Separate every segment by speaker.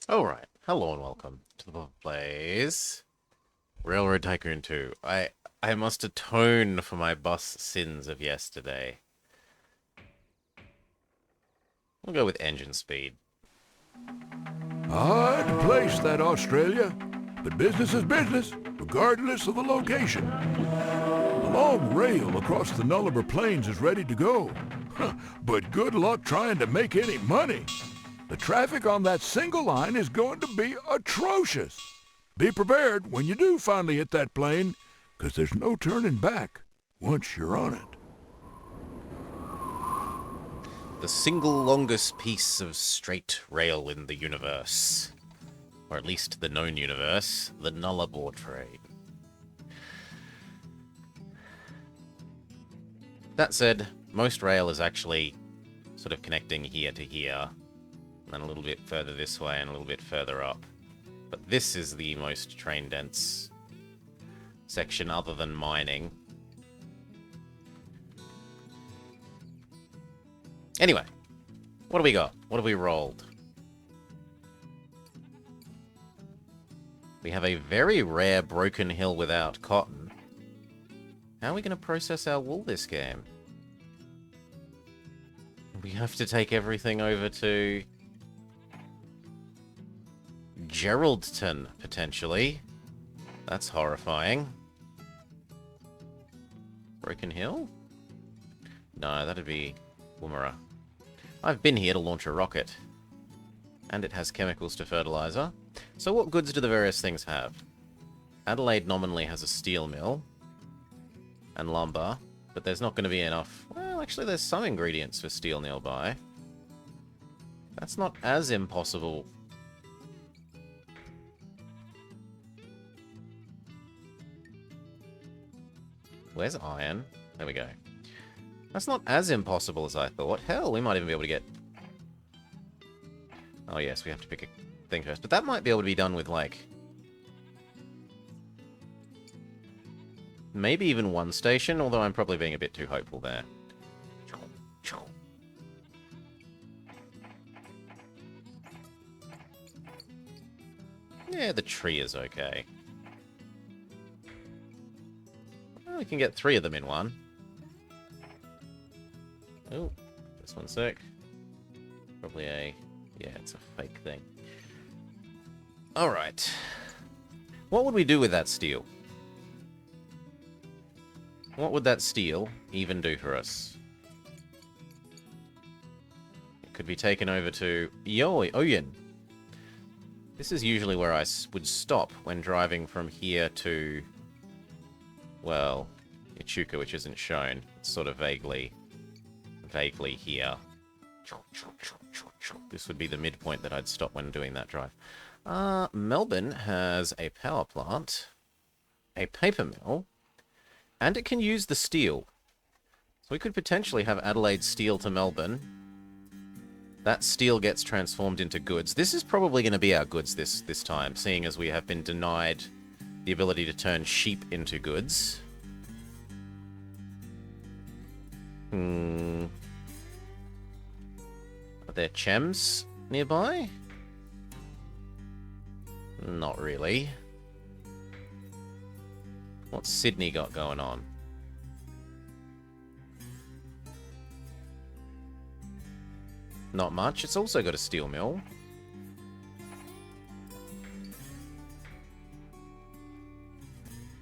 Speaker 1: Alright, hello and welcome to the Plays Railroad Tycoon 2. I must atone for my bus sins of yesterday. We'll go with engine speed.
Speaker 2: Hard place, that Australia. But business is business, regardless of the location. The long rail across the Nullarbor Plains is ready to go. But good luck trying to make any money. The traffic on that single line is going to be atrocious. Be prepared when you do finally hit that plane, because there's no turning back once you're on it.
Speaker 1: The single longest piece of straight rail in the universe. Or at least the known universe, the Nullarbor train. That said, most rail is actually sort of connecting here to here, and a little bit further this way and a little bit further up. But this is the most train-dense section other than mining. Anyway, what do we got? What have we rolled? We have a very rare broken hill without cotton. How are we going to process our wool this game? We have to take everything over to Geraldton, potentially. That's horrifying. Broken Hill? No, that'd be Woomera. I've been here to launch a rocket. And it has chemicals to fertilizer. So what goods do the various things have? Adelaide nominally has a steel mill. And lumber. But there's not going to be enough... Well, actually there's some ingredients for steel nearby. That's not as impossible. Where's iron? There we go. That's not as impossible as I thought. Hell, we might even be able to get... Oh yes, we have to pick a thing first. But that might be able to be done with, like... maybe even one station, although I'm probably being a bit too hopeful there. Yeah, the tree is okay. Well, we can get 3 of them in one. Oh, just one sec. Probably a... yeah, it's a fake thing. Alright. What would we do with that steel? What would that steel even do for us? It could be taken over to Oyen. This is usually where I would stop when driving from here to... well, Echuca, which isn't shown. It's sort of vaguely here. This would be the midpoint that I'd stop when doing that drive. Melbourne has a power plant, a paper mill, and it can use the steel. So we could potentially have Adelaide steel to Melbourne. That steel gets transformed into goods. This is probably going to be our goods this time, seeing as we have been denied the ability to turn sheep into goods. Are there chems nearby? Not really. What's Sydney got going on? Not much. It's also got a steel mill.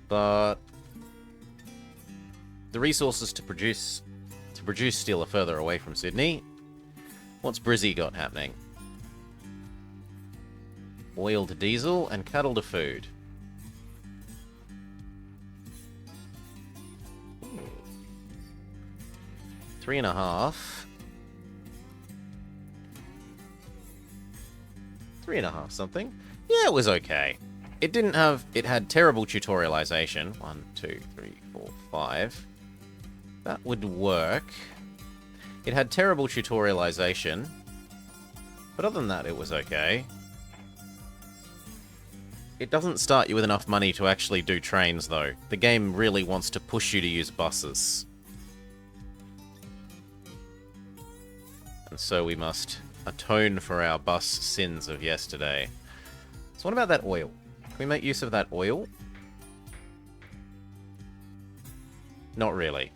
Speaker 1: But the resources to produce steel are further away from Sydney. What's Brizzy got happening? Oil to diesel and cattle to food. 3.5. 3.5 something. Yeah, it was okay. It didn't have... it had terrible tutorialization. 1, 2, 3, 4, 5. That would work. It had terrible tutorialization. But other than that, it was okay. It doesn't start you with enough money to actually do trains, though. The game really wants to push you to use buses. And so we must atone for our bus sins of yesterday. So what about that oil? Can we make use of that oil? Not really.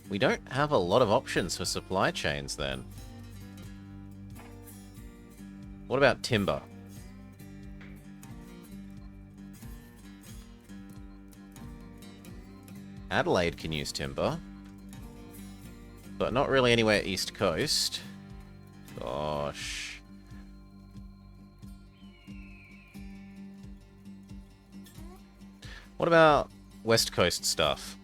Speaker 1: We don't have a lot of options for supply chains then. What about timber? Adelaide can use timber. But not really anywhere east coast. Gosh. What about west coast stuff?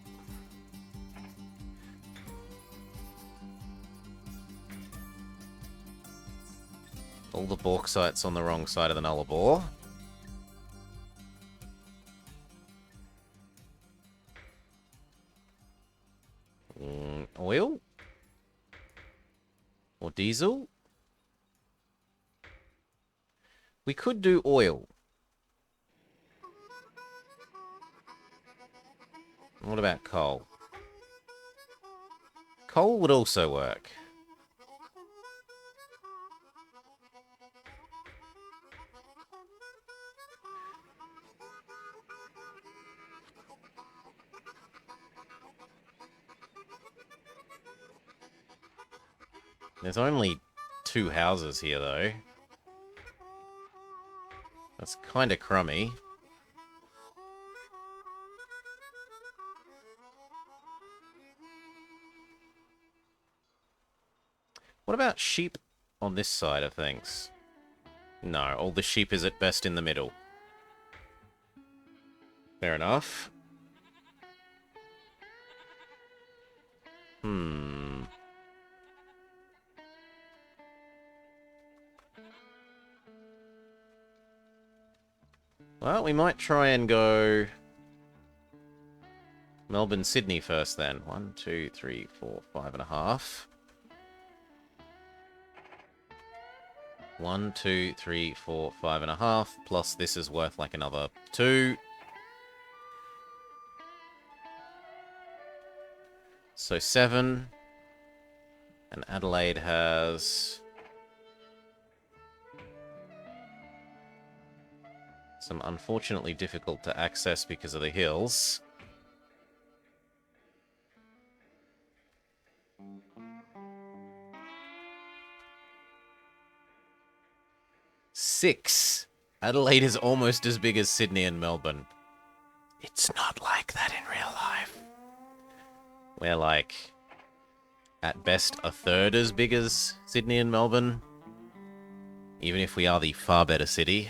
Speaker 1: All the bauxite's on the wrong side of the Nullarbor. Oil? Or diesel? We could do oil. What about coal? Coal would also work. There's only 2 houses here, though. That's kind of crummy. What about sheep on this side of things? No, all the sheep is at best in the middle. Fair enough. Well, we might try and go Melbourne, Sydney first then. 1, 2, 3, 4, 5.5. 1, 2, 3, 4, 5.5. Plus this is worth like another 2. So 7. And Adelaide has some unfortunately difficult to access because of the hills. Six. Adelaide is almost as big as Sydney and Melbourne. It's not like that in real life. We're like, at best, a third as big as Sydney and Melbourne. Even if we are the far better city.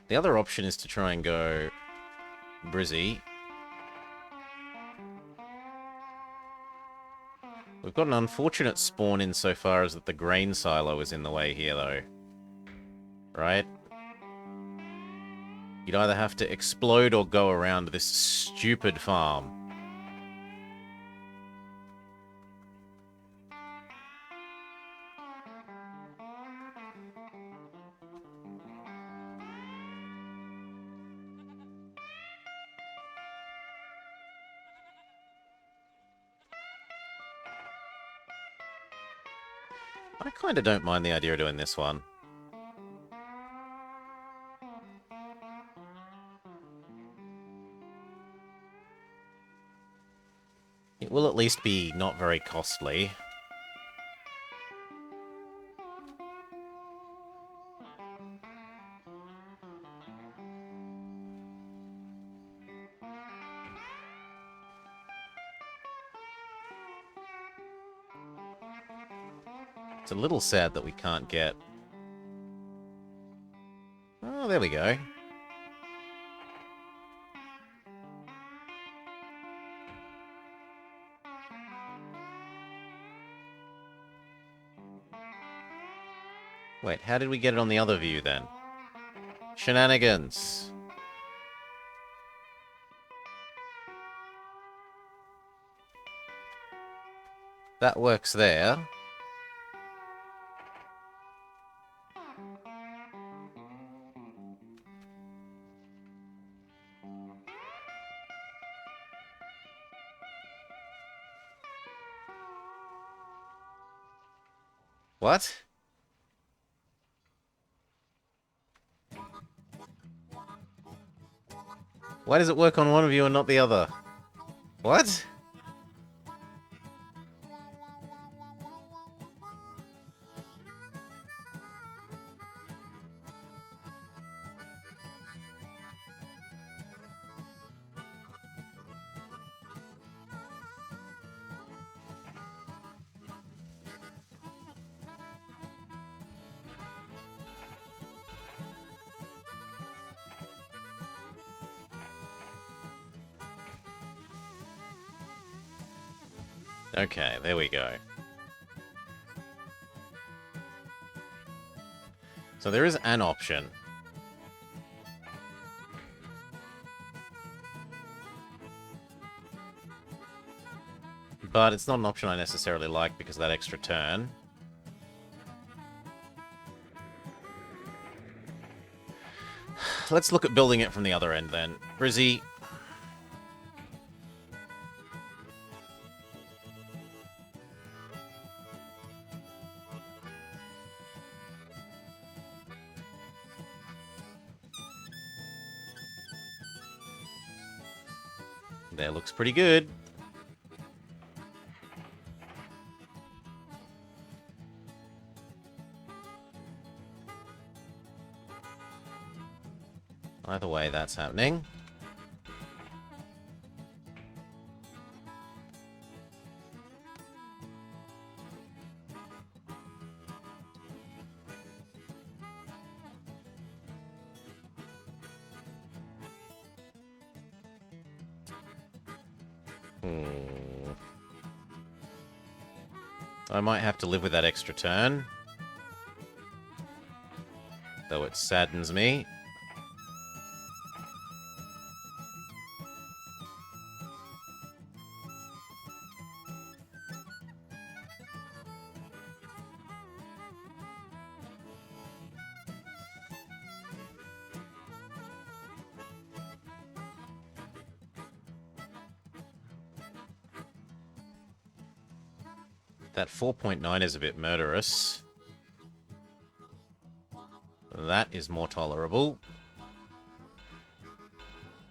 Speaker 1: The other option is to try and go Brizzy. We've got an unfortunate spawn insofar as that the grain silo is in the way here, though. Right? You'd either have to explode or go around this stupid farm. I kind of don't mind the idea of doing this one. It will at least be not very costly. It's a little sad that we can't get... Oh, there we go. Wait, how did we get it on the other view, then? Shenanigans. That works there. What? Why does it work on one of you and not the other? What? Okay, there we go. So there is an option. But it's not an option I necessarily like because of that extra turn. Let's look at building it from the other end then. Brizzy. There, looks pretty good. Either way, that's happening. I might have to live with that extra turn. Though it saddens me. That 4.9 is a bit murderous. That is more tolerable.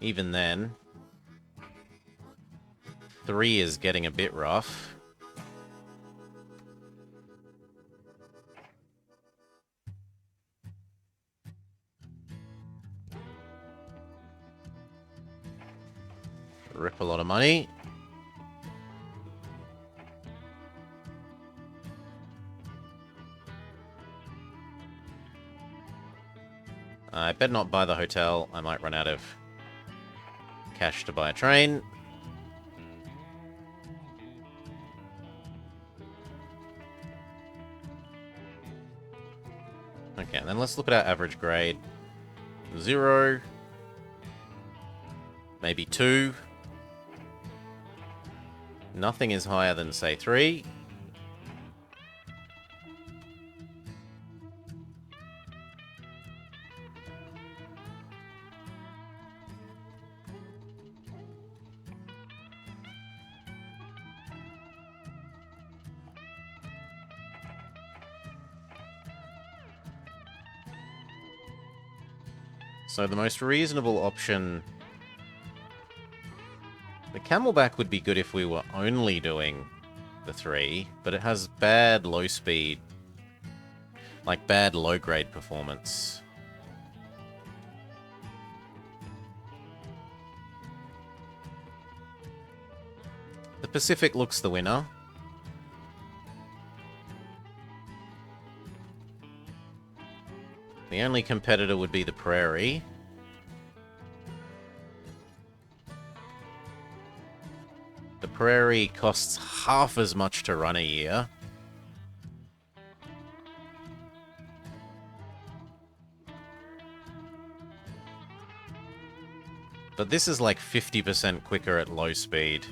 Speaker 1: Even then, 3 is getting a bit rough. Rip a lot of money. I better not buy the hotel. I might run out of cash to buy a train. Okay, and then let's look at our average grade. 0. Maybe 2. Nothing is higher than, say, 3. So the most reasonable option... The Camelback would be good if we were only doing the 3, but it has bad low speed. Like bad low grade performance. The Pacific looks the winner. The only competitor would be the Prairie. The Prairie costs half as much to run a year. But this is like 50% quicker at low speed.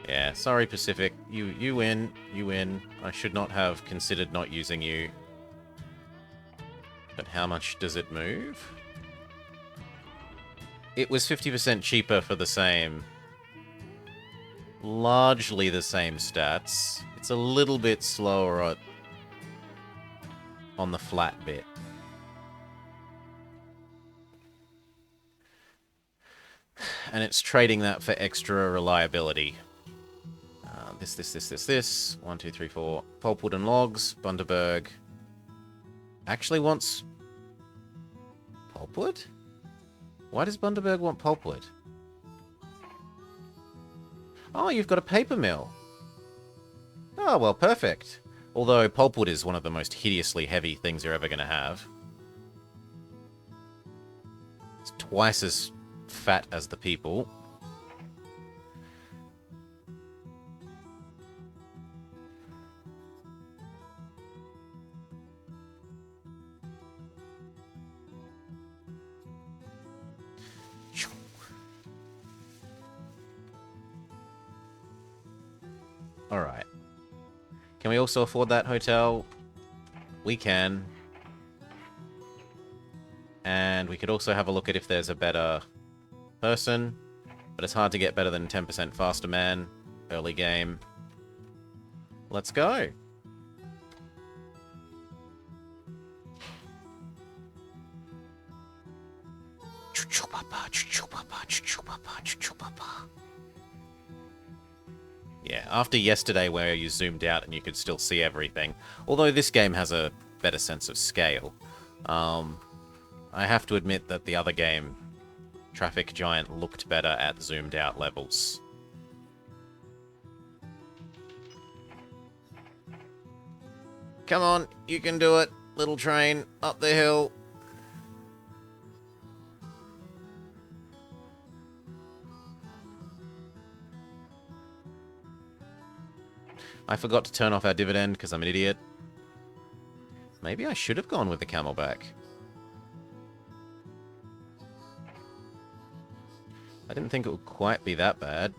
Speaker 1: Yeah, sorry, Pacific. You win. You win. I should not have considered not using you. But how much does it move? It was 50% cheaper for the same... largely the same stats. It's a little bit slower on the flat bit. And it's trading that for extra reliability. This. 1, 2, 3, 4. Pulpwood and logs. Bundaberg actually wants pulpwood? Why does Bundaberg want pulpwood? Oh, you've got a paper mill. Oh, well, perfect. Although pulpwood is one of the most hideously heavy things you're ever going to have. It's twice as fat as the people. Alright. Can we also afford that hotel? We can. And we could also have a look at if there's a better person. But it's hard to get better than 10% faster man. Early game. Let's go. Yeah, after yesterday where you zoomed out and you could still see everything, although this game has a better sense of scale, I have to admit that the other game, Traffic Giant, looked better at zoomed out levels. Come on, you can do it, little train, up the hill. I forgot to turn off our dividend because I'm an idiot. Maybe I should have gone with the camelback. I didn't think it would quite be that bad.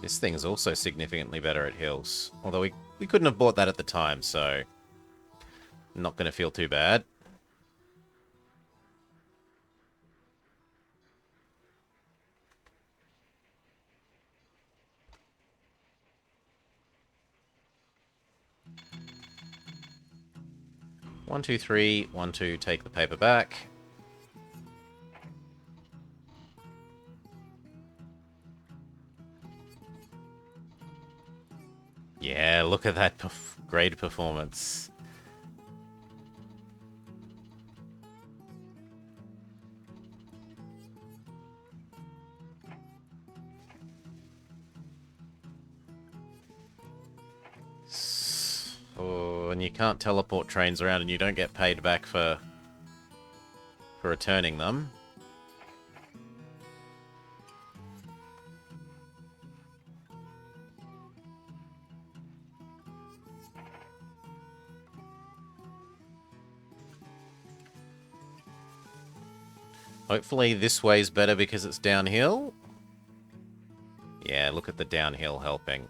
Speaker 1: This thing's also significantly better at hills. Although we couldn't have bought that at the time, so... not going to feel too bad. One, two, three. 1, 2, take the paper back. Yeah, look at that grade performance. Oh, and you can't teleport trains around and you don't get paid back for returning them. Hopefully this way's better because it's downhill. Yeah, look at the downhill helping.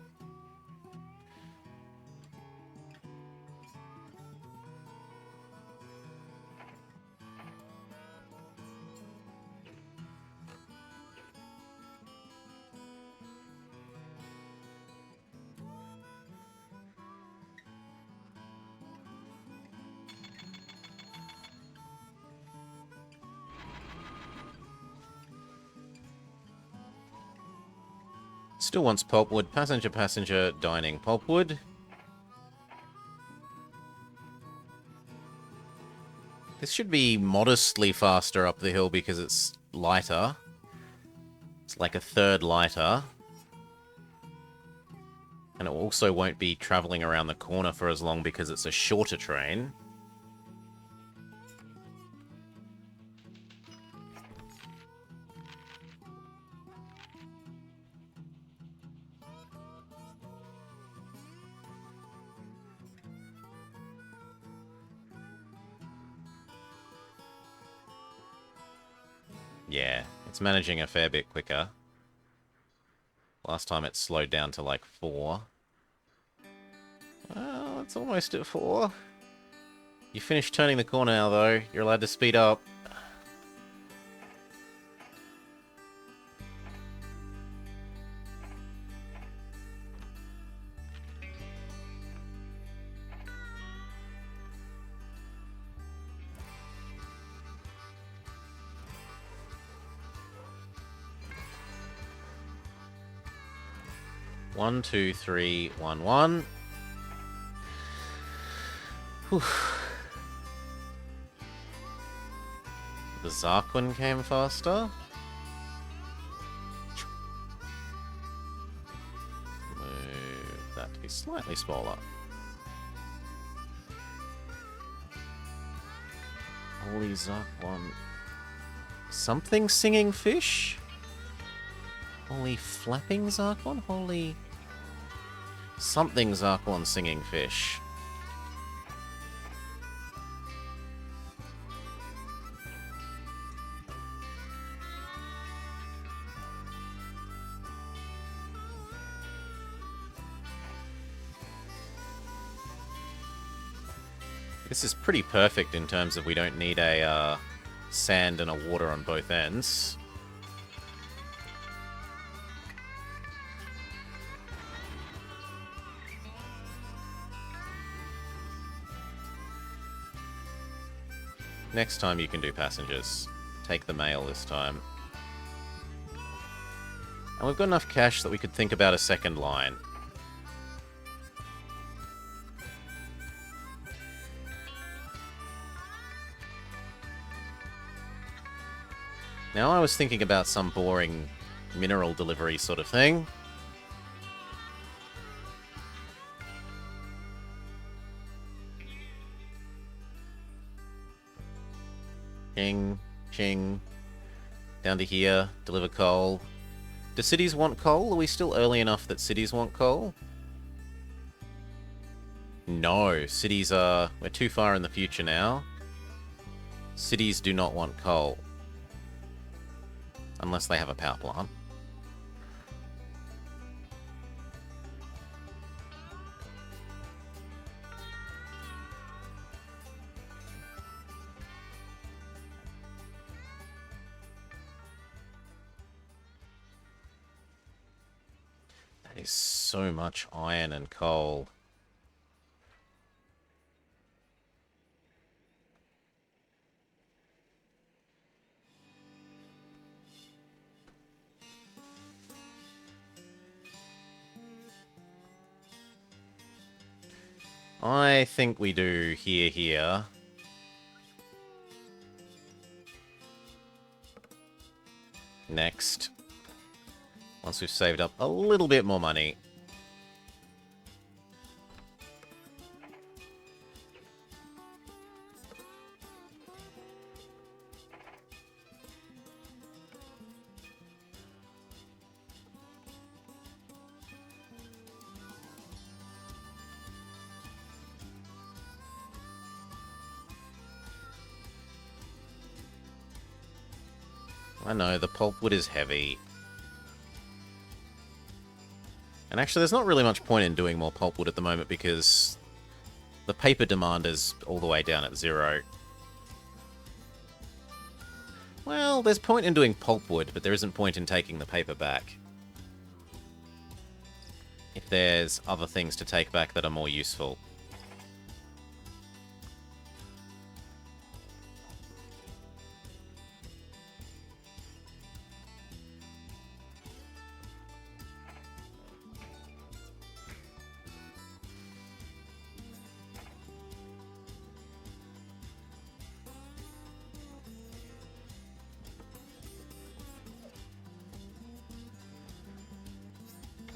Speaker 1: Still wants pulpwood. Passenger, dining pulpwood. This should be modestly faster up the hill because it's lighter. It's like a third lighter. And it also won't be travelling around the corner for as long because it's a shorter train. Yeah, it's managing a fair bit quicker. Last time it slowed down to like 4. Well, it's almost at 4. You finished turning the corner now, though. You're allowed to speed up. One, two, three, 1, 1. Whew. The Zarquin came faster. Move that to be slightly smaller. Holy Zarquin. Something singing fish? Holy flapping Zarquin? Holy... Something Zarquin singing fish. This is pretty perfect in terms of we don't need a sand and a water on both ends. Next time you can do passengers. Take the mail this time. And we've got enough cash that we could think about a second line. Now I was thinking about some boring mineral delivery sort of thing. Ching, ching. Down to here, deliver coal. Do cities want coal? Are we still early enough that cities want coal? No, cities are... We're too far in the future now. Cities do not want coal. Unless they have a power plant. That is so much iron and coal. I think we do here. Next. Once we've saved up a little bit more money. I know, the pulpwood is heavy. And actually, there's not really much point in doing more pulpwood at the moment because the paper demand is all the way down at 0. Well, there's point in doing pulpwood, but there isn't point in taking the paper back. If there's other things to take back that are more useful.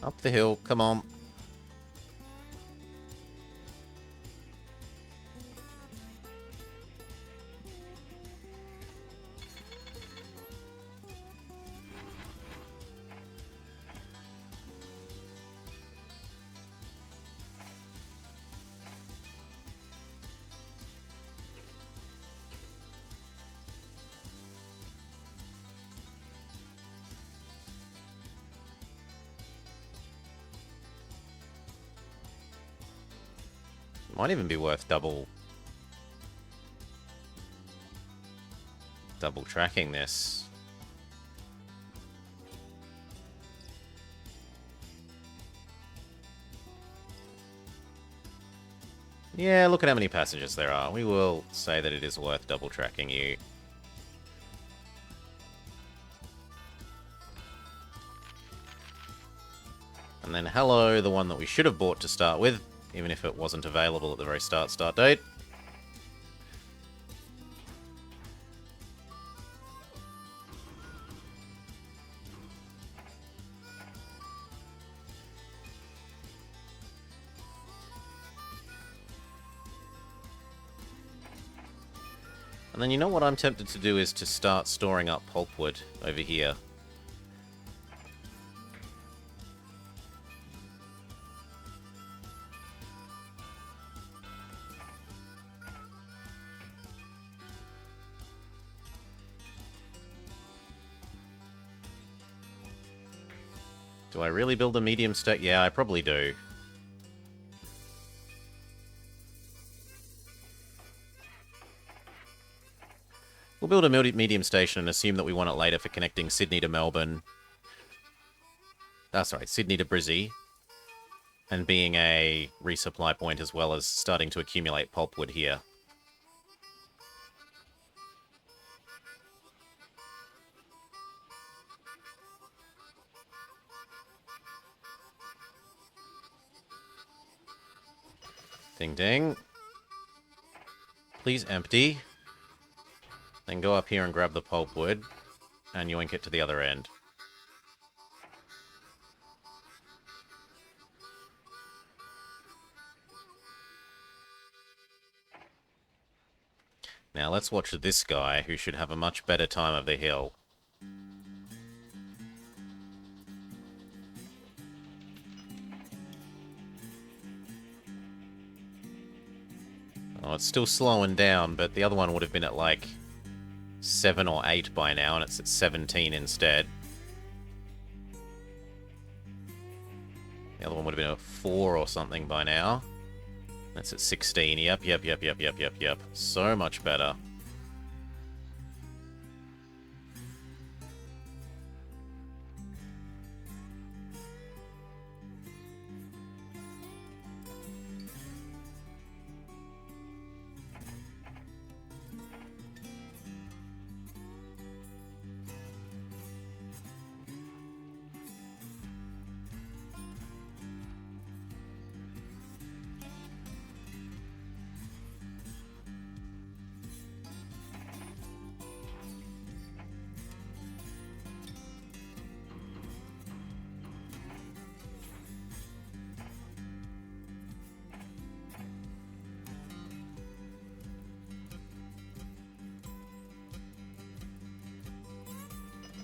Speaker 1: Up the hill, come on. Might even be worth double tracking this. Yeah, look at how many passengers there are. We will say that it is worth double tracking you. And then hello, the one that we should have bought to start with, even if it wasn't available at the very start date. And then you know what I'm tempted to do is to start storing up pulpwood over here. Do I really build a medium state? Yeah, I probably do. We'll build a medium station and assume that we want it later for connecting Sydney to Melbourne. Sorry, Sydney to Brizzy. And being a resupply point as well as starting to accumulate pulpwood here. Ding ding. Please empty. Then go up here and grab the pulpwood. And yoink it to the other end. Now let's watch this guy, who should have a much better time of the hill. Oh, it's still slowing down, but the other one would have been at like 7 or 8 by now, and it's at 17 instead. The other one would have been a 4 or something by now. That's at 16. Yep. So much better.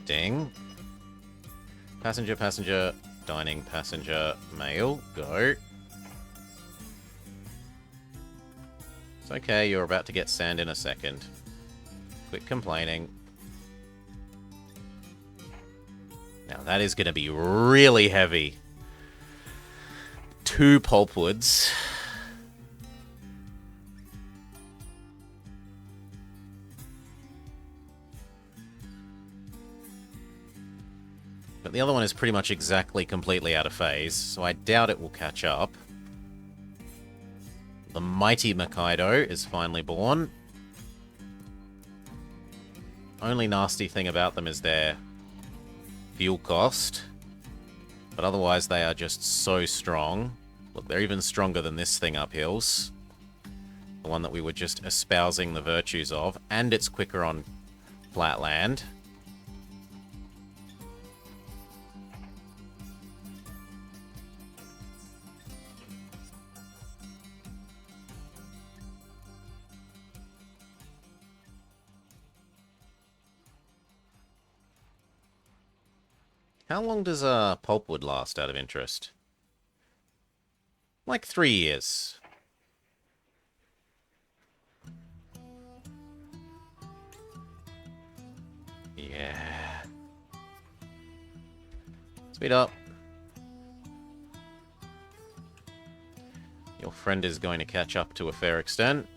Speaker 1: Ding. Passenger, dining, passenger, mail, go. It's okay, you're about to get sand in a second. Quit complaining. Now that is going to be really heavy. 2 pulpwoods. But the other one is pretty much exactly completely out of phase, so I doubt it will catch up. The mighty Makaido is finally born. Only nasty thing about them is their fuel cost. But otherwise they are just so strong. Look, they're even stronger than this thing up hills. The one that we were just espousing the virtues of. And it's quicker on flat land. How long does pulpwood last, out of interest? Like 3 years. Yeah. Speed up. Your friend is going to catch up to a fair extent.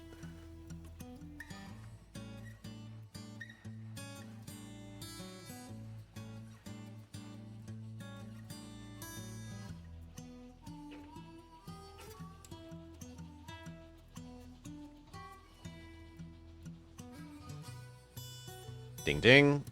Speaker 1: Ding ding.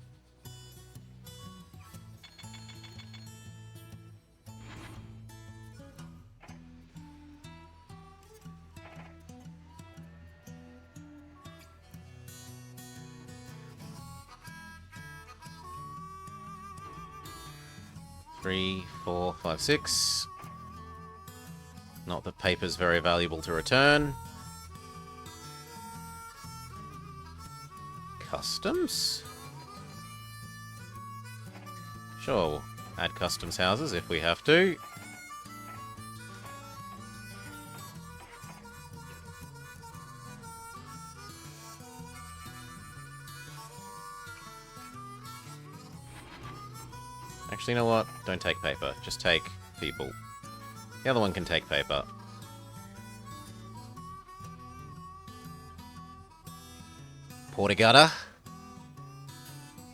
Speaker 1: Three, 4, 5, 6. Not that paper's very valuable to return. Customs? Sure, we'll add customs houses if we have to. Actually, you know what? Don't take paper. Just take people. The other one can take paper. Portagutta.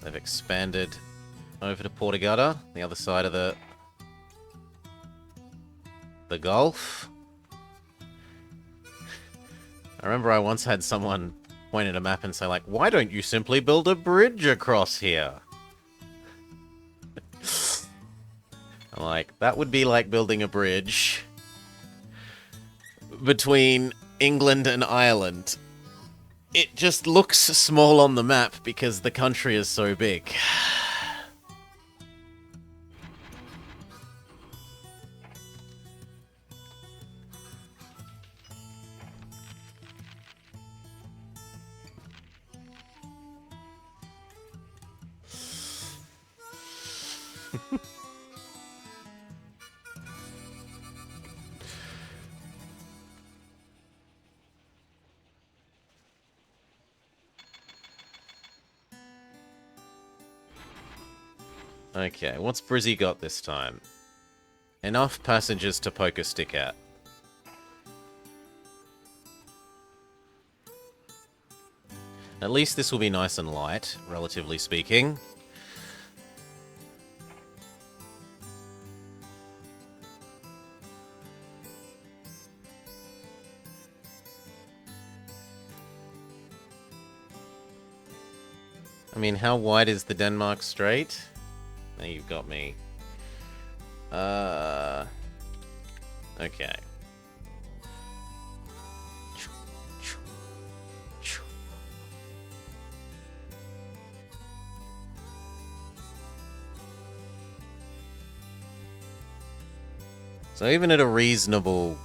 Speaker 1: They've expanded over to Portagutta, the other side of the Gulf. I remember I once had someone point at a map and say, like, why don't you simply build a bridge across here? I'm like, that would be like building a bridge between England and Ireland. It just looks small on the map because the country is so big. Okay, what's Brizzy got this time? Enough passengers to poke a stick at. At least this will be nice and light, relatively speaking. I mean, how wide is the Denmark Strait? Now you've got me. Okay. So even at a reasonable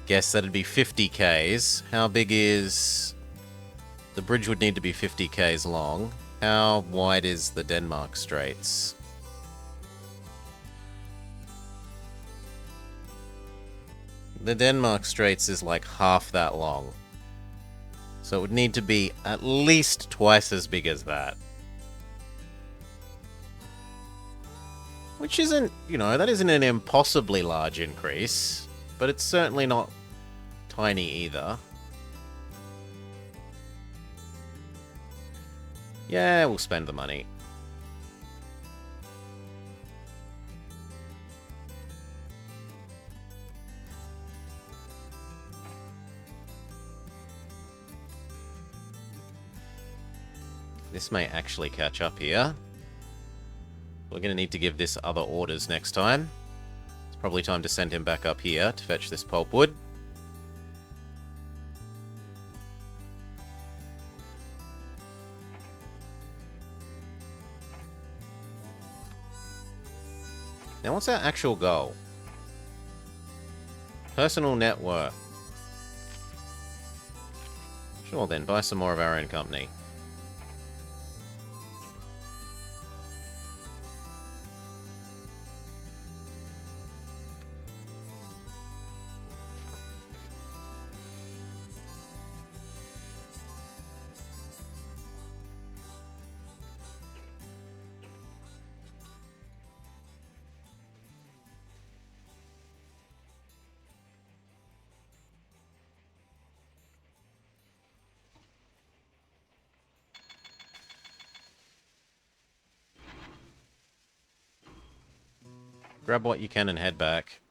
Speaker 1: guess, that'd be 50 Ks. How big is... The bridge would need to be 50 Ks long. How wide is the Denmark Straits? The Denmark Straits is like half that long. So it would need to be at least twice as big as that. Which isn't, you know, that isn't an impossibly large increase, but it's certainly not tiny either. Yeah, we'll spend the money. This may actually catch up here. We're going to need to give this other orders next time. It's probably time to send him back up here to fetch this pulpwood. Now, what's our actual goal? Personal net worth. Sure then, buy some more of our own company. Grab what you can and head back.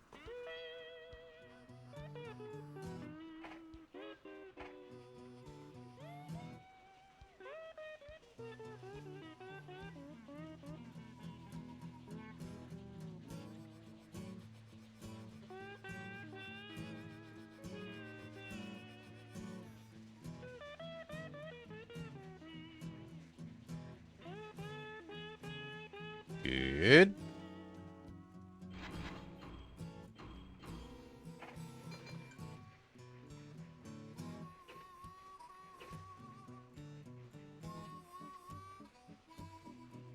Speaker 1: Good.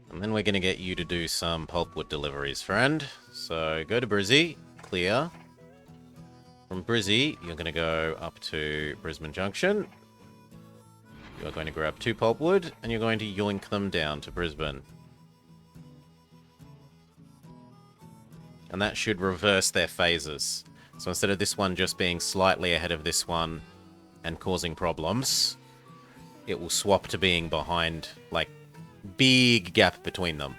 Speaker 1: And then we're going to get you to do some pulpwood deliveries, friend. So go to Brizzy, clear. From Brizzy, you're going to go up to Brisbane Junction. You're going to grab 2 pulpwood, and you're going to yoink them down to Brisbane. And that should reverse their phases. So instead of this one just being slightly ahead of this one and causing problems, it will swap to being behind, like, big gap between them.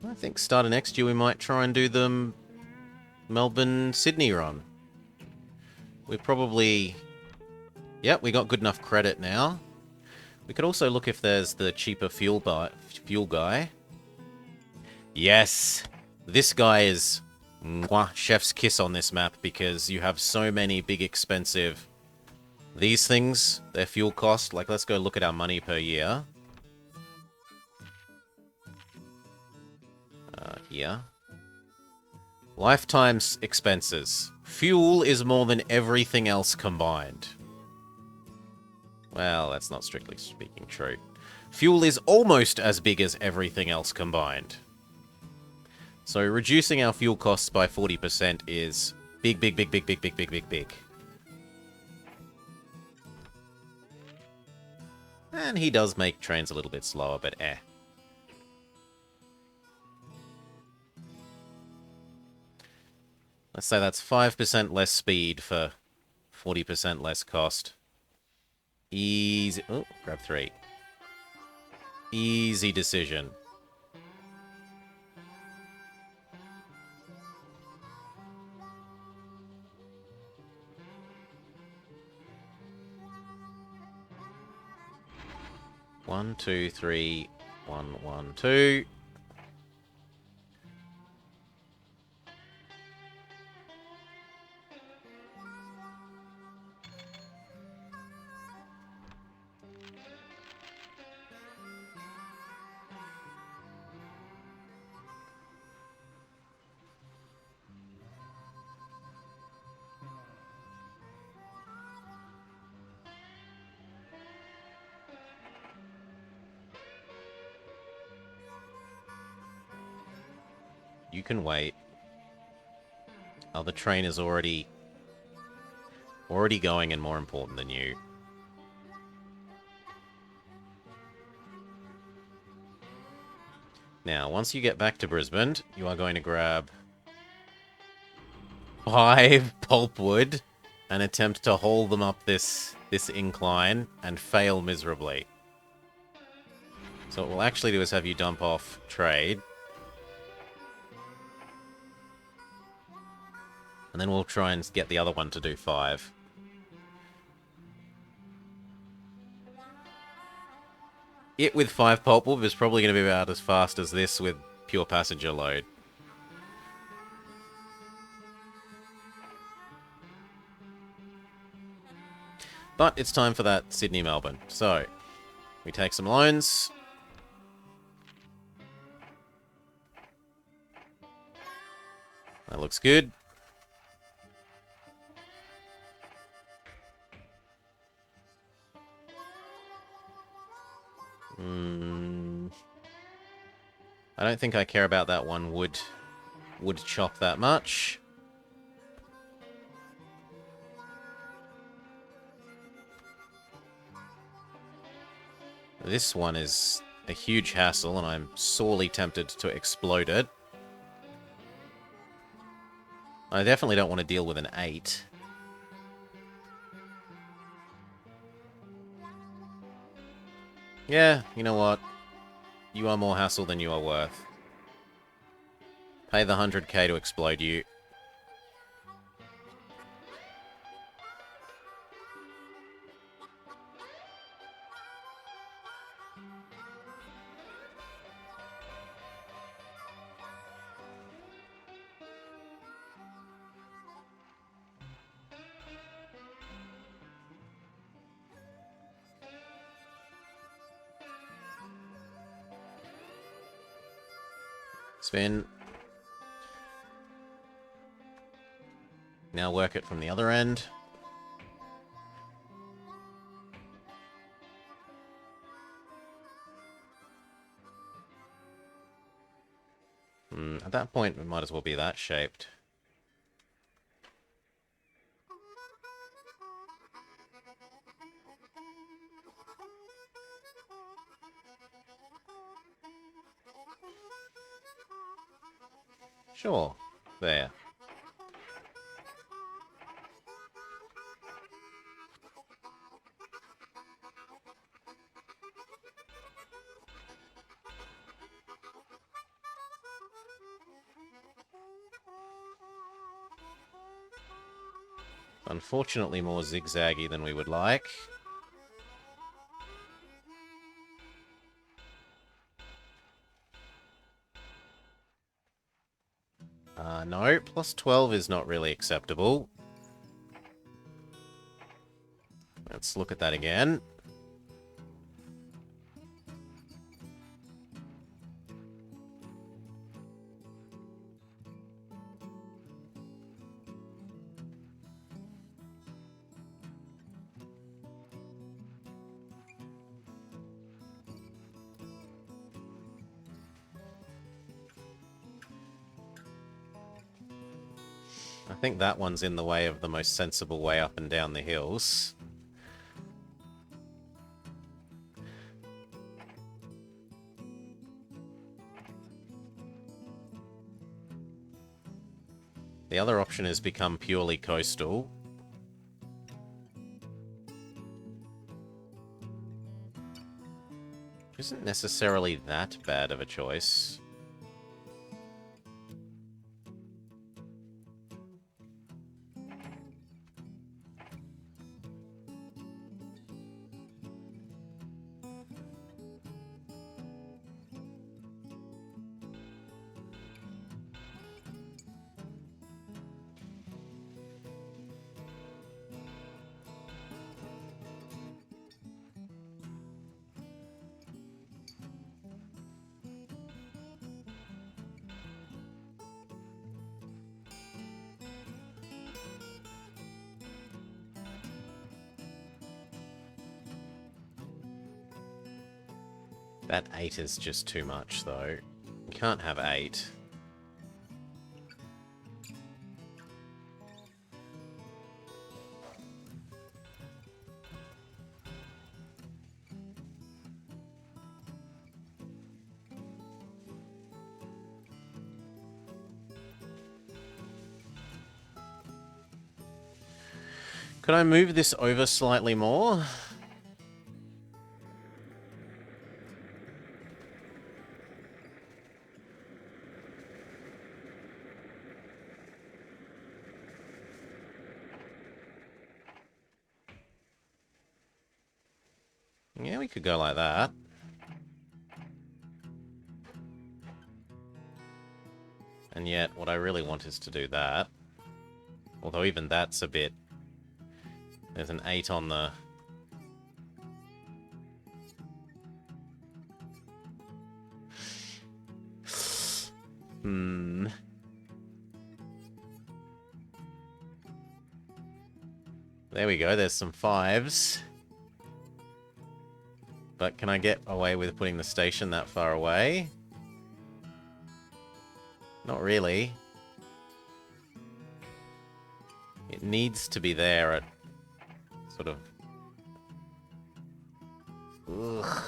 Speaker 1: I think starting next year we might try and do the Melbourne-Sydney run. We probably... Yep, we got good enough credit now. We could also look if there's the cheaper fuel guy. Yes! This guy is mwah, chef's kiss on this map because you have so many big expensive... These things, their fuel cost, like let's go look at our money per year. Here. Lifetime's expenses. Fuel is more than everything else combined. Well, that's not strictly speaking true. Fuel is almost as big as everything else combined. So reducing our fuel costs by 40% is big, big, big, big, big, big, big, big, big. And he does make trains a little bit slower, but eh. Let's say that's 5% less speed for 40% less cost. Easy. Oh, grab 3. Easy decision. One, two, three, 1, 1, 2. You can wait. Oh, the train is already going and more important than you. Now, once you get back to Brisbane, you are going to grab 5 pulpwood and attempt to haul them up this incline and fail miserably. So what we'll actually do is have you dump off trade. And then we'll try and get the other one to do 5. It with 5 pulpwood is probably going to be about as fast as this with pure passenger load. But it's time for that Sydney-Melbourne. So, we take some loans. That looks good. I don't think I care about that one wood chop that much. This one is a huge hassle, and I'm sorely tempted to explode it. I definitely don't want to deal with an 8. Yeah, you know what? You are more hassle than you are worth. Pay the 100k to explode you. Spin. Now work it from the other end. At that point, it might as well be that shaped. Sure. There. Unfortunately more zigzaggy than we would like. No, plus 12 is not really acceptable. Let's look at that again. I think that one's in the way of the most sensible way up and down the hills. The other option is become purely coastal. Isn't necessarily that bad of a choice. That 8 is just too much, though. You can't have 8. Could I move this over slightly more? Yeah, we could go like that. And yet, what I really want is to do that. Although even that's a bit... There's an 8 on the... There we go, there's some 5s. But can I get away with putting the station that far away? Not really. It needs to be there at sort of... Ugh.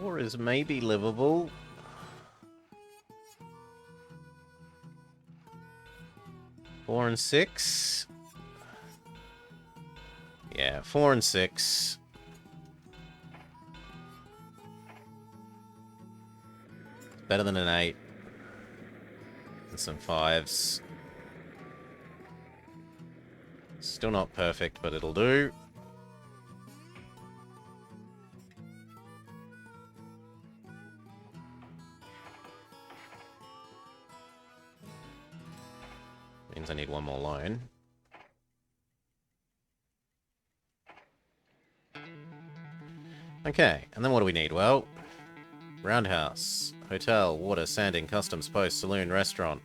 Speaker 1: 4 is maybe livable. Four and 6. Yeah, 4 and 6. Better than an 8. And some 5s. Still not perfect, but it'll do. Means I need one more loan. Okay, and then what do we need? Well, roundhouse, hotel, water, sanding, customs post, saloon, restaurant.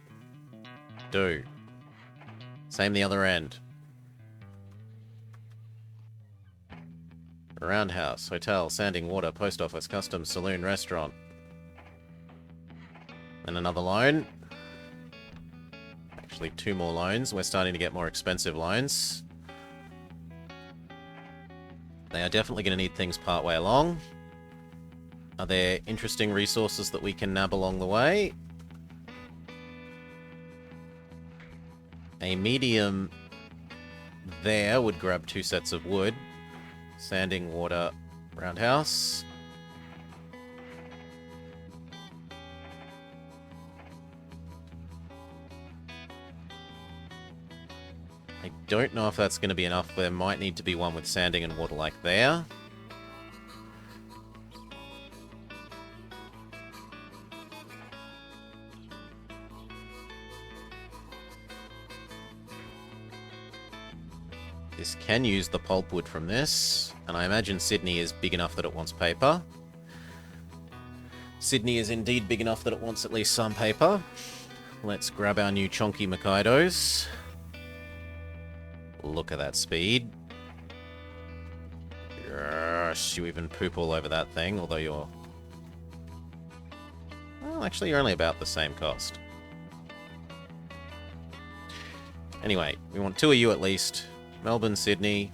Speaker 1: Do. Same the other end. Roundhouse, hotel, sanding, water, post office, customs, saloon, restaurant. And another loan. Actually, 2 more loans. We're starting to get more expensive loans. They are definitely going to need things partway along. Are there interesting resources that we can nab along the way? A medium there would grab 2 sets of wood. Sanding, water, roundhouse. I don't know if that's going to be enough. There might need to be one with sanding and water like there. This can use the pulpwood from this, and I imagine Sydney is big enough that it wants paper. Sydney is indeed big enough that it wants at least some paper. Let's grab our new chonky Makaidos. Look at that speed. Yes, you even poop all over that thing, although you're... Well, actually, you're only about the same cost. Anyway, we want 2 of you at least. Melbourne, Sydney.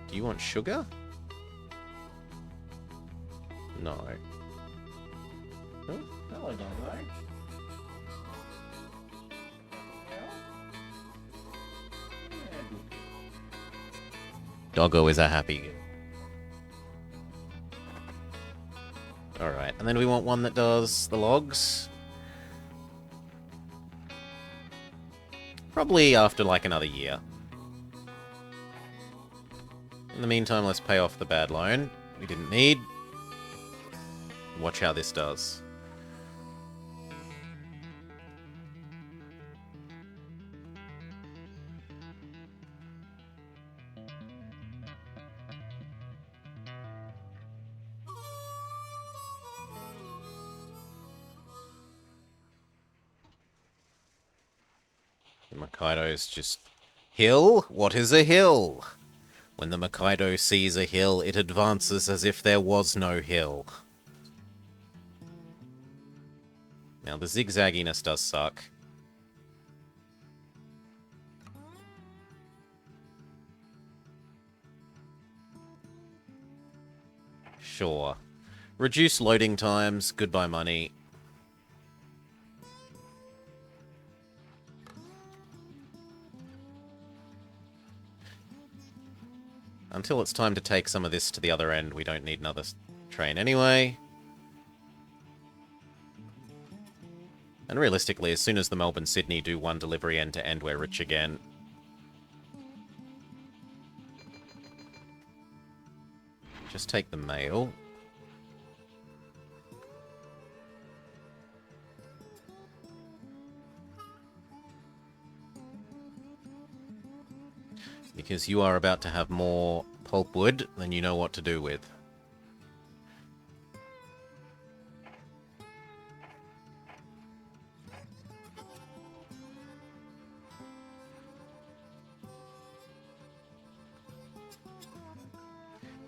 Speaker 1: Do you want sugar? No. Oh, hello, Doggo. Doggo is a happy girl. Alright, and then we want one that does the logs. Probably after like another year. In the meantime, let's pay off the bad loan we didn't need. Watch how this does. The Makaido's just... Hill? What is a hill? When the Makaido sees a hill, it advances as if there was no hill. Now, the zigzagginess does suck. Sure. Reduce loading times, goodbye money. Until it's time to take some of this to the other end, we don't need another train anyway. And realistically, as soon as the Melbourne-Sydney do one delivery end-to-end, we're rich again. Just take the mail. Because you are about to have more pulpwood than you know what to do with.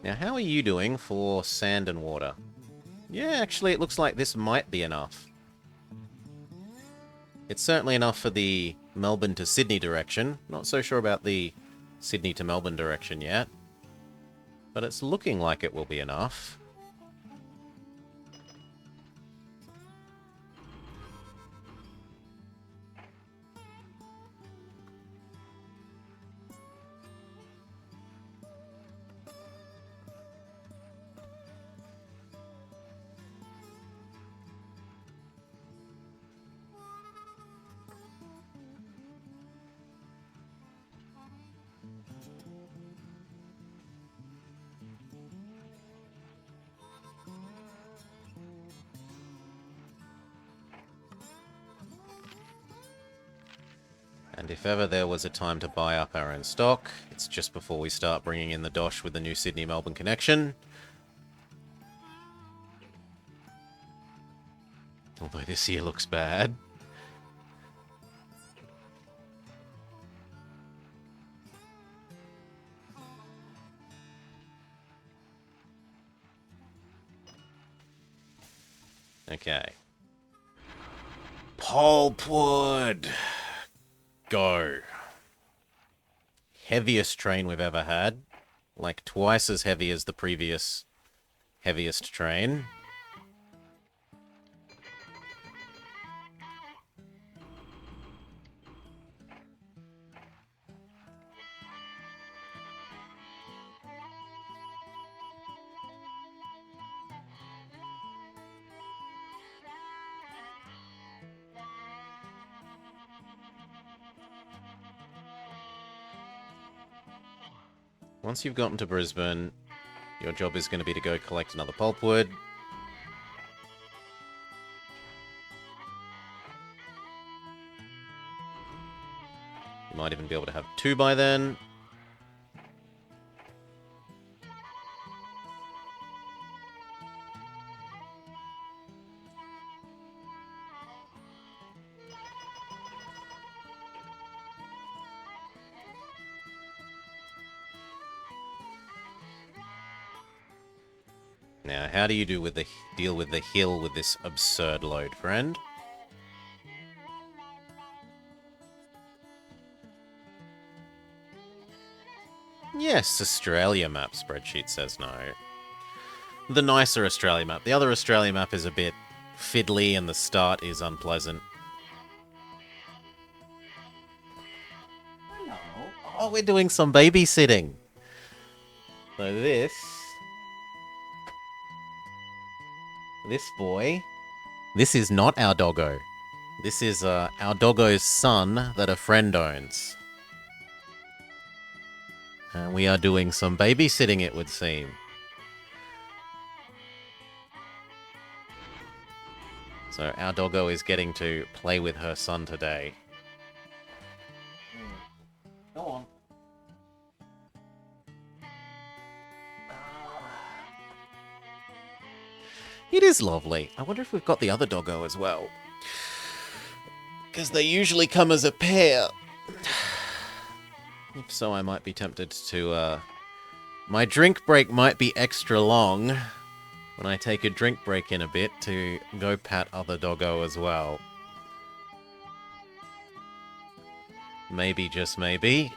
Speaker 1: Now, how are you doing for sand and water? Yeah, actually, it looks like this might be enough. It's certainly enough for the Melbourne to Sydney direction. Not so sure about the Sydney to Melbourne direction yet. But it's looking like it will be enough. And if ever there was a time to buy up our own stock, it's just before we start bringing in the dosh with the new Sydney-Melbourne connection. Although this year looks bad. Okay. Pulpwood! Go. Heaviest train we've ever had. Like twice as heavy as the previous heaviest train. Once you've gotten to Brisbane, your job is going to be to go collect another pulpwood. You might even be able to have 2 by then. Now, how do you deal with the hill with this absurd load, friend? Yes, Australia map spreadsheet says no. The nicer Australia map. The other Australia map is a bit fiddly and the start is unpleasant. Hello. Oh, we're doing some babysitting. So this boy, this is not our doggo. This is our doggo's son that a friend owns. And we are doing some babysitting, it would seem. So our doggo is getting to play with her son today. Go on. It is lovely. I wonder if we've got the other doggo as well. Because they usually come as a pair. If so, I might be tempted to, my drink break might be extra long when I take a drink break in a bit to go pat other doggo as well. Maybe, just maybe.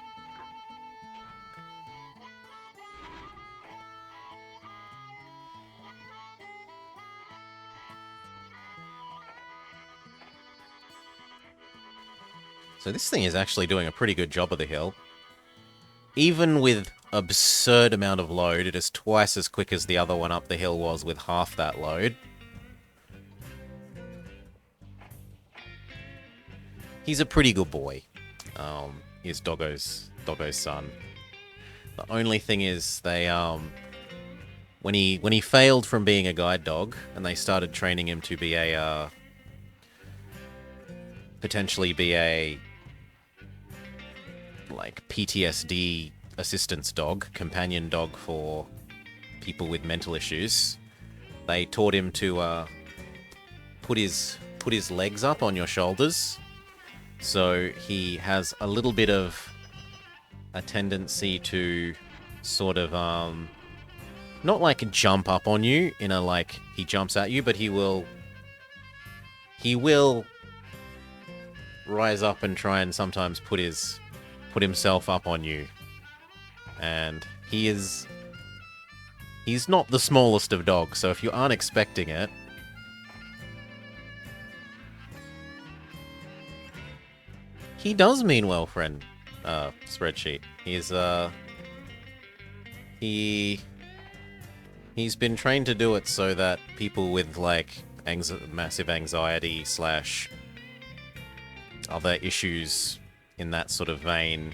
Speaker 1: So this thing is actually doing a pretty good job of the hill. Even with absurd amount of load, it is twice as quick as the other one up the hill was with half that load. He's a pretty good boy. He's Doggo's son. The only thing is they when he failed from being a guide dog and they started training him to be a potentially be a like PTSD assistance dog, companion dog for people with mental issues. They taught him to put his legs up on your shoulders, so he has a little bit of a tendency to sort of not like jump up on you in a like he jumps at you, but he will rise up and try and sometimes put himself up on you. And he's not the smallest of dogs, so if you aren't expecting it, he does mean well, friend. Spreadsheet. He's been trained to do it so that people with, like, massive anxiety slash other issues in that sort of vein,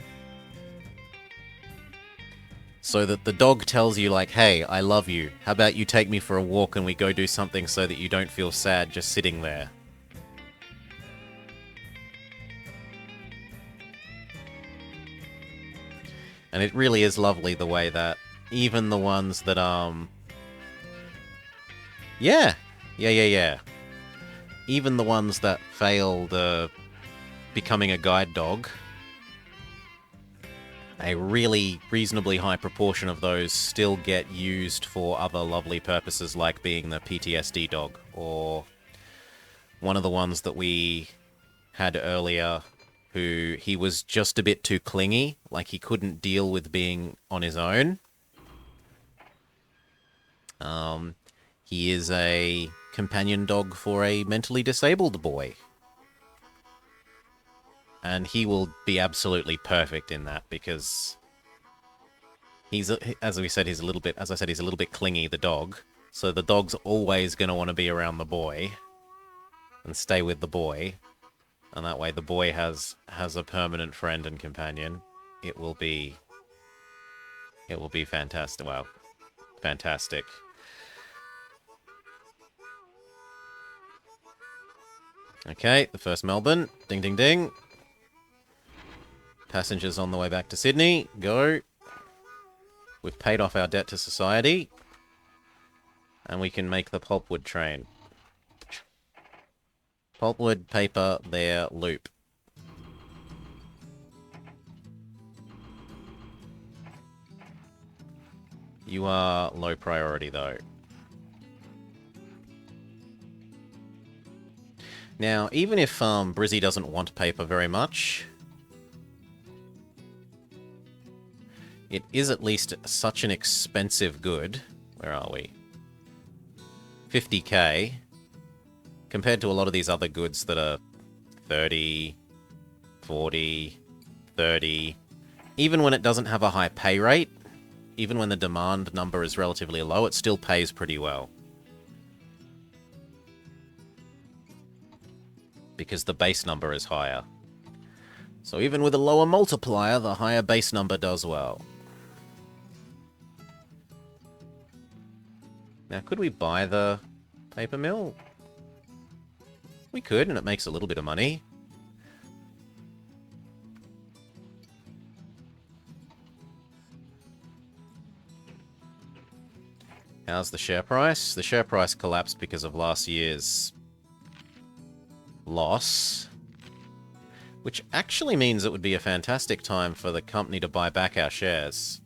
Speaker 1: so that the dog tells you, like, hey, I love you. How about you take me for a walk and we go do something so that you don't feel sad just sitting there? And it really is lovely the way that even the ones that, Yeah. Even the ones that failed becoming a guide dog, a really reasonably high proportion of those still get used for other lovely purposes, like being the PTSD dog, or one of the ones that we had earlier, who he was just a bit too clingy, like he couldn't deal with being on his own. He is a companion dog for a mentally disabled boy. And he will be absolutely perfect in that, because as I said, he's a little bit clingy, the dog. So the dog's always going to want to be around the boy and stay with the boy. And that way the boy has a permanent friend and companion. It will be fantastic. Wow. Fantastic. Okay, the first Melbourne. Ding, ding, ding. Passengers on the way back to Sydney. Go. We've paid off our debt to society. And we can make the pulpwood train. Pulpwood, paper, there, loop. You are low priority, though. Now, even if Brizzy doesn't want paper very much, it is at least such an expensive good. Where are we? 50k. Compared to a lot of these other goods that are 30, 40, 30. Even when it doesn't have a high pay rate, even when the demand number is relatively low, it still pays pretty well. Because the base number is higher. So even with a lower multiplier, the higher base number does well. Now, could we buy the paper mill? We could, and it makes a little bit of money. How's the share price? The share price collapsed because of last year's loss, which actually means it would be a fantastic time for the company to buy back our shares.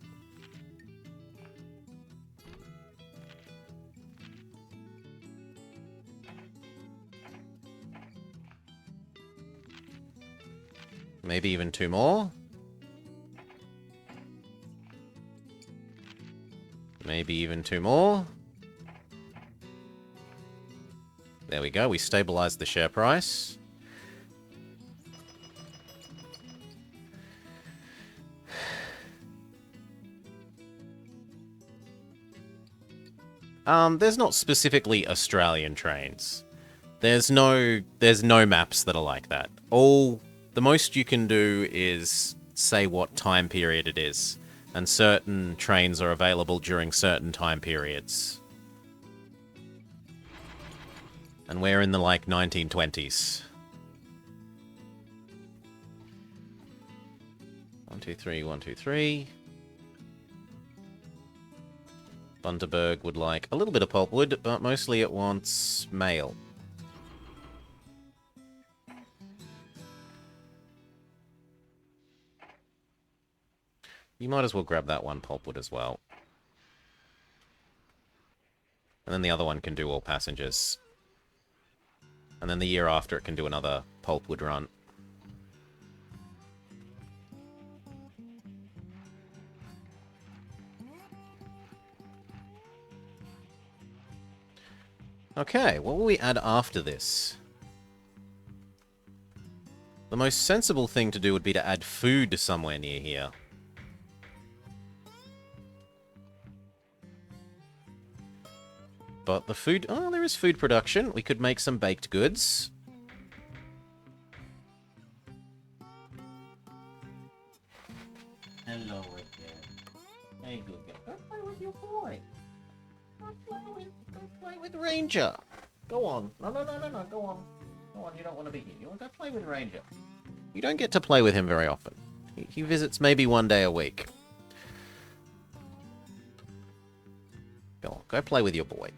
Speaker 1: Maybe even 2 more? Maybe even 2 more? There we go, we stabilized the share price. There's not specifically Australian trains. There's no maps that are like that. The most you can do is say what time period it is, and certain trains are available during certain time periods. And we're in the, like, 1920s. 1, 2, 3, 1, 2, 3. Bundaberg would like a little bit of pulpwood, but mostly it wants mail. You might as well grab that one pulpwood as well. And then the other one can do all passengers. And then the year after it can do another pulpwood run. Okay, what will we add after this? The most sensible thing to do would be to add food somewhere near here. But the food... Oh, there is food production. We could make some baked goods. Hello again. Hey, good girl. Go play with your boy. Go play with Ranger. Go on. No, go on. Go on, you don't want to be here. You want to go play with Ranger. You don't get to play with him very often. He visits maybe one day a week. Go on, go play with your boy.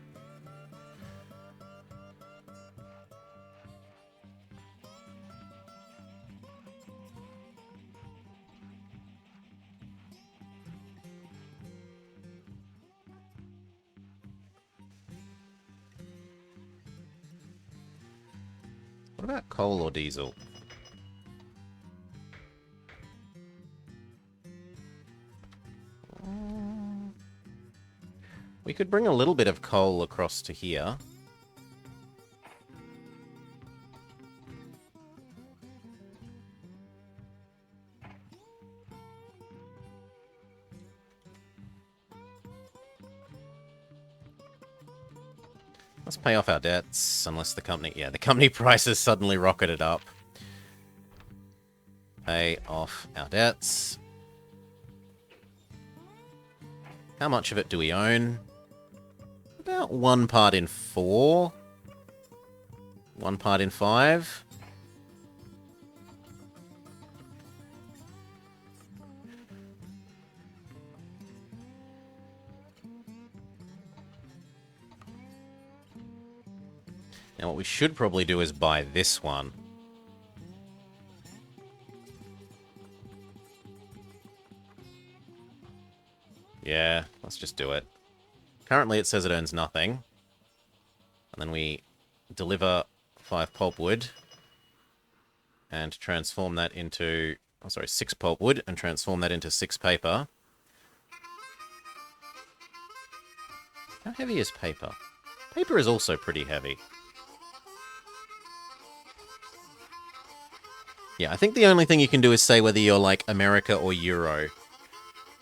Speaker 1: What about coal or diesel? We could bring a little bit of coal across to here. Let's pay off our debts, unless the company... Yeah, the company prices suddenly rocketed up. Pay off our debts. How much of it do we own? About 1 part in 4. 1 part in 5. Now what we should probably do is buy this one. Yeah, let's just do it. Currently it says it earns nothing. And then we deliver 5 pulpwood and transform that into... Oh, sorry, 6 pulpwood and transform that into 6 paper. How heavy is paper? Paper is also pretty heavy. Yeah, I think the only thing you can do is say whether you're like America or Euro.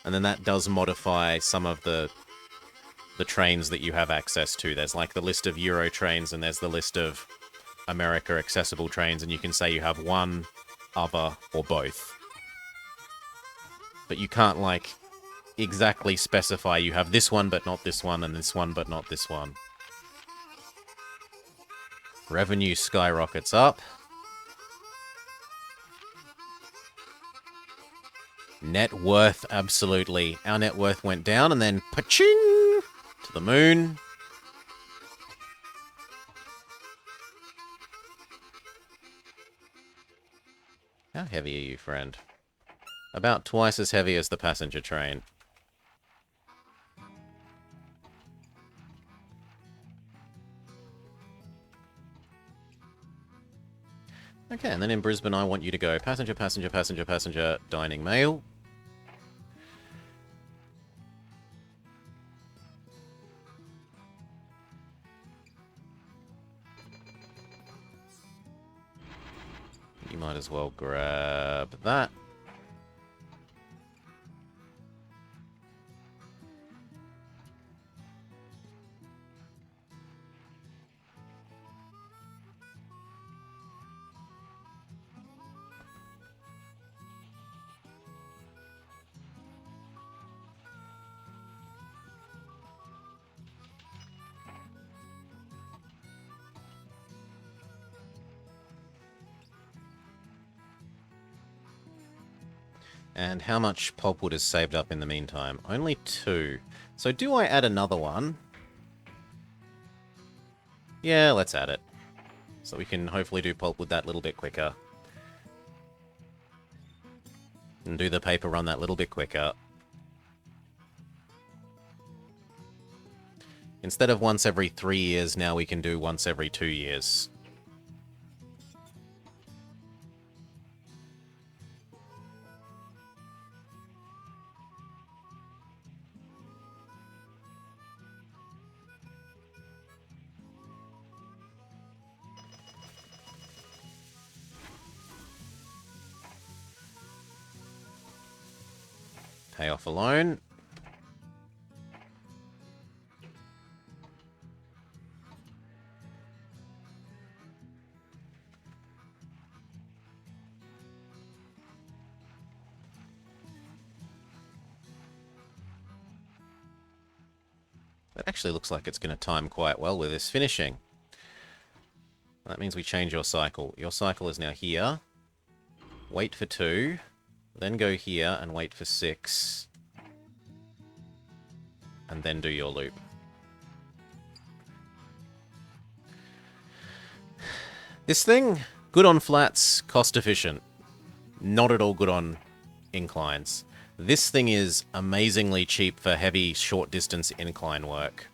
Speaker 1: And then that does modify some of the trains that you have access to. There's like the list of Euro trains and there's the list of America accessible trains, and you can say you have one, other, or both. But you can't like exactly specify you have this one but not this one and this one but not this one. Revenue skyrockets up. Net worth, absolutely. Our net worth went down and then pa-ching to the moon. How heavy are you, friend? About twice as heavy as the passenger train. Okay, and then in Brisbane, I want you to go passenger, passenger, passenger, passenger, dining mail. You might as well grab that. And how much pulpwood is saved up in the meantime? Only 2. So do I add another one? Yeah, let's add it. So we can hopefully do pulpwood that little bit quicker. And do the paper run that little bit quicker. Instead of once every 3 years, now we can do once every 2 years. Pay off a loan. That actually looks like it's going to time quite well with this finishing. That means we change your cycle. Your cycle is now here. Wait for 2. Then go here and wait for 6. And then do your loop. This thing, good on flats, cost efficient. Not at all good on inclines. This thing is amazingly cheap for heavy, short distance incline work.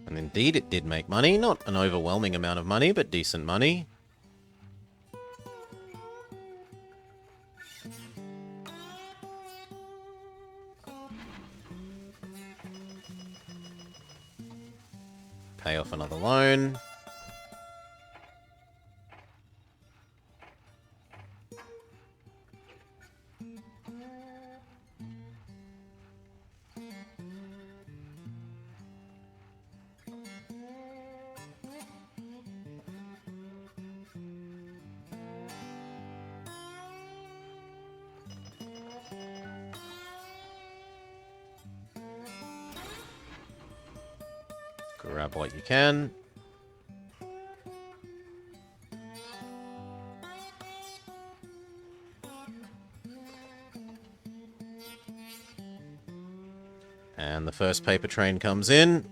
Speaker 1: And indeed, it did make money. Not an overwhelming amount of money, but decent money. Pay off another loan. Grab what you can. And the first paper train comes in.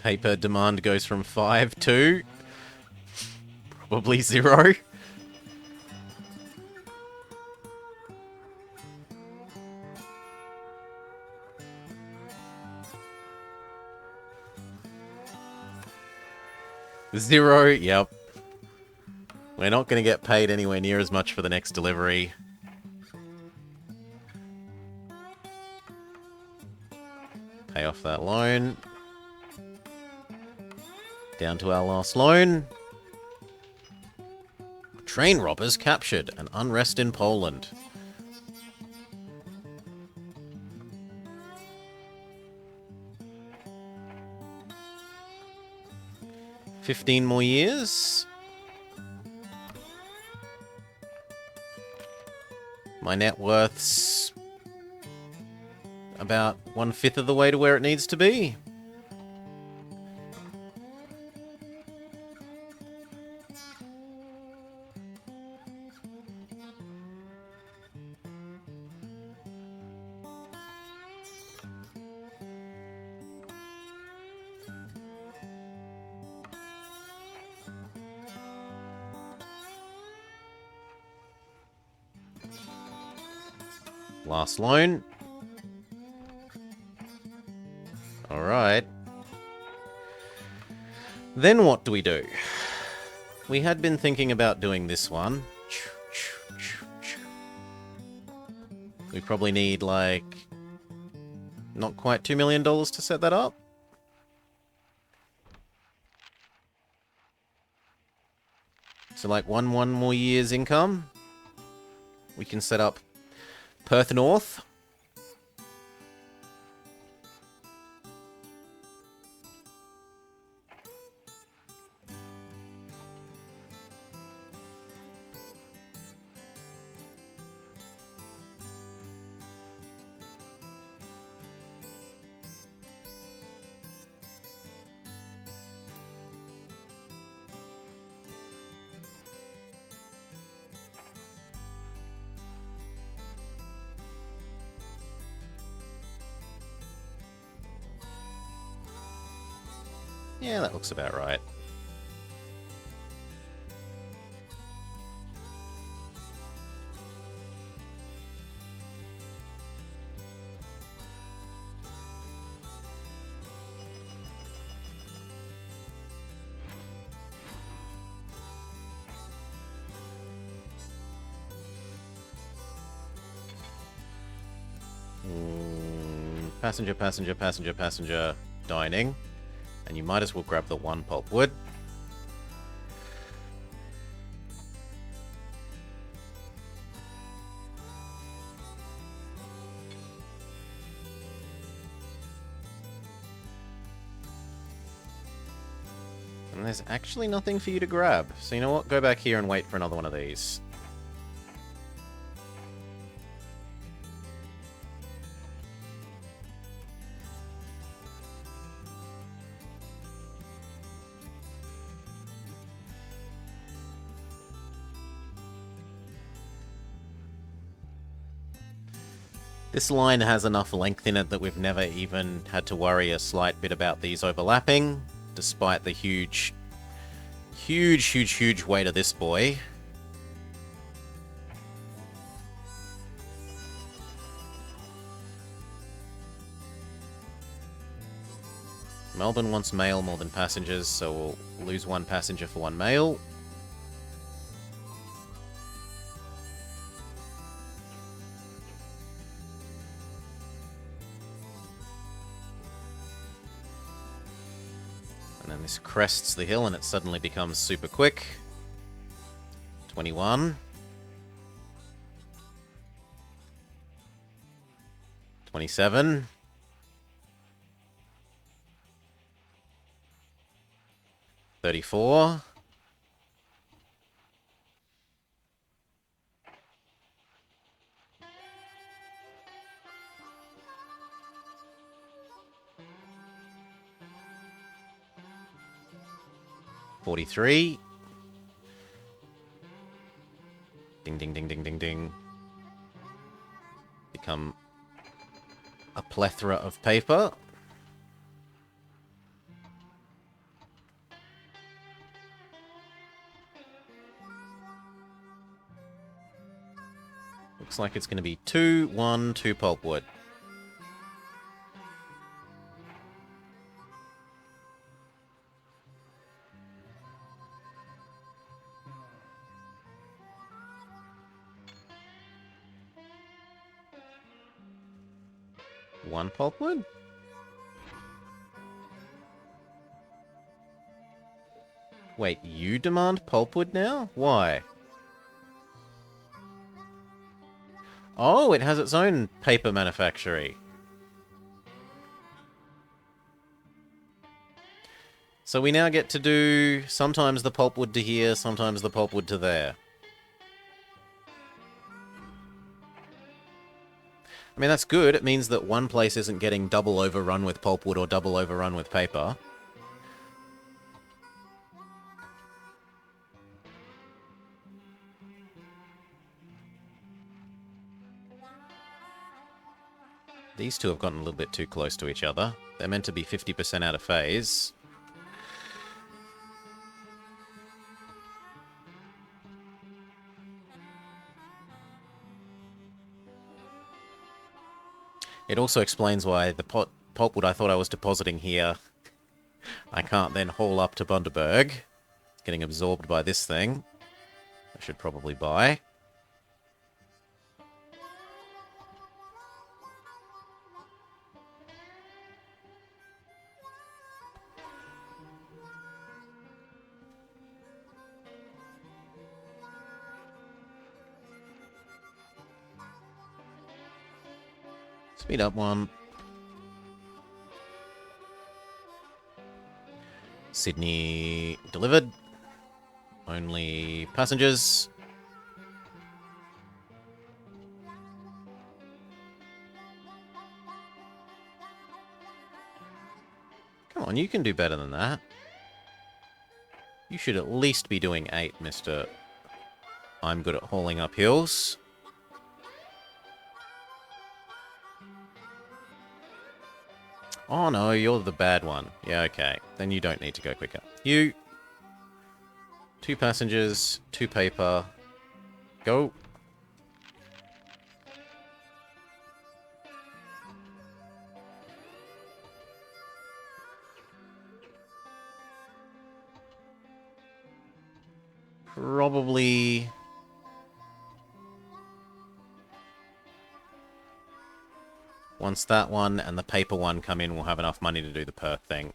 Speaker 1: Paper demand goes from 5 to probably 0. Zero, yep. We're not going to get paid anywhere near as much for the next delivery. Pay off that loan. Down to our last loan. Train robbers captured. An unrest in Poland. $15 more years. My net worth's about 1/5 of the way to where it needs to be. Last loan. Alright. Then what do we do? We had been thinking about doing this one. We probably need, like, not quite $2 million to set that up. So, like, one more year's income. We can set up Perth North. Yeah, that looks about right. Passenger, passenger, passenger, passenger, dining. And you might as well grab the one pulpwood. And there's actually nothing for you to grab. So you know what? Go back here and wait for another one of these. This line has enough length in it that we've never even had to worry a slight bit about these overlapping, despite the huge weight of this boy. Melbourne wants mail more than passengers, so we'll lose one passenger for one mail. And then this crests the hill and it suddenly becomes super quick. 21. 27. 34. 43. Ding, ding, ding, ding, ding, ding. Become a plethora of paper. Looks like it's going to be 2, 1, 2 pulpwood. One pulpwood? Wait, you demand pulpwood now? Why? Oh, it has its own paper manufactory. So we now get to do sometimes the pulpwood to here, sometimes the pulpwood to there. I mean, that's good. It means that one place isn't getting double overrun with pulpwood or double overrun with paper. These two have gotten a little bit too close to each other. They're meant to be 50% out of phase. It also explains why the pulpwood I thought I was depositing here, I can't then haul up to Bundaberg. It's getting absorbed by this thing. I should probably buy. Speed up one. Sydney delivered. Only passengers. Come on, you can do better than that. You should at least be doing 8, Mr. I'm good at hauling up hills. Oh no, you're the bad one. Yeah, okay. Then you don't need to go quicker. You. 2 passengers, 2 paper. Go. Probably... Once that one and the paper one come in, we'll have enough money to do the Perth thing.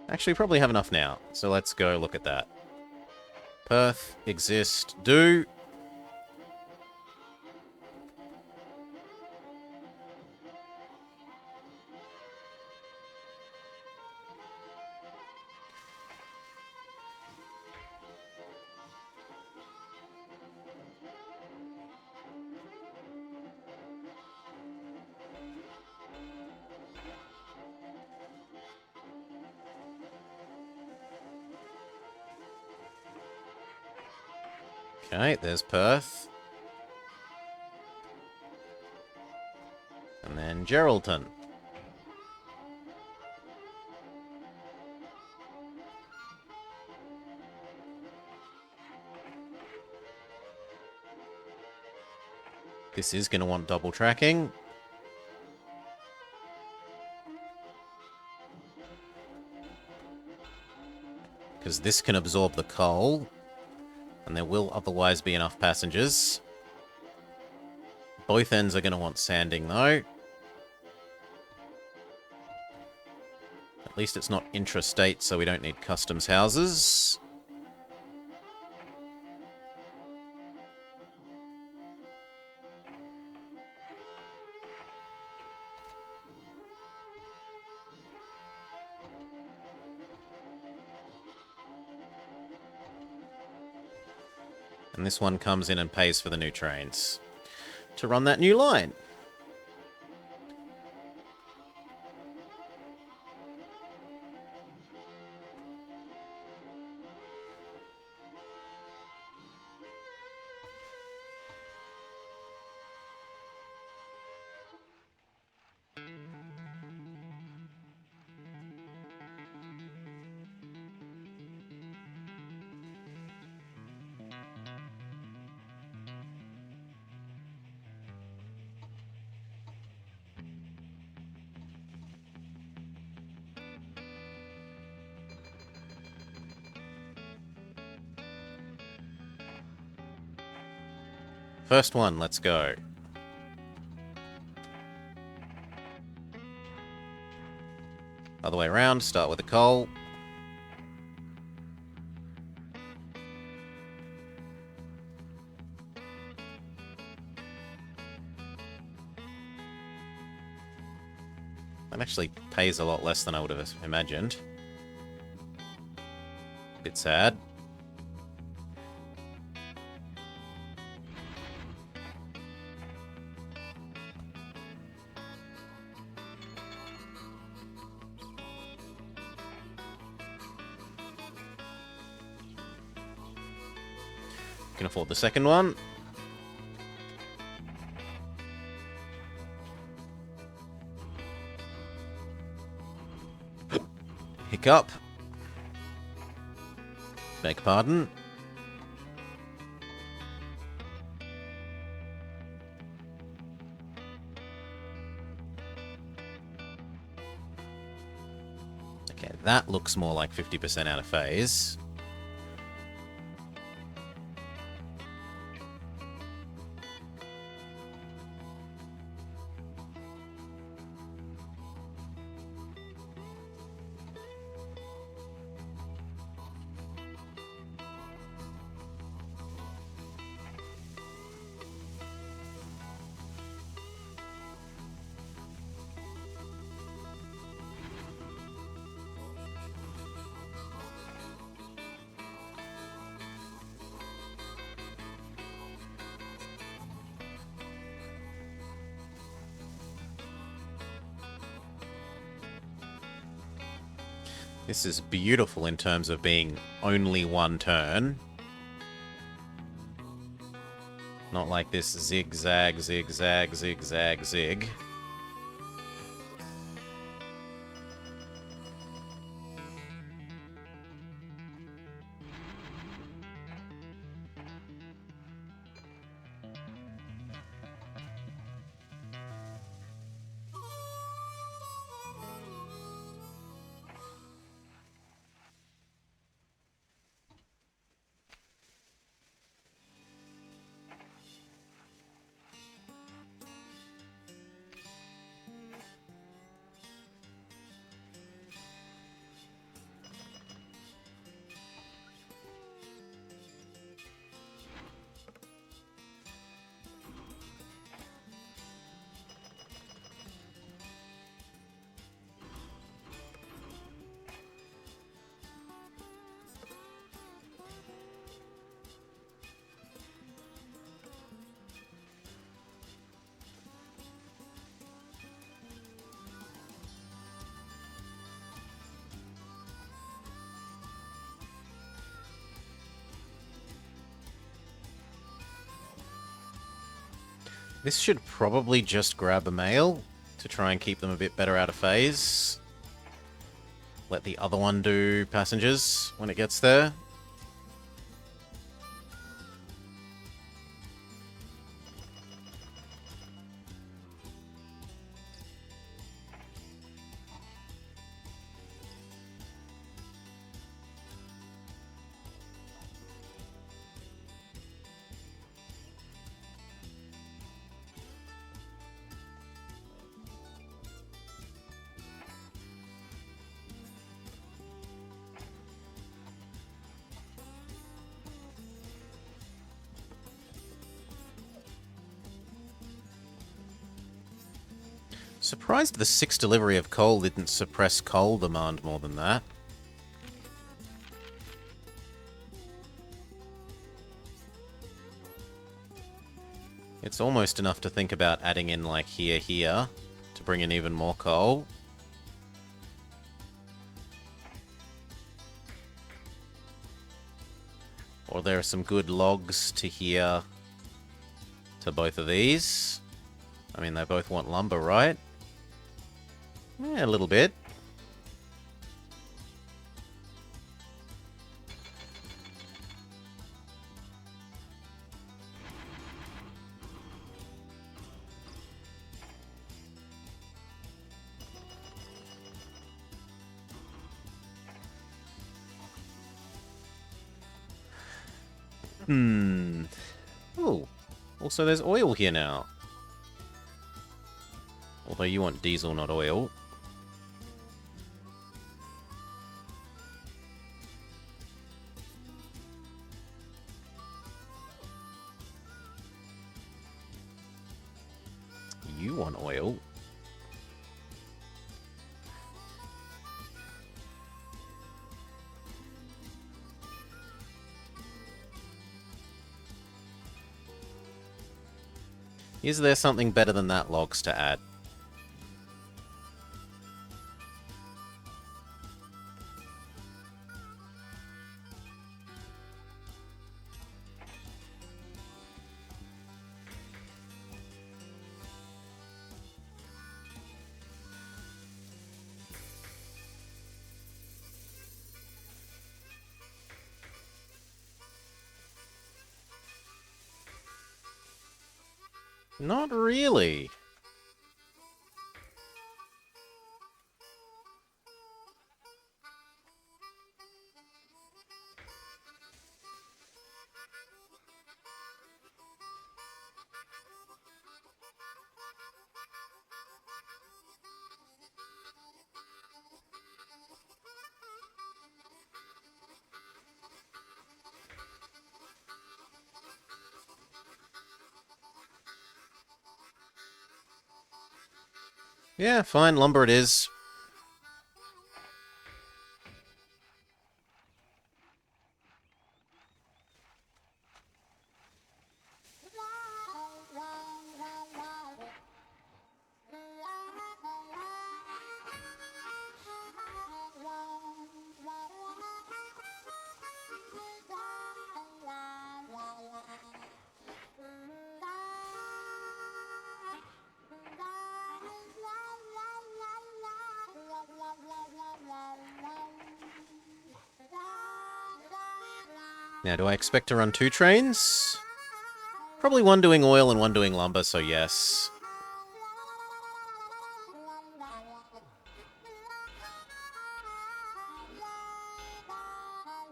Speaker 1: Actually, probably have enough now. So let's go look at that. Perth, exist, do. Okay, there's Perth. And then Geraldton. This is going to want double tracking. Because this can absorb the coal. And there will otherwise be enough passengers. Both ends are going to want sanding, though. At least it's not intrastate, so we don't need customs houses. And this one comes in and pays for the new trains to run that new line. First one, let's go. Other way around, start with the coal. That actually pays a lot less than I would have imagined. Bit sad. Can afford the second one. Hiccup. Beg pardon. Okay, that looks more like 50% out of phase. This is beautiful in terms of being only one turn. Not like this zigzag, zigzag, zigzag, zig. This should probably just grab a mail to try and keep them a bit better out of phase. Let the other one do passengers when it gets there. Surprised the 6th delivery of coal didn't suppress coal demand more than that. It's almost enough to think about adding in like here to bring in even more coal. Or there are some good logs to here to both of these. I mean, they both want lumber, right? Yeah, a little bit. Oh, also there's oil here now. Although you want diesel, not oil. You want oil. Is there something better than that logs to add? Not really. Yeah, fine, lumber it is. Now, do I expect to run 2 trains? Probably one doing oil and one doing lumber, so yes.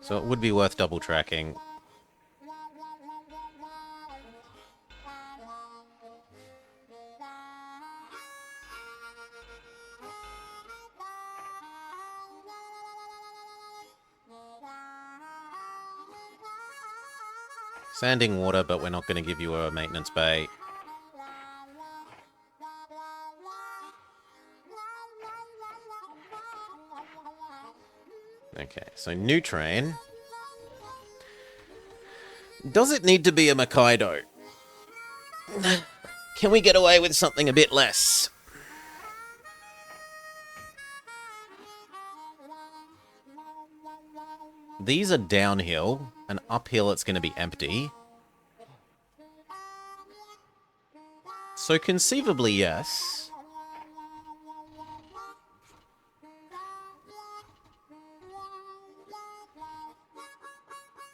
Speaker 1: So it would be worth double tracking. Sanding water, but we're not going to give you a maintenance bay. Okay, so new train. Does it need to be a Makaido? Can we get away with something a bit less? These are downhill, and uphill it's going to be empty. So conceivably, yes.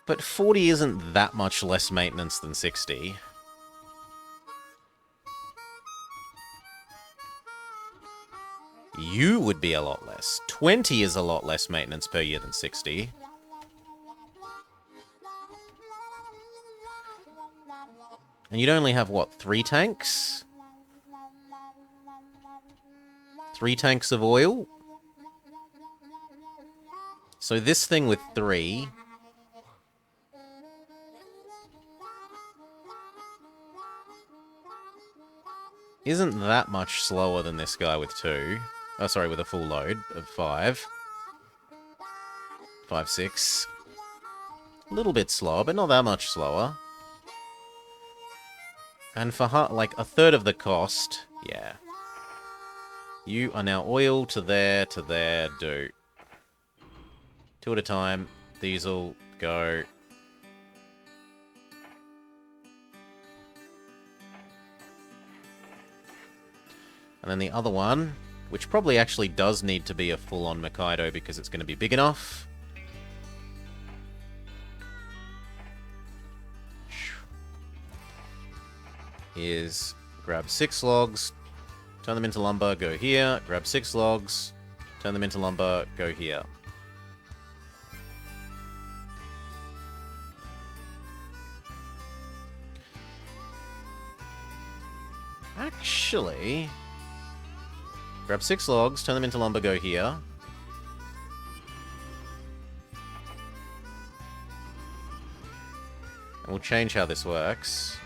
Speaker 1: But 40 isn't that much less maintenance than 60. You would be a lot less. 20 is a lot less maintenance per year than 60. And you'd only have, what, 3 tanks? 3 tanks of oil? So this thing with 3... isn't that much slower than this guy with 2. Oh, sorry, with a full load of 5. 5, 6. A little bit slower, but not that much slower. And for like a third of the cost, yeah. You are now oil to there, do. 2 at a time. Diesel, go. And then the other one, which probably actually does need to be a full-on Makaido because it's going to be big enough. Is grab 6 logs, turn them into lumber, go here. Grab 6 logs, turn them into lumber, go here. Actually... grab 6 logs, turn them into lumber, go here. And we'll change how this works.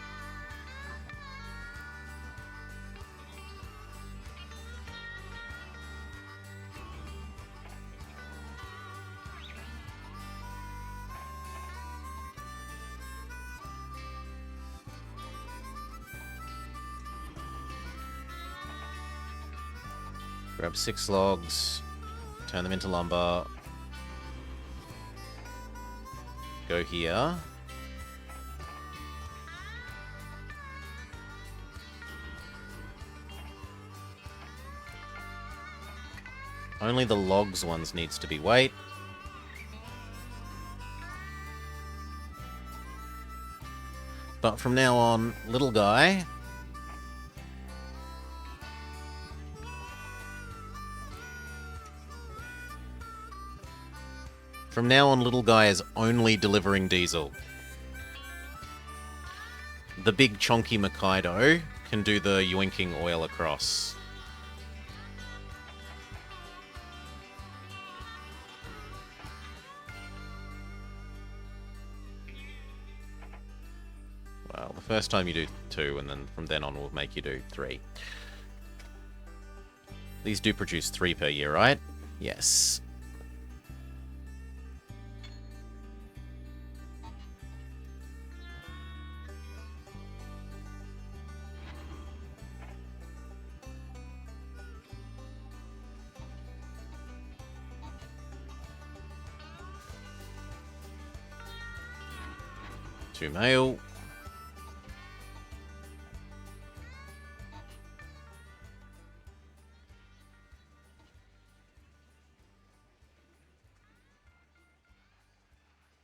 Speaker 1: Grab 6 logs, turn them into lumber, go here. Only the logs ones needs to be weight. But from now on, little guy... from now on, little guy is only delivering diesel. The big chonky Makaido can do the yoinking oil across. Well, the first time you do 2, and then from then on we'll make you do 3. These do produce 3 per year, right? Yes. To mail.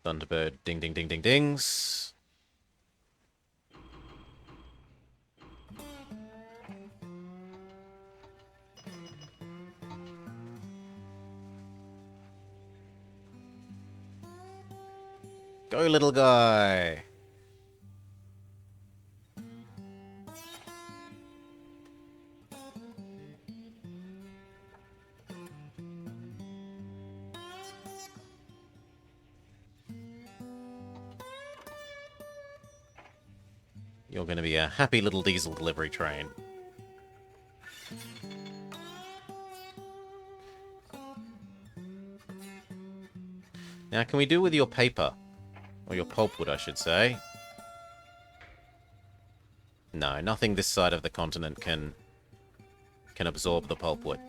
Speaker 1: Thunderbird, ding, ding, ding, ding, dings. Go, little guy. You're going to be a happy little diesel delivery train. Now, can we do with your paper? Or your pulpwood, I should say. No, nothing this side of the continent can absorb the pulpwood.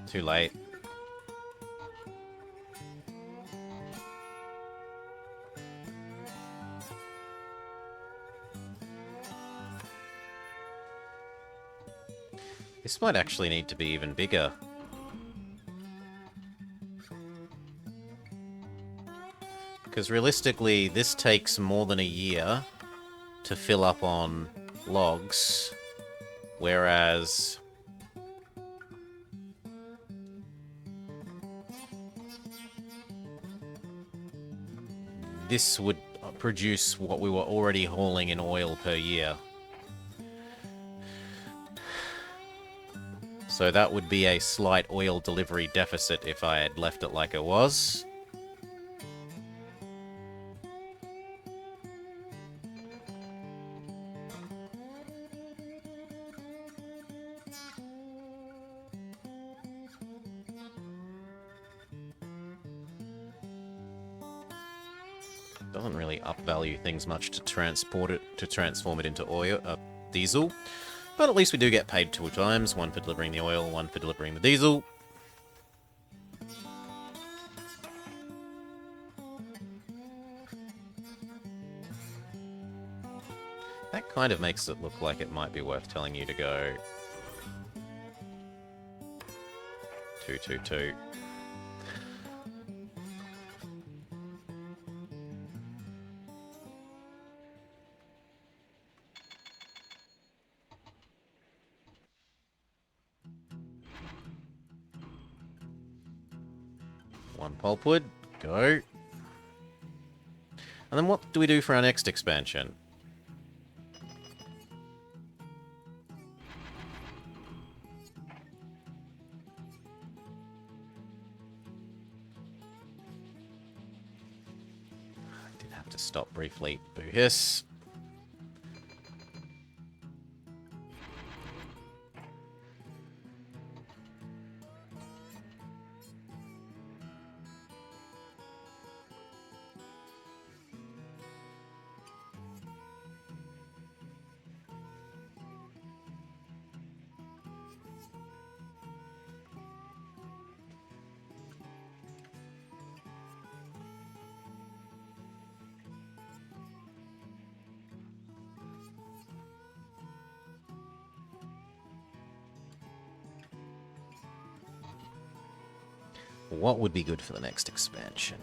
Speaker 1: Too late. This might actually need to be even bigger. Because realistically, this takes more than a year to fill up on logs, whereas this would produce what we were already hauling in oil per year. So that would be a slight oil delivery deficit if I had left it like it was. Doesn't really upvalue things much to transform it into oil, diesel. But at least we do get paid 2 times, one for delivering the oil, one for delivering the diesel. That kind of makes it look like it might be worth telling you to go 222. One pulpwood, go. And then what do we do for our next expansion? I did have to stop briefly. Boo hiss. What would be good for the next expansion?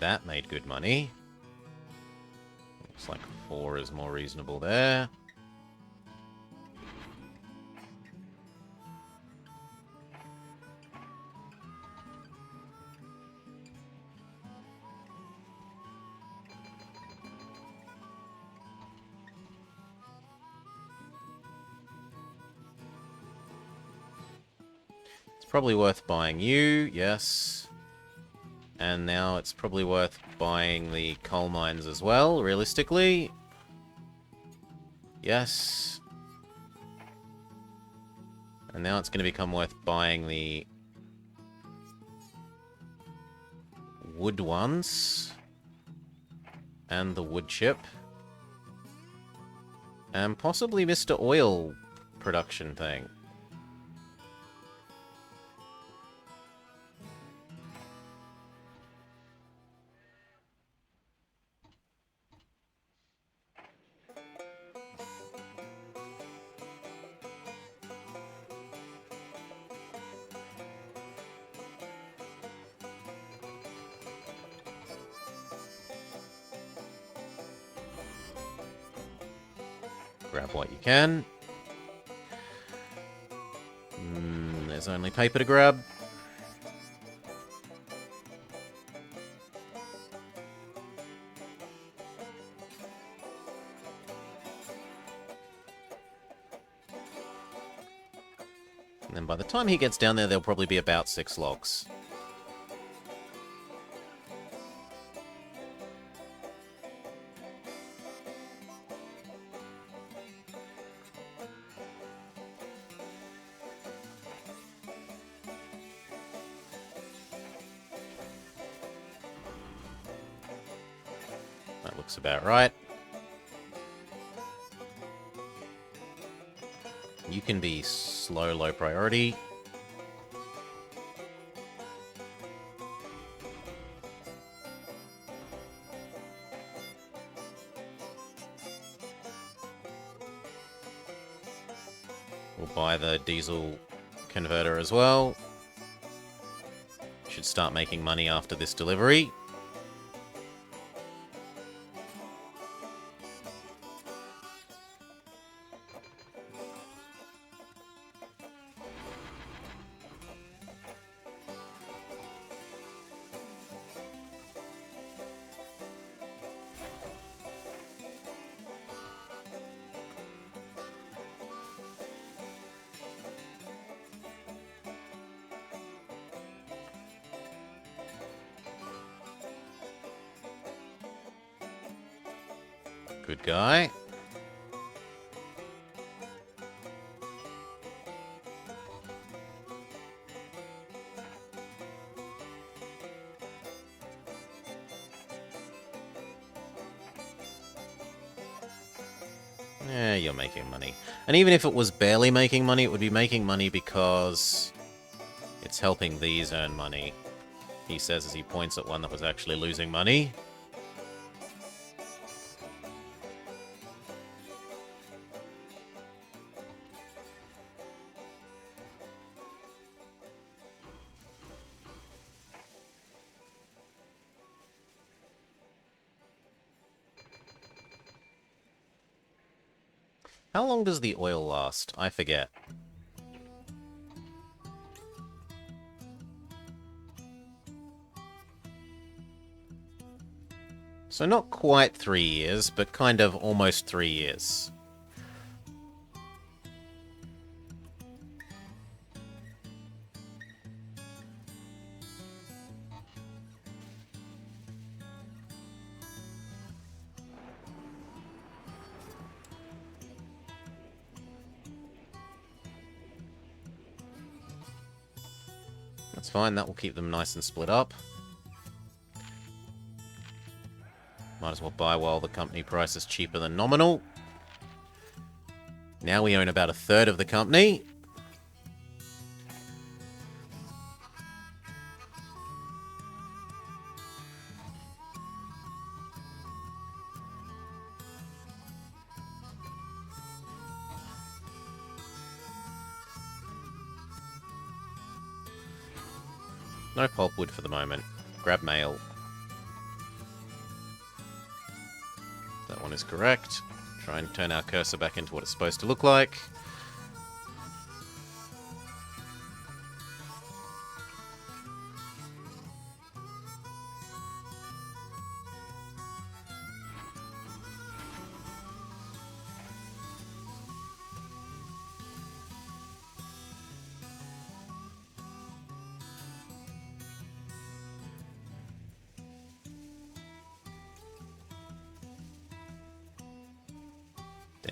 Speaker 1: That made good money. Looks like 4 is more reasonable there. Probably worth buying you, yes. And now it's probably worth buying the coal mines as well, realistically. Yes. And now it's going to become worth buying the wood ones. And the wood chip. And possibly Mr. Oil production thing. Grab what you can. There's only paper to grab. And then by the time he gets down there, there'll probably be about 6 logs. That looks about right. You can be slow, low priority. We'll buy the diesel converter as well. Should start making money after this delivery. Good guy. Yeah, you're making money. And even if it was barely making money, it would be making money because it's helping these earn money. He says as he points at one that was actually losing money. How long does the oil last? I forget. So not quite 3 years, but kind of almost 3 years. That's fine, that will keep them nice and split up. Might as well buy while the company price is cheaper than nominal. Now we own about 1/3 of the company. No pulpwood for the moment. Grab mail. That one is correct. Try and turn our cursor back into what it's supposed to look like.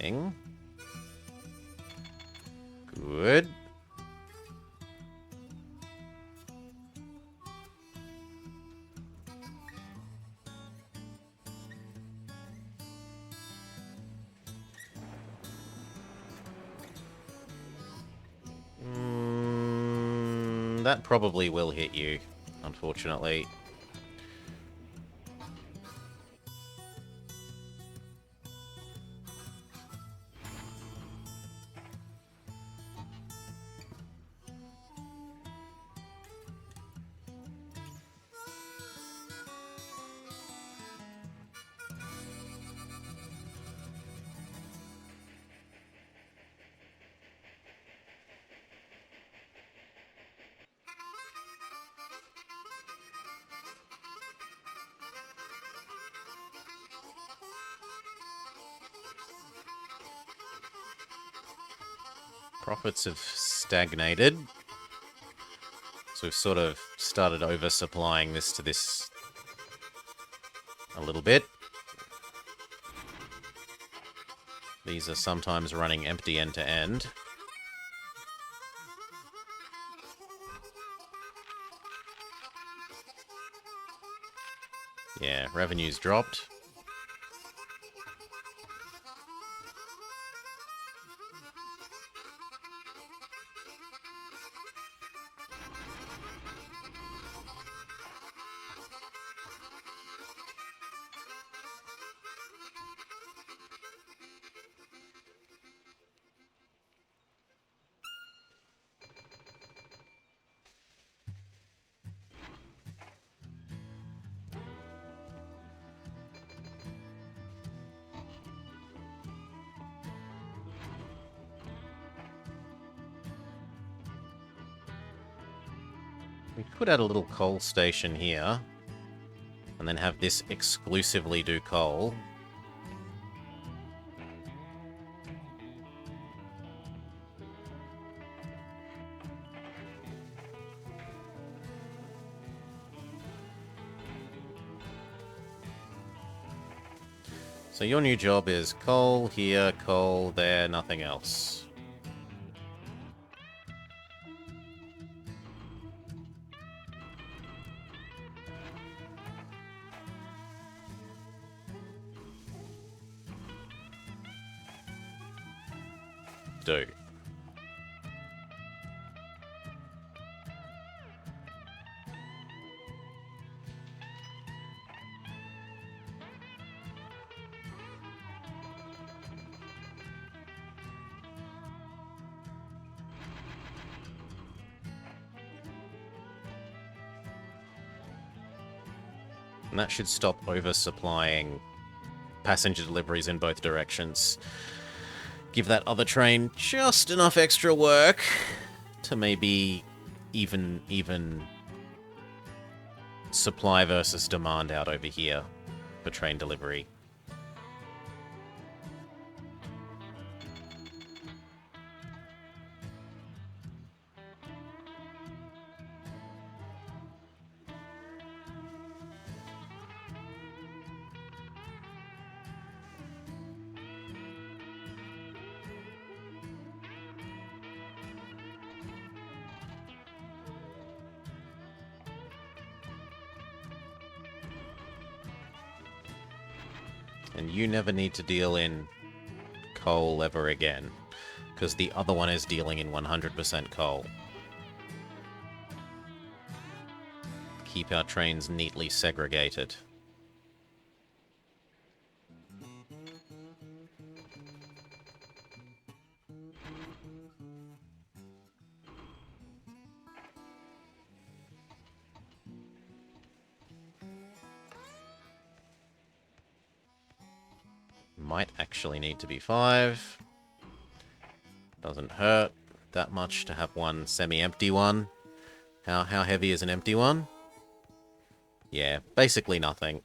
Speaker 1: anything. Good. That probably will hit you, unfortunately. Profits have stagnated. So we've sort of started oversupplying this to this a little bit. These are sometimes running empty end to end. Yeah, revenue's dropped. We could add a little coal station here, and then have this exclusively do coal. So your new job is coal here, coal there, nothing else. Do. And that should stop oversupplying passenger deliveries in both directions. Give that other train just enough extra work to maybe even supply versus demand out over here for train delivery. And you never need to deal in coal ever again, because the other one is dealing in 100% coal. Keep our trains neatly segregated. Might actually need to be 5. Doesn't hurt that much to have one semi-empty one. How heavy is an empty one? Yeah, basically nothing.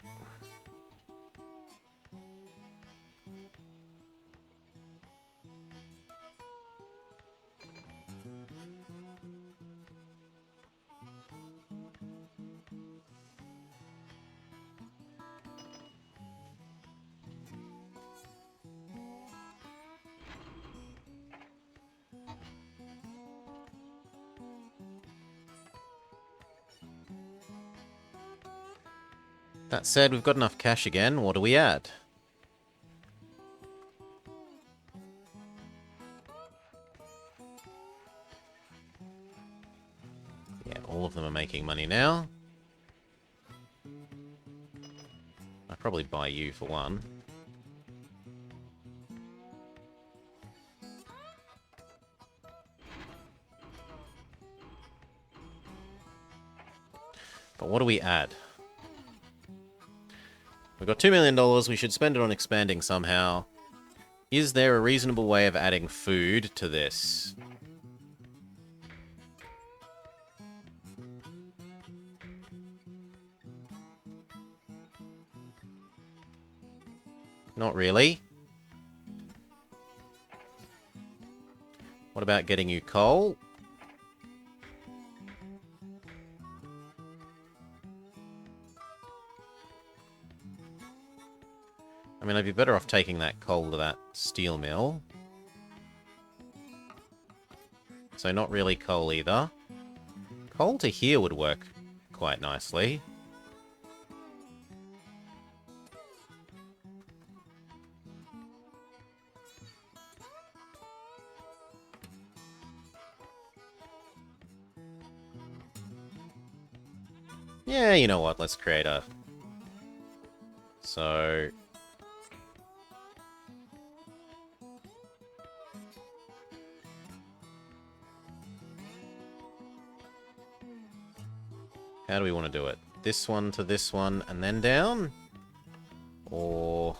Speaker 1: That said, we've got enough cash again. What do we add? Yeah, all of them are making money now. I'd probably buy you for one. But what do we add? We've got $2 million. We should spend it on expanding somehow. Is there a reasonable way of adding food to this? Not really. What about getting you coal? I mean, I'd be better off taking that coal to that steel mill. So not really coal either. Coal to here would work quite nicely. Yeah, you know what? Let's create a... So... How do we want to do it? This one to this one and then down? Or...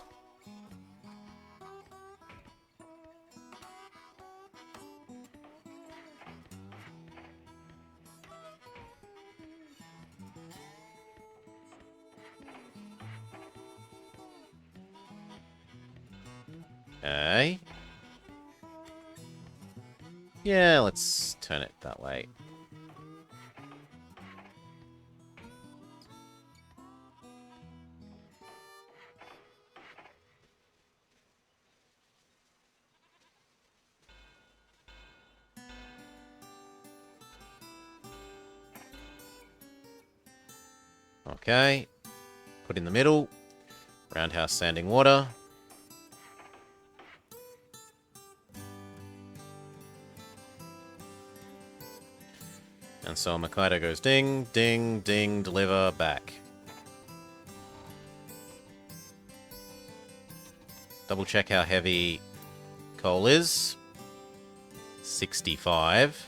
Speaker 1: Okay. Yeah, let's turn it that way. Okay. Put in the middle. Roundhouse sanding water. And so Makaido goes ding, ding, ding, deliver, back. Double check how heavy coal is. 65.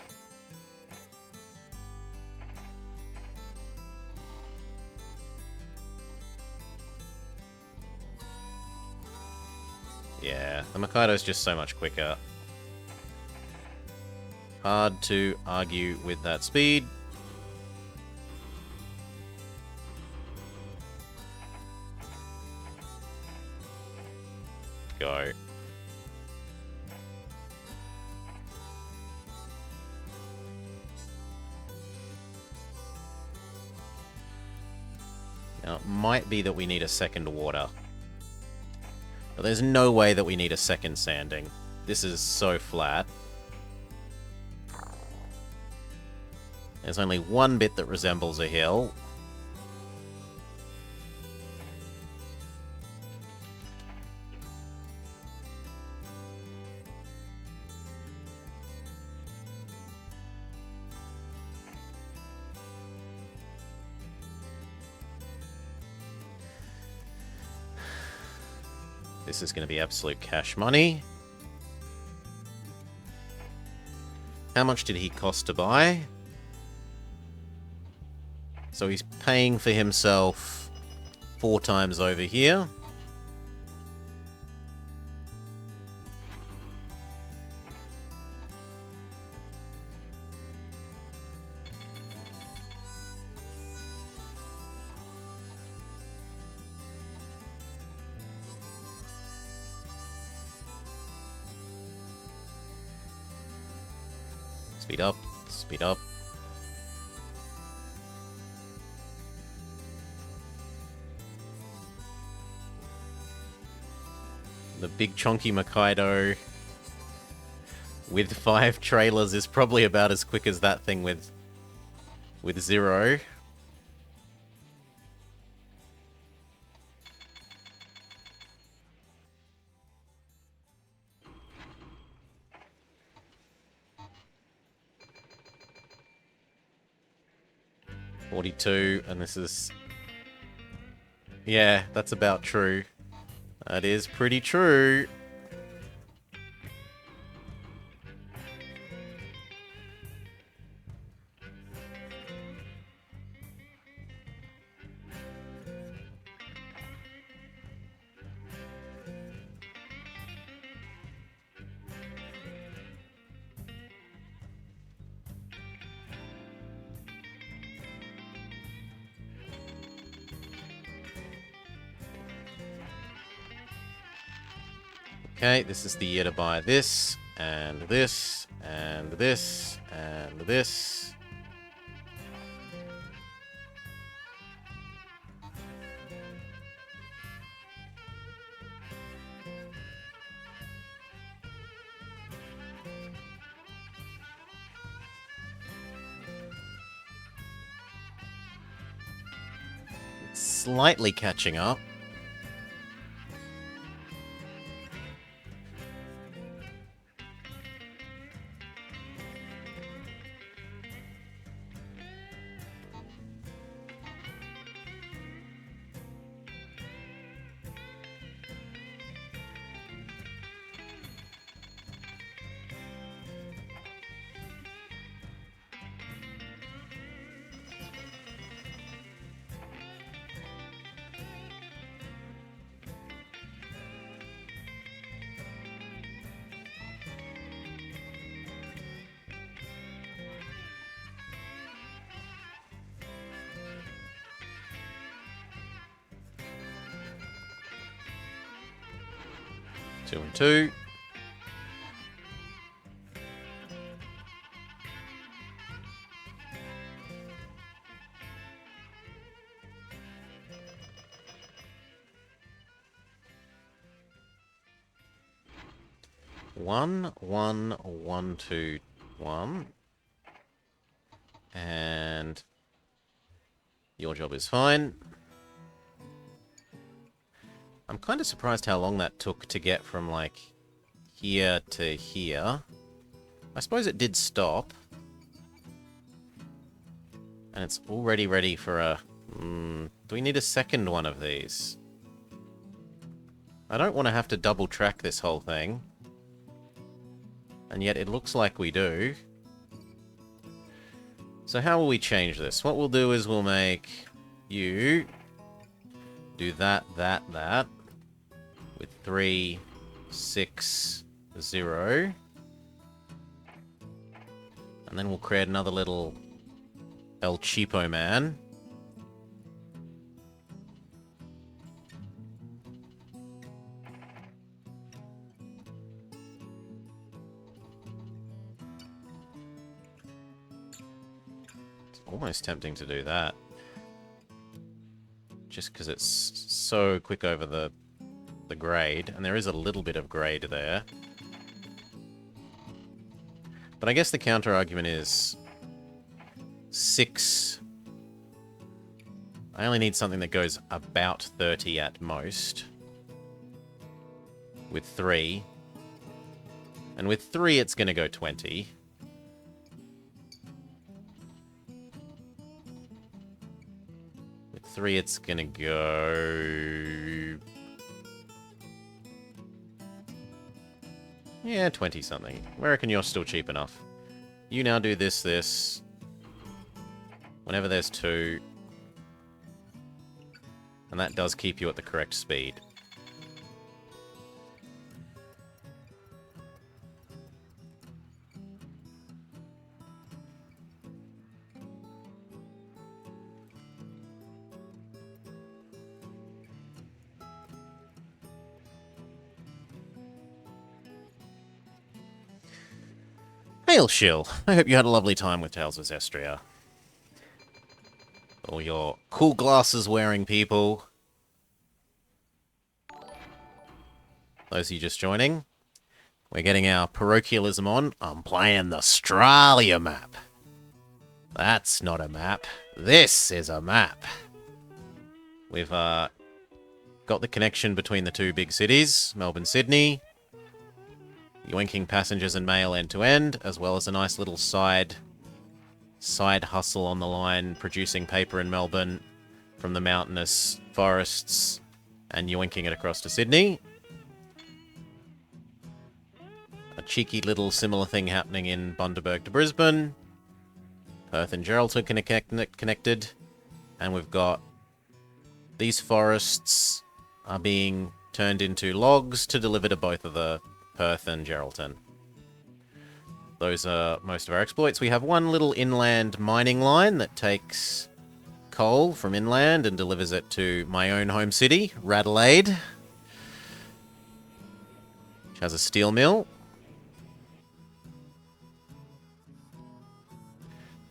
Speaker 1: Yeah, the Makaido's just so much quicker. Hard to argue with that speed. Go. Now, it might be that we need a second water. But there's no way that we need a second sanding. This is so flat. There's only one bit that resembles a hill. This is going to be absolute cash money. How much did he cost to buy? So he's paying for himself 4 times over here. Speed up, speed up. The big chunky Makaido with 5 trailers is probably about as quick as that thing with 0. 42, and this is... Yeah, that's about true. That is pretty true. Okay, this is the year to buy this, and this, and this, and this. Slightly catching up. Two and two. One, one, one, two, one. And your job is fine. I'm kind of surprised how long that took to get from, like, here to here. I suppose it did stop. And it's already ready for a... do we need a second one of these? I don't want to have to double track this whole thing. And yet it looks like we do. So how will we change this? What we'll do is we'll make you do that, that. With 3, 6, 0. And then we'll create another little El Cheapo man. It's almost tempting to do that. Just because it's so quick over the grade, and there is a little bit of grade there. But I guess the counter argument is 6. I only need something that goes about 30 at most. With 3. And with 3 it's going to go 20. With 3 it's going to go... Yeah, 20-something. I reckon you're still cheap enough. You now do this. Whenever there's 2. And that does keep you at the correct speed. Hail Shill, I hope you had a lovely time with Tales of Zestria. All your cool glasses wearing people. Those of you just joining, we're getting our parochialism on. I'm playing the Australia map. That's not a map. This is a map. We've got the connection between the two big cities, Melbourne, Sydney. Yoinking passengers and mail end to end, as well as a nice little side side hustle on the line, producing paper in Melbourne from the mountainous forests and yoinking it across to Sydney. A cheeky little similar thing happening in Bundaberg to Brisbane. Perth and Geraldton connected. And we've got these forests are being turned into logs to deliver to both of the Perth and Geraldton. Those are most of our exploits. We have one little inland mining line that takes coal from inland and delivers it to my own home city, Radelaide, which has a steel mill.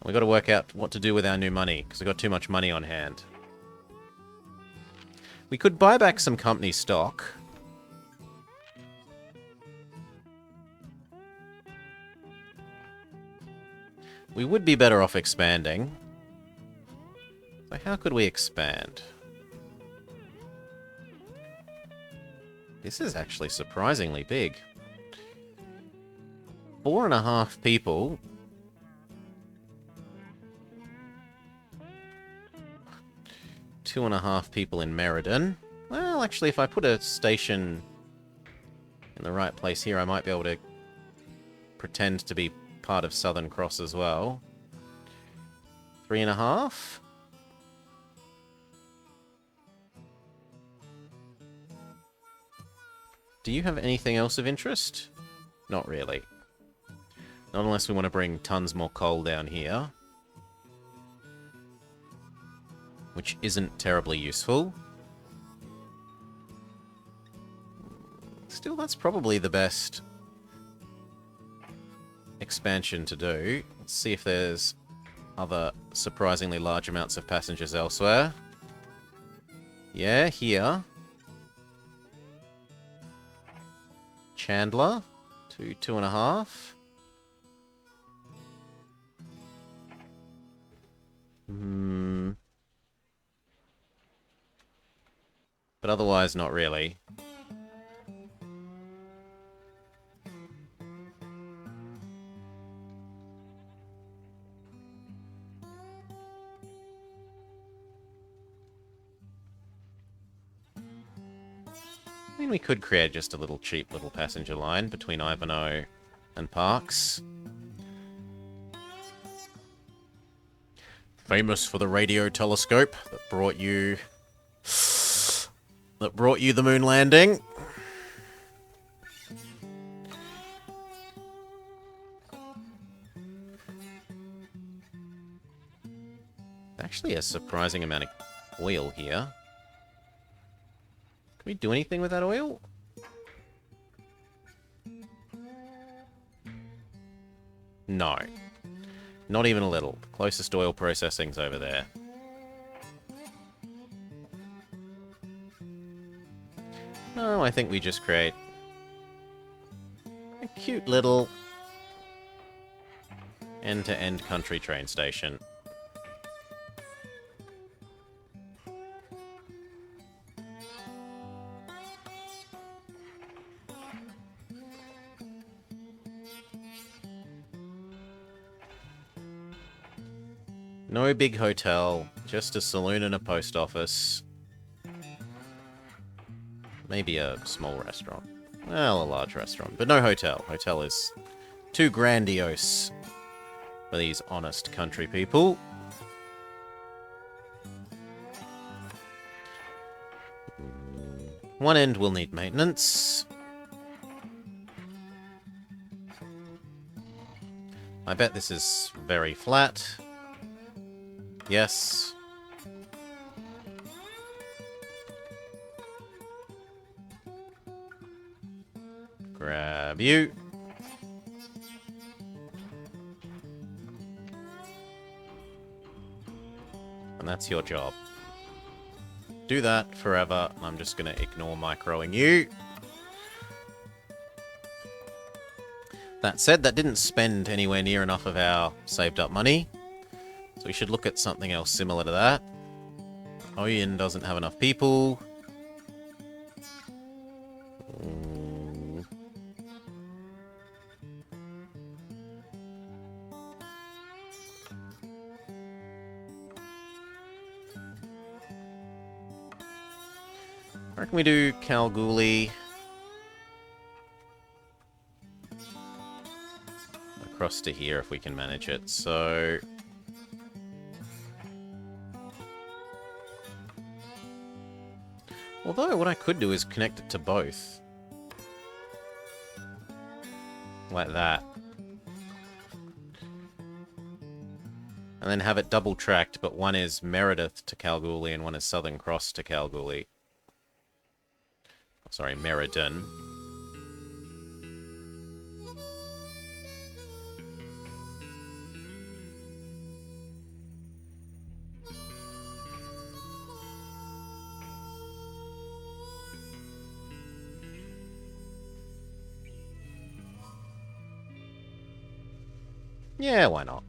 Speaker 1: We've got to work out what to do with our new money, because we've got too much money on hand. We could buy back some company stock. We would be better off expanding. So how could we expand? This is actually surprisingly big. 4.5 people. Two and a half people in Meriden. Well, actually, if I put a station in the right place here, I might be able to pretend to be part of Southern Cross as well. 3.5. Do you have anything else of interest? Not really. Not unless we want to bring tons more coal down here. Which isn't terribly useful. Still, that's probably the best expansion to do. Let's see if there's other surprisingly large amounts of passengers elsewhere. Yeah, here. Chandler, 2.5. But otherwise, not really. I mean, we could create just a little cheap little passenger line between Ivanhoe and Parkes. Famous for the radio telescope that brought you the moon landing. Actually, a surprising amount of oil here. Can we do anything with that oil? No. Not even a little. The closest oil processing's over there. No, I think we just create a cute little end-to-end country train station. No big hotel, just a saloon and a post office. Maybe a small restaurant. Well, a large restaurant, but no hotel. Hotel is too grandiose for these honest country people. One end will need maintenance. I bet this is very flat. Yes. Grab you. And that's your job. Do that forever. I'm just going to ignore microing you. That said, that didn't spend anywhere near enough of our saved up money. So we should look at something else similar to that. Oyen doesn't have enough people. reckon we do Kalgoorlie across to here if we can manage it. So although what I could do is connect it to both. Like that. And then have it double tracked, but one is Meredith to Kalgoorlie and one is Southern Cross to Kalgoorlie. Sorry, Meriden. Yeah, why not?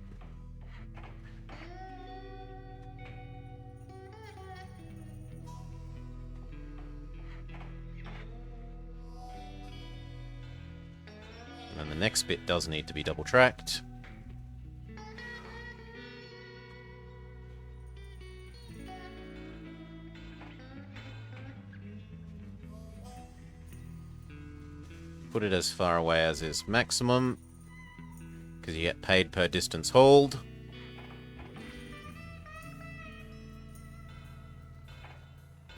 Speaker 1: And then the next bit does need to be double tracked. Put it as far away as is maximum, because you get paid per distance hauled.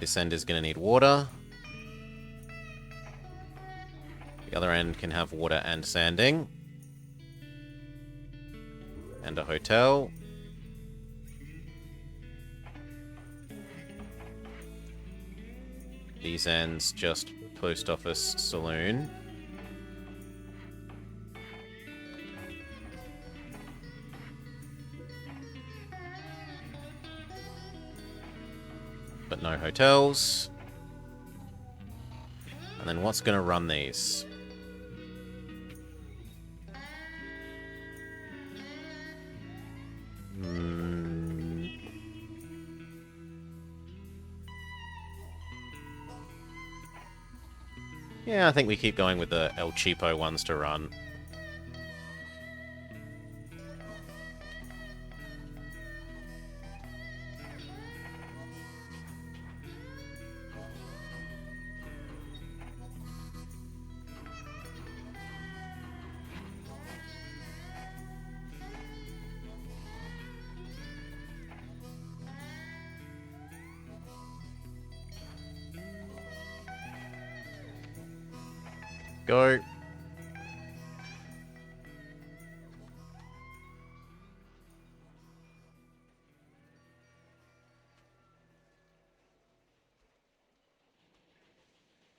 Speaker 1: This end is going to need water. The other end can have water and sanding. And a hotel. These ends just post office, saloon. But no hotels. And then what's going to run these? Yeah, I think we keep going with the El Cheapo ones to run. Go.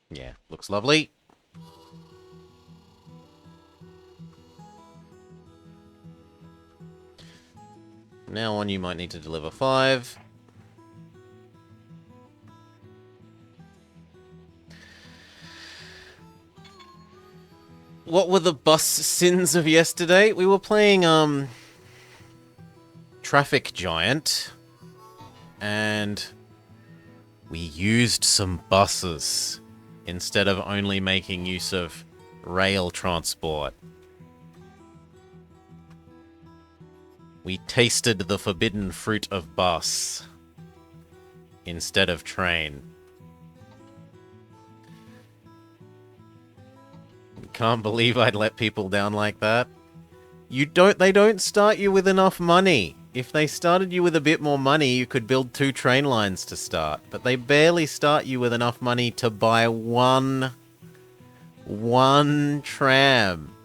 Speaker 1: Yeah, looks lovely. Now on, you might need to deliver 5. What were the bus sins of yesterday? We were playing, Traffic Giant, and we used some buses instead of only making use of rail transport. We tasted the forbidden fruit of bus instead of train. Can't believe I'd let people down like that. They don't start you with enough money. If they started you with a bit more money, you could build 2 train lines to start. But they barely start you with enough money to buy one tram.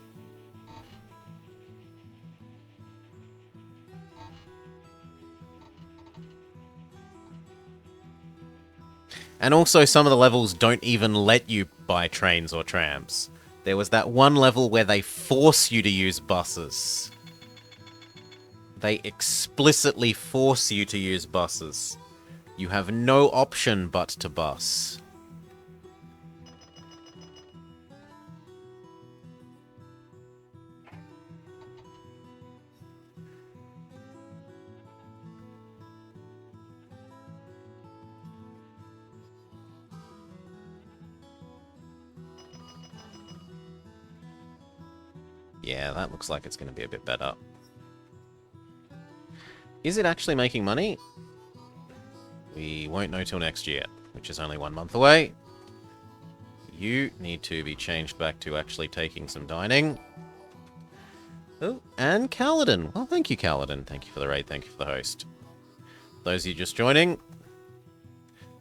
Speaker 1: And also some of the levels don't even let you buy trains or trams. There was that one level where they force you to use buses. They explicitly force you to use buses. You have no option but to bus. Yeah, that looks like it's going to be a bit better. Is it actually making money? We won't know till next year. which is only 1 month away. You need to be changed back to actually taking some dining. Oh, and Kaladin. Well, thank you, Kaladin. Thank you for the raid. Thank you for the host. Those of you just joining,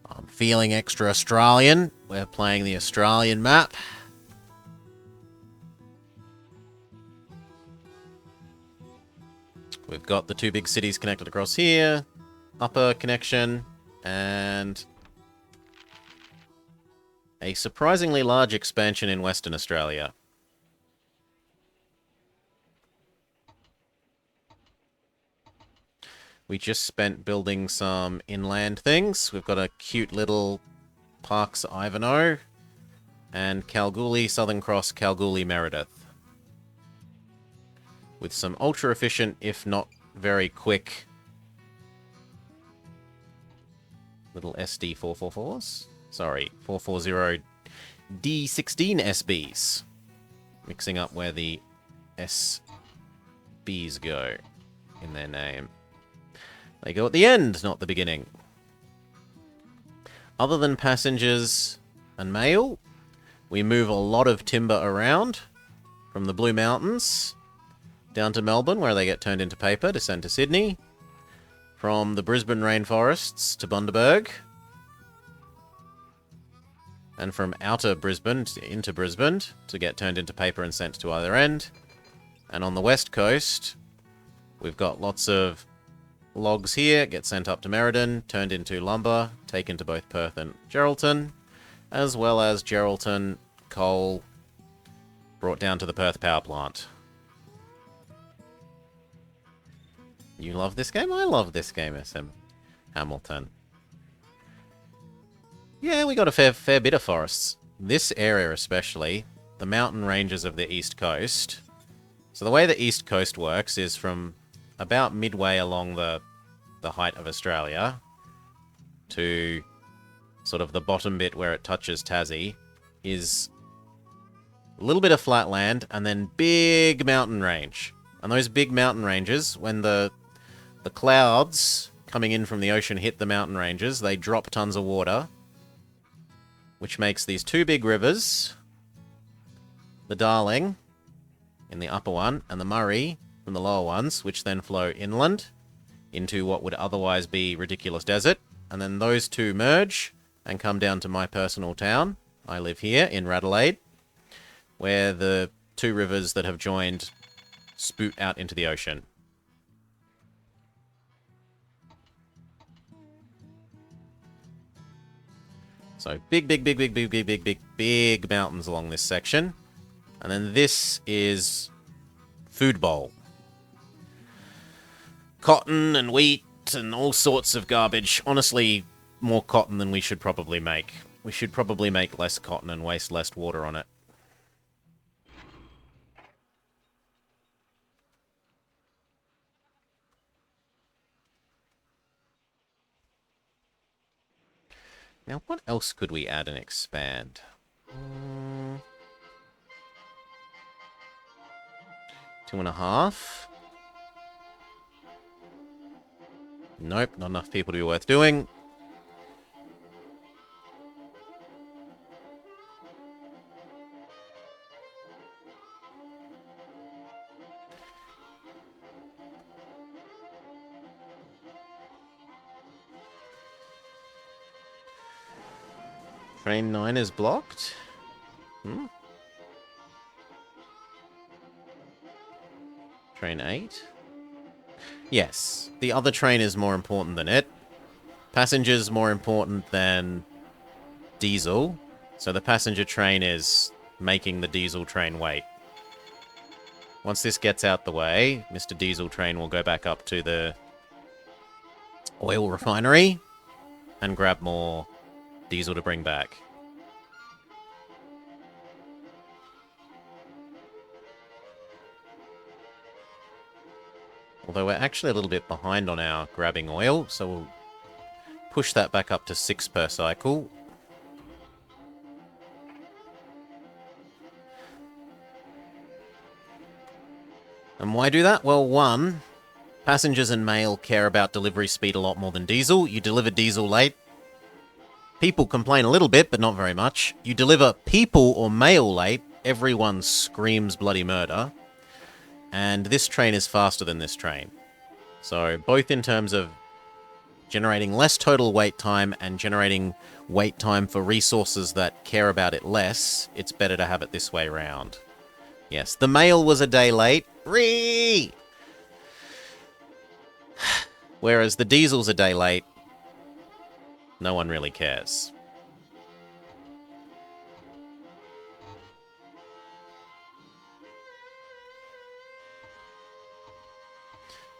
Speaker 1: I'm feeling extra Australian. We're playing the Australian map. We've got the 2 big cities connected across here. Upper connection. And a surprisingly large expansion in Western Australia. We just spent building some inland things. We've got a cute little Parks Ivanhoe and Kalgoorlie, Southern Cross, Kalgoorlie, Meredith. With some ultra efficient, if not very quick, little SD444s. Sorry, 440 D16 SBs. Mixing up where the SBs go in their name. They go at the end, not the beginning. Other than passengers and mail, we move a lot of timber around from the Blue Mountains down to Melbourne, where they get turned into paper to send to Sydney. From the Brisbane rainforests to Bundaberg. And from outer Brisbane into Brisbane to get turned into paper and sent to either end. And on the west coast, we've got lots of logs here, get sent up to Merredin, turned into lumber, taken to both Perth and Geraldton, as well as Geraldton coal brought down to the Perth power plant. You love this game? I love this game, SM Hamilton. Yeah, we got a fair bit of forests. This area especially, the mountain ranges of the east coast. So the way the east coast works is from about midway along the height of Australia to sort of the bottom bit where it touches Tassie is a little bit of flat land and then big mountain range. And those big mountain ranges, when the clouds coming in from the ocean hit the mountain ranges, they drop tons of water, which makes these 2 big rivers, the Darling in the upper one and the Murray from the lower ones, which then flow inland into what would otherwise be ridiculous desert. And then those 2 merge and come down to my personal town. I live here in Radelaide, where the 2 rivers that have joined spout out into the ocean. So big mountains along this section. And then this is Food Bowl. Cotton and wheat and all sorts of garbage. Honestly, more cotton than we should probably make. We should probably make less cotton and waste less water on it. Now, what else could we add and expand? 2.5. Nope, not enough people to be worth doing. Train 9 is blocked. Train 8. Yes, the other train is more important than it. Passengers more important than diesel. So the passenger train is making the diesel train wait. Once this gets out the way, Mr. Diesel Train will go back up to the oil refinery and grab more diesel to bring back. Although we're actually a little bit behind on our grabbing oil, so we'll push that back up to 6 per cycle. And why do that? Well, 1, passengers and mail care about delivery speed a lot more than diesel. You deliver diesel late, People complain a little bit, but not very much. You deliver people or mail late, everyone screams bloody murder. And this train is faster than this train. So both in terms of generating less total wait time and generating wait time for resources that care about it less, it's better to have it this way round. Yes, the mail was a day late. Ree! Whereas the diesel's a day late. No one really cares.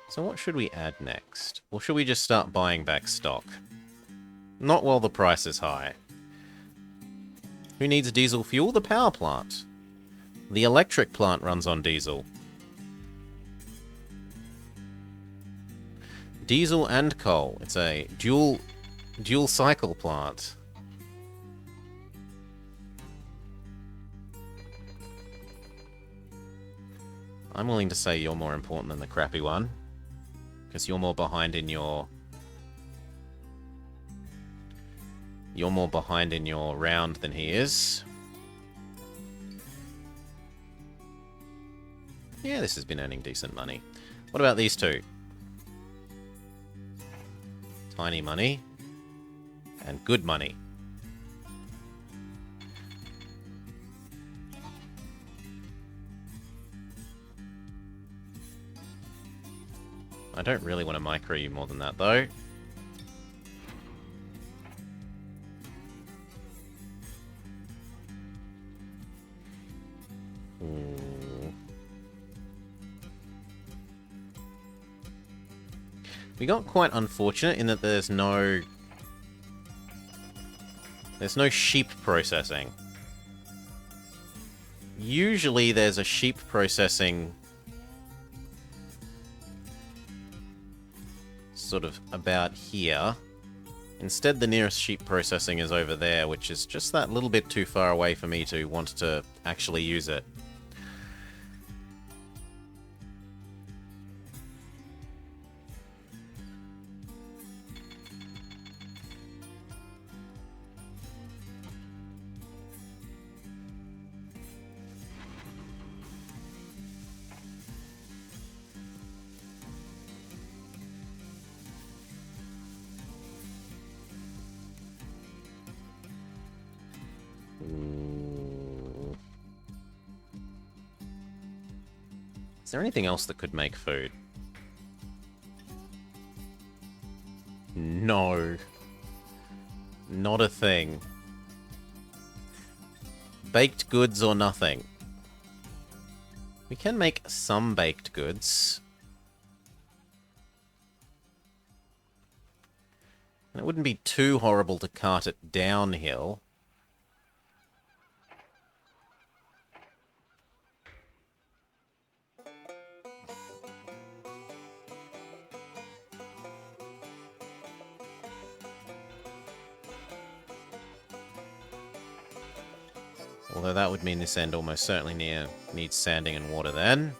Speaker 1: So what should we add next? Or should we just start buying back stock? Not while the price is high. Who needs diesel fuel? The power plant. The electric plant runs on diesel. Diesel and coal. It's a dual cycle plant. I'm willing to say you're more important than the crappy one. Because you're more behind in your... You're more behind in your round than he is. Yeah, this has been earning decent money. What about these two? Tiny money. And good money. I don't really want to micro you more than that, though. Ooh. We got quite unfortunate in that there's no sheep processing. Usually there's a sheep processing sort of about here. Instead, the nearest sheep processing is over there, which is just that little bit too far away for me to want to actually use it. Is there anything else that could make food? No. Not a thing. Baked goods or nothing. We can make some baked goods. And it wouldn't be too horrible to cart it downhill. Although that would mean this end almost certainly needs sanding and water then.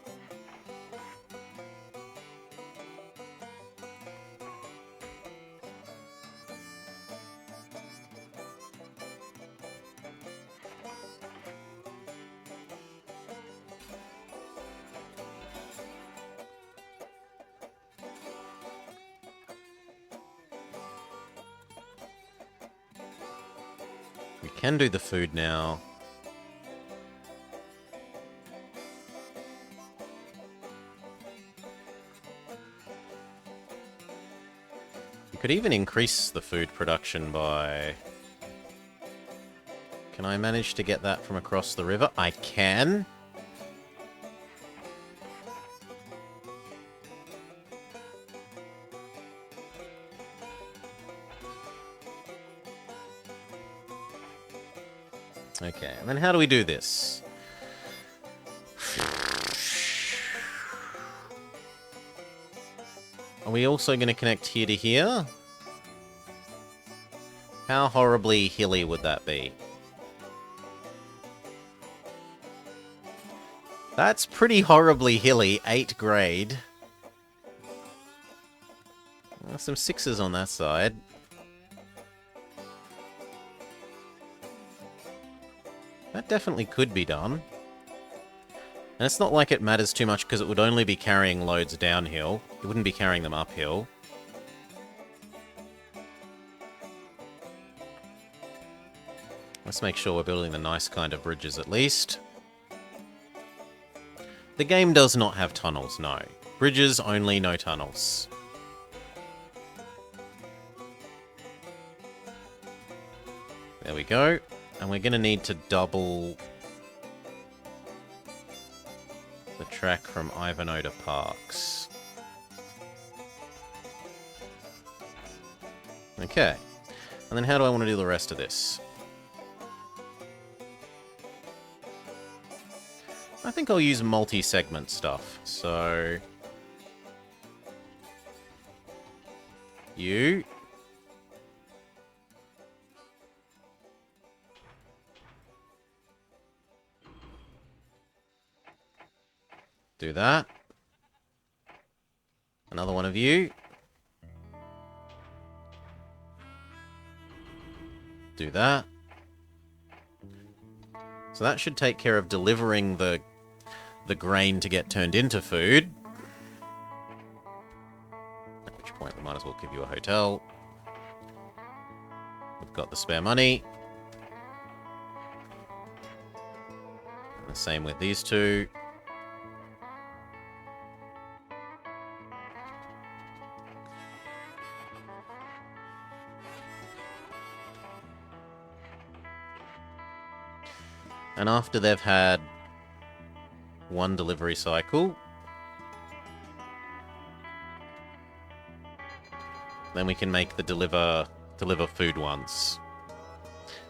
Speaker 1: We can do the food now. Could even increase the food production by... Can I manage to get that from across the river? I can. Okay, and then how do we do this? Are we also going to connect here to here? How horribly hilly would that be? That's pretty horribly hilly, 8 grade. Some 6s on that side. That definitely could be done. And it's not like it matters too much because it would only be carrying loads downhill. It wouldn't be carrying them uphill. Let's make sure we're building the nice kind of bridges at least. The game does not have tunnels, no. Bridges only, no tunnels. There we go. And we're going to need to double the track from Ivanhoe to Parks. Okay. And then how do I want to do the rest of this? I think I'll use multi-segment stuff. So you do that. Another one of you. Do that. So that should take care of delivering the grain to get turned into food. At which point we might as well give you a hotel. We've got the spare money. And the same with these two. And after they've had one delivery cycle, then we can make the deliver food ones.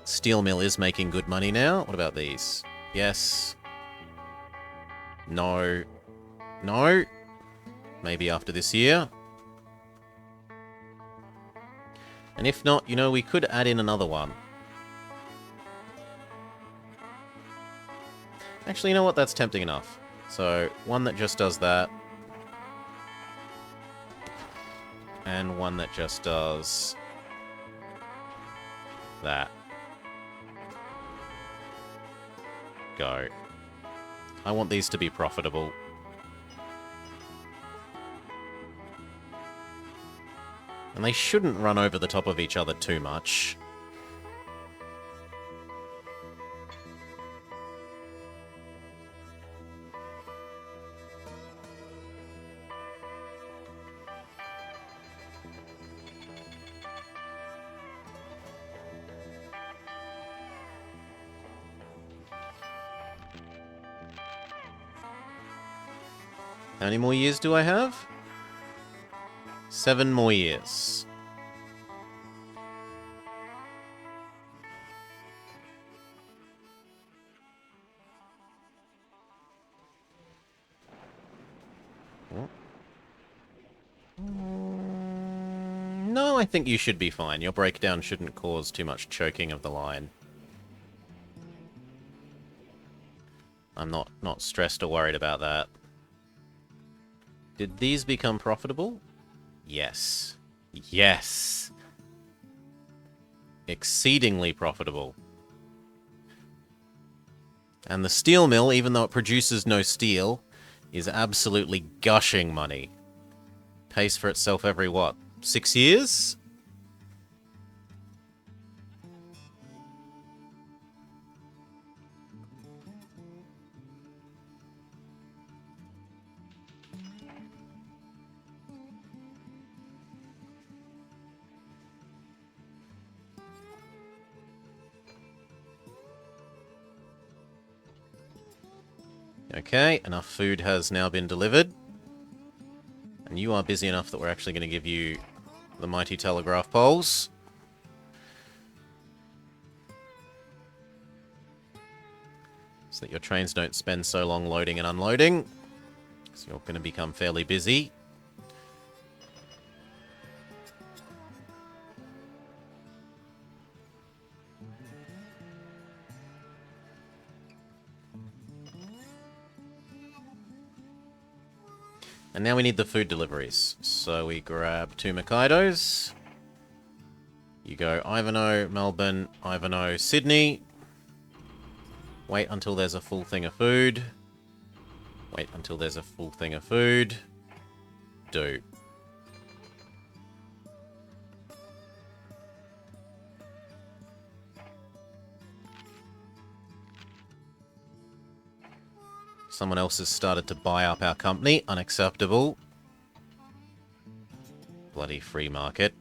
Speaker 1: Steel mill is making good money now. What about these? Yes. No. No. Maybe after this year. And if not, you know, we could add in another one. Actually, you know what? That's tempting enough. So, one that just does that. And one that just does that. Go. I want these to be profitable. And they shouldn't run over the top of each other too much. How many more years do I have? 7 more years. No, I think you should be fine. Your breakdown shouldn't cause too much choking of the line. I'm not stressed or worried about that. Did these become profitable? Yes. Yes! Exceedingly profitable. And the steel mill, even though it produces no steel, is absolutely gushing money. Pays for itself every, what, 6 years? Okay, enough food has now been delivered. And you are busy enough that we're actually going to give you the mighty telegraph poles. So that your trains don't spend so long loading and unloading. So you're going to become fairly busy. And now we need the food deliveries. So we grab 2 Mackaidos. You go Ivanhoe, Melbourne, Ivanhoe, Sydney. Wait until there's a full thing of food. Wait until there's a full thing of food. Do. Someone else has started to buy up our company. Unacceptable. Bloody free market.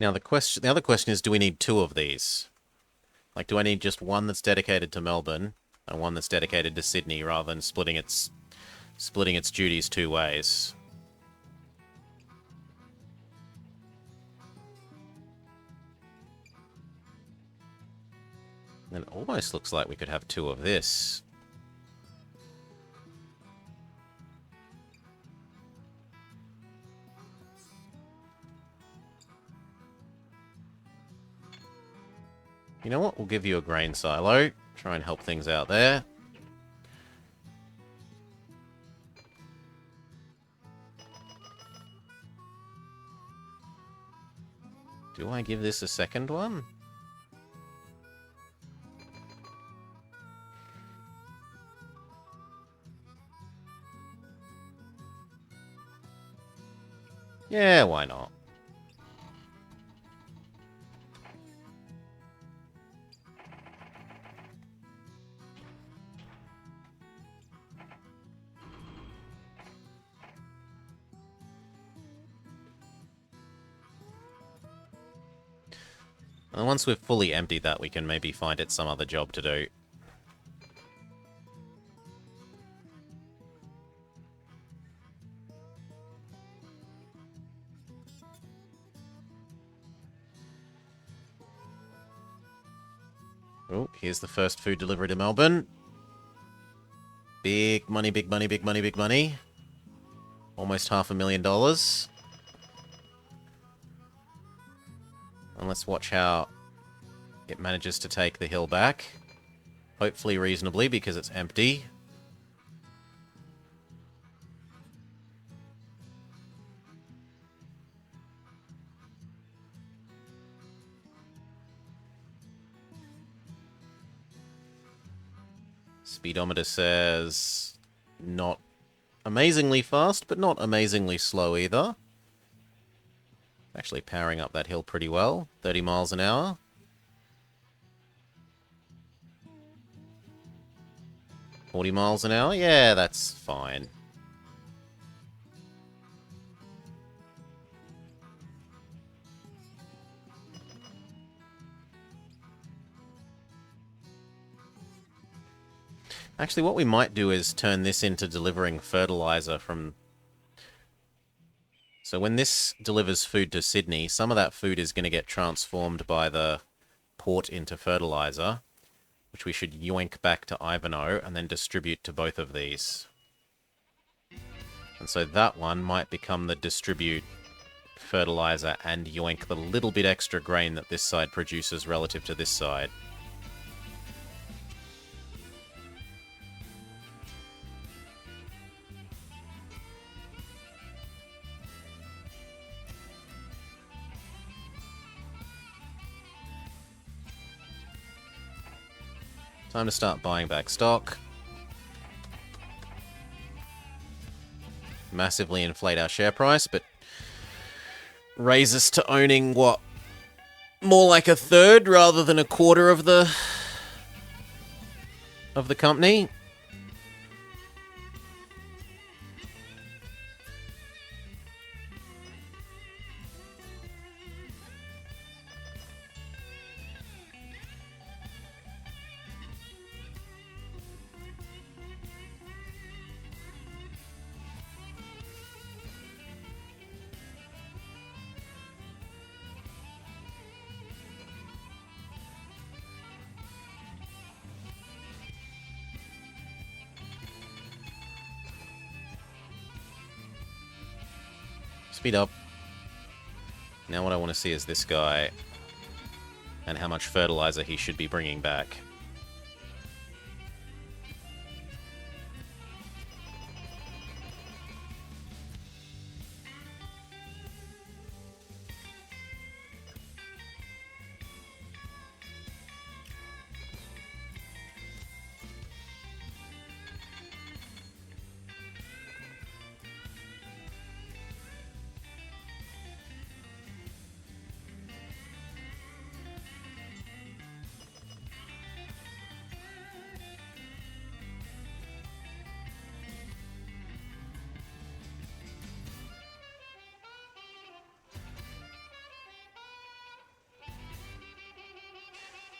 Speaker 1: Now the other question is, do we need two of these? Like, do I need just one that's dedicated to Melbourne and one that's dedicated to Sydney, rather than splitting its duties two ways? And it almost looks like we could have two of this. You know what? We'll give you a grain silo. Try and help things out there. Do I give this a second one? Yeah, why not? And once we've fully emptied that, we can maybe find it some other job to do. Oh, here's the first food delivery to Melbourne. Big money, big money, big money, big money. Almost $500,000. And let's watch how it manages to take the hill back. Hopefully reasonably, because it's empty. Speedometer says not amazingly fast, but not amazingly slow either. Actually powering up that hill pretty well. 30 miles an hour. $40 miles an hour? Yeah, that's fine. Actually, what we might do is turn this into delivering fertilizer from... So when this delivers food to Sydney, some of that food is going to get transformed by the port into fertilizer, which we should yoink back to Ivanhoe and then distribute to both of these. And so that one might become the distribute fertilizer and yoink the little bit extra grain that this side produces relative to this side. Time to start buying back stock. Massively inflate our share price, but raise us to owning, what? More like a third rather than a quarter of the company. Speed up. Now what I want to see is this guy and how much fertilizer he should be bringing back.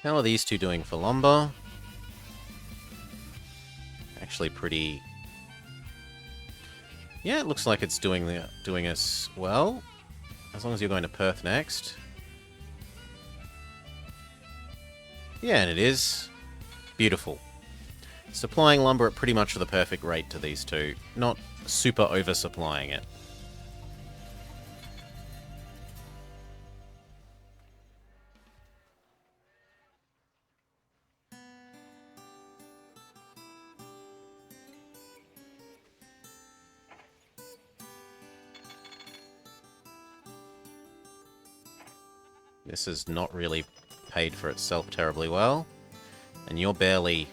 Speaker 1: How are these two doing for lumber? Actually pretty... Yeah, it looks like it's doing us well. As long as you're going to Perth next. Yeah, and it is. Beautiful. Supplying lumber at pretty much the perfect rate to these two. Not super oversupplying it. This has not really paid for itself terribly well. And you're barely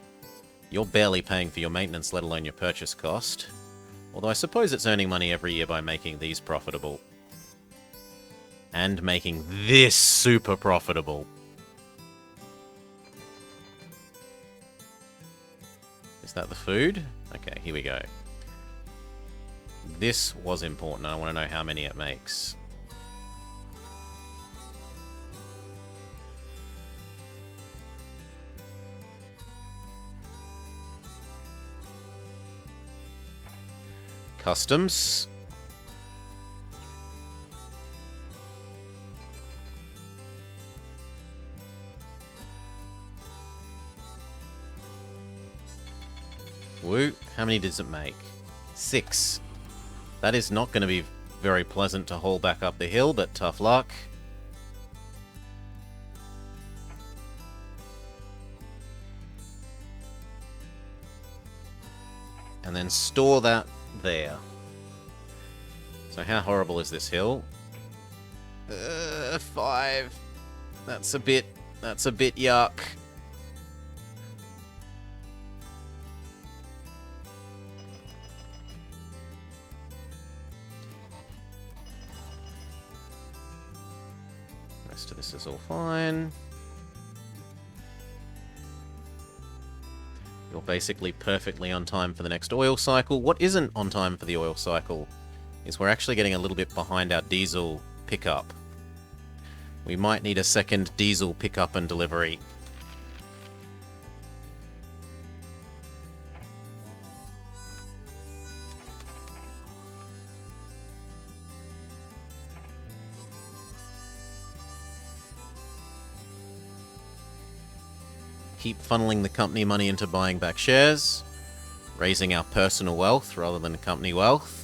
Speaker 1: paying for your maintenance, let alone your purchase cost. Although I suppose it's earning money every year by making these profitable. And making this super profitable. Is that the food? Okay, here we go. This was important. I want to know how many it makes. Customs. Woo. How many does it make? 6. That is not going to be very pleasant to haul back up the hill, but tough luck. And then store that there. So how horrible is this hill? 5. That's a bit yuck. Rest of this is all fine. You're basically perfectly on time for the next oil cycle. What isn't on time for the oil cycle is we're actually getting a little bit behind our diesel pickup. We might need a second diesel pickup and delivery. Keep funneling the company money into buying back shares, raising our personal wealth rather than company wealth.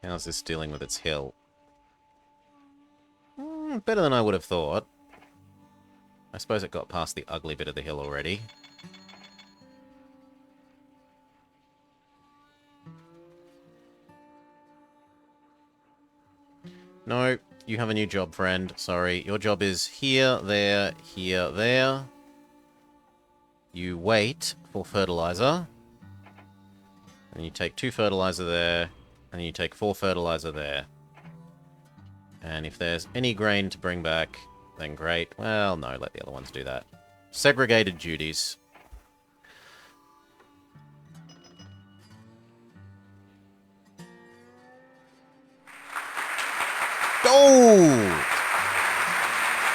Speaker 1: How's this dealing with its hill? Better than I would have thought. I suppose it got past the ugly bit of the hill already. No, you have a new job, friend. Sorry, your job is here, there, here, there. You wait for fertilizer. And you take 2 fertilizer there. And you take 4 fertilizer there. And if there's any grain to bring back, then great. Well, no, let the other ones do that. Segregated duties. Gold!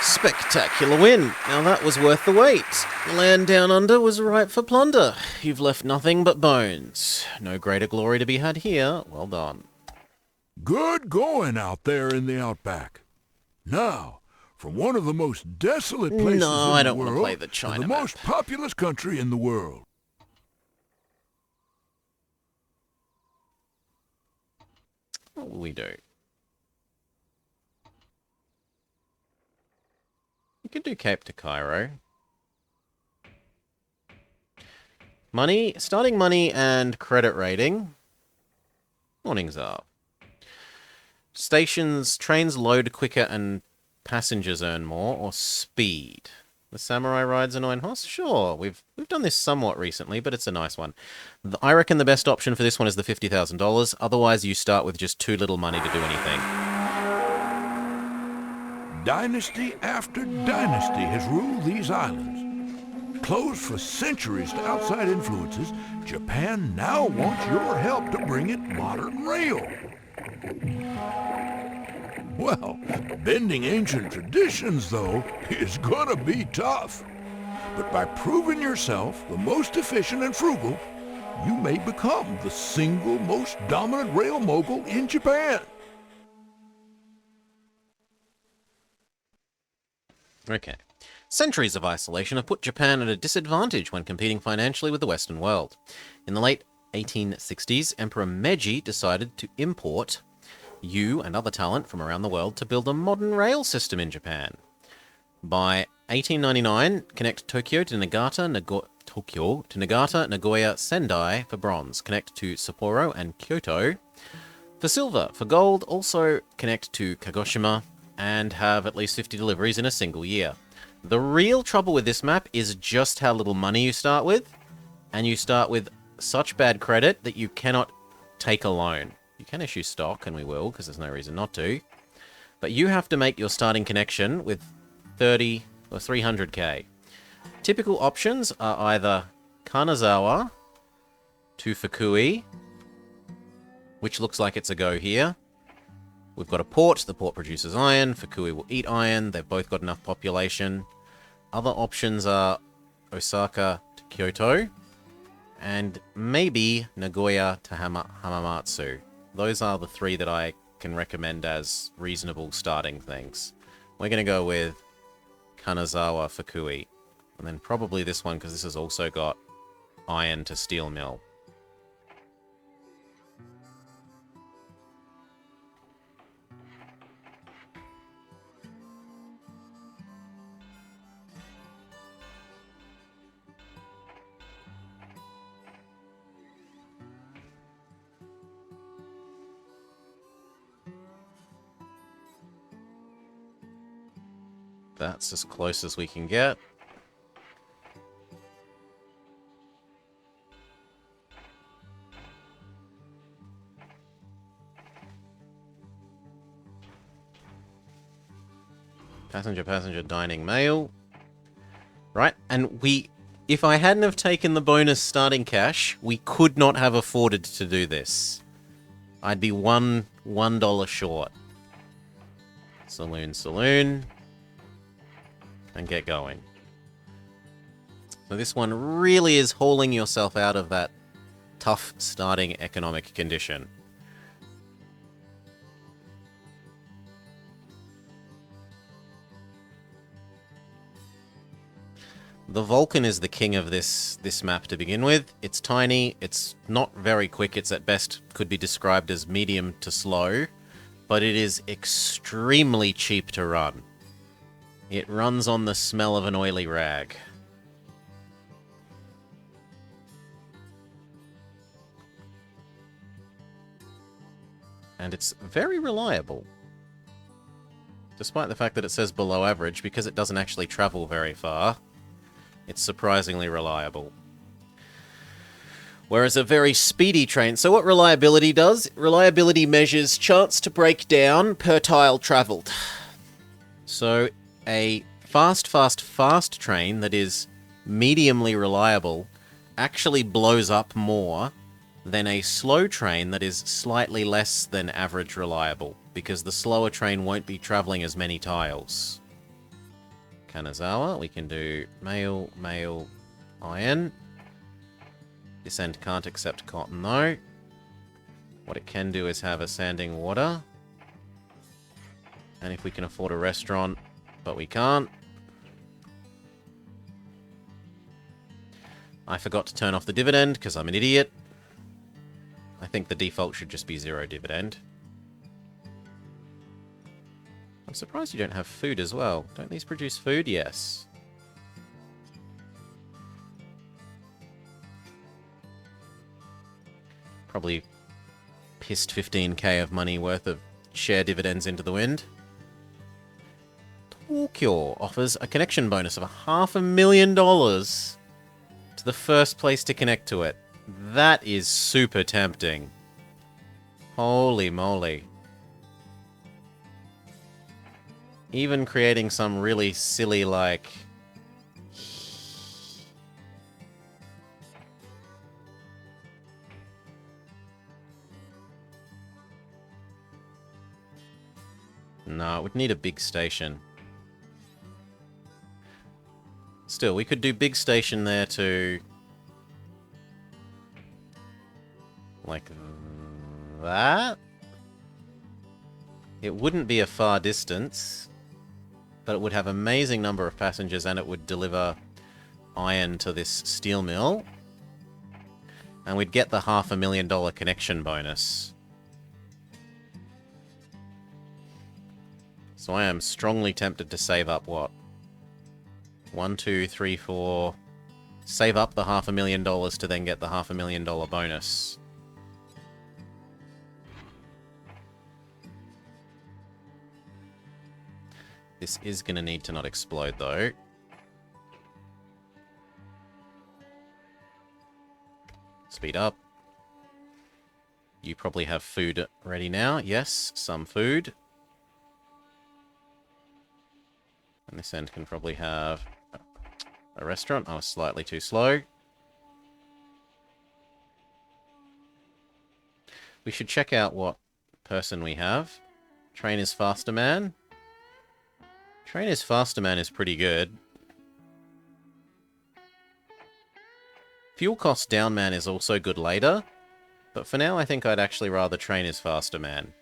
Speaker 1: Spectacular win. Now that was worth the wait. Land down under was ripe for plunder. You've left nothing but bones. No greater glory to be had here. Well done.
Speaker 2: Good going out there in the outback. Now, from one of the most desolate places
Speaker 1: No,
Speaker 2: in
Speaker 1: I
Speaker 2: the
Speaker 1: don't want to
Speaker 2: world
Speaker 1: play the China
Speaker 2: to the
Speaker 1: map.
Speaker 2: most populous country in the world.
Speaker 1: What will we do? We could do Cape to Cairo. Money, starting money and credit rating. Mornings up. Stations, trains load quicker and passengers earn more, or speed. The samurai rides a 9-horse? Sure, we've done this somewhat recently, but it's a nice one. I reckon the best option for this one is the $50,000. Otherwise, you start with just too little money to do anything.
Speaker 2: Dynasty after dynasty has ruled these islands. Closed for centuries to outside influences, Japan now wants your help to bring it modern rail. Well, bending ancient traditions, though, is gonna be tough. But by proving yourself the most efficient and frugal, you may become the single most dominant rail mogul in Japan.
Speaker 1: Okay. Centuries of isolation have put Japan at a disadvantage when competing financially with the Western world. In the late 1860s, Emperor Meiji decided to import you and other talent from around the world to build a modern rail system in Japan. By 1899, connect Tokyo to Nagata, Nagoya, Sendai for bronze. Connect to Sapporo and Kyoto for silver. For gold, also connect to Kagoshima and have at least 50 deliveries in a single year. The real trouble with this map is just how little money you start with, and you start with such bad credit that you cannot take a loan. You can issue stock, and we will, because there's no reason not to. But you have to make your starting connection with 30 or 300k. Typical options are either Kanazawa to Fukui, which looks like it's a go here. We've got a port. The port produces iron. Fukui will eat iron. They've both got enough population. Other options are Osaka to Kyoto, and maybe Nagoya to Hamamatsu. Those are the three that I can recommend as reasonable starting things. We're going to go with Kanazawa Fukui, and then probably this one because this has also got iron to steel mill. That's as close as we can get. Passenger, dining mail. Right, and if I hadn't have taken the bonus starting cash, we could not have afforded to do this. I'd be $1 short. Saloon. And get going. So this one really is hauling yourself out of that tough starting economic condition. The Vulcan is the king of this map to begin with. It's tiny, it's not very quick, it's at best could be described as medium to slow, but it is extremely cheap to run. It runs on the smell of an oily rag. And it's very reliable. Despite the fact that it says below average, because it doesn't actually travel very far, it's surprisingly reliable. Whereas a very speedy train... So what reliability does? Reliability measures chance to break down per tile travelled. So a fast train that is mediumly reliable actually blows up more then a slow train that is slightly less than average reliable, because the slower train won't be traveling as many tiles. Kanazawa, we can do mail, mail, iron. This end can't accept cotton, though. What it can do is have a standing water. And if we can afford a restaurant, but we can't. I forgot to turn off the dividend, because I'm an idiot. I think the default should just be 0 dividend. I'm surprised you don't have food as well. Don't these produce food? Yes. Probably pissed 15k of money worth of share dividends into the wind. Tokyo offers a connection bonus of $500,000 to the first place to connect to it. That is super tempting. Holy moly. Even creating some really silly, like... No, it would need a big station. Still, we could do big station there too. Like that? It wouldn't be a far distance, but it would have an amazing number of passengers and it would deliver iron to this steel mill. And we'd get the $500,000 connection bonus. So I am strongly tempted to save up what? 1, 2, 3, 4. Save up the $500,000 to then get the $500,000 bonus. This is going to need to not explode, though. Speed up. You probably have food ready now. Yes, some food. And this end can probably have a restaurant. I was slightly too slow. We should check out what person we have. Train is faster man. Train is faster man is pretty good. Fuel cost down man is also good later. But for now, I think I'd actually rather train is faster man.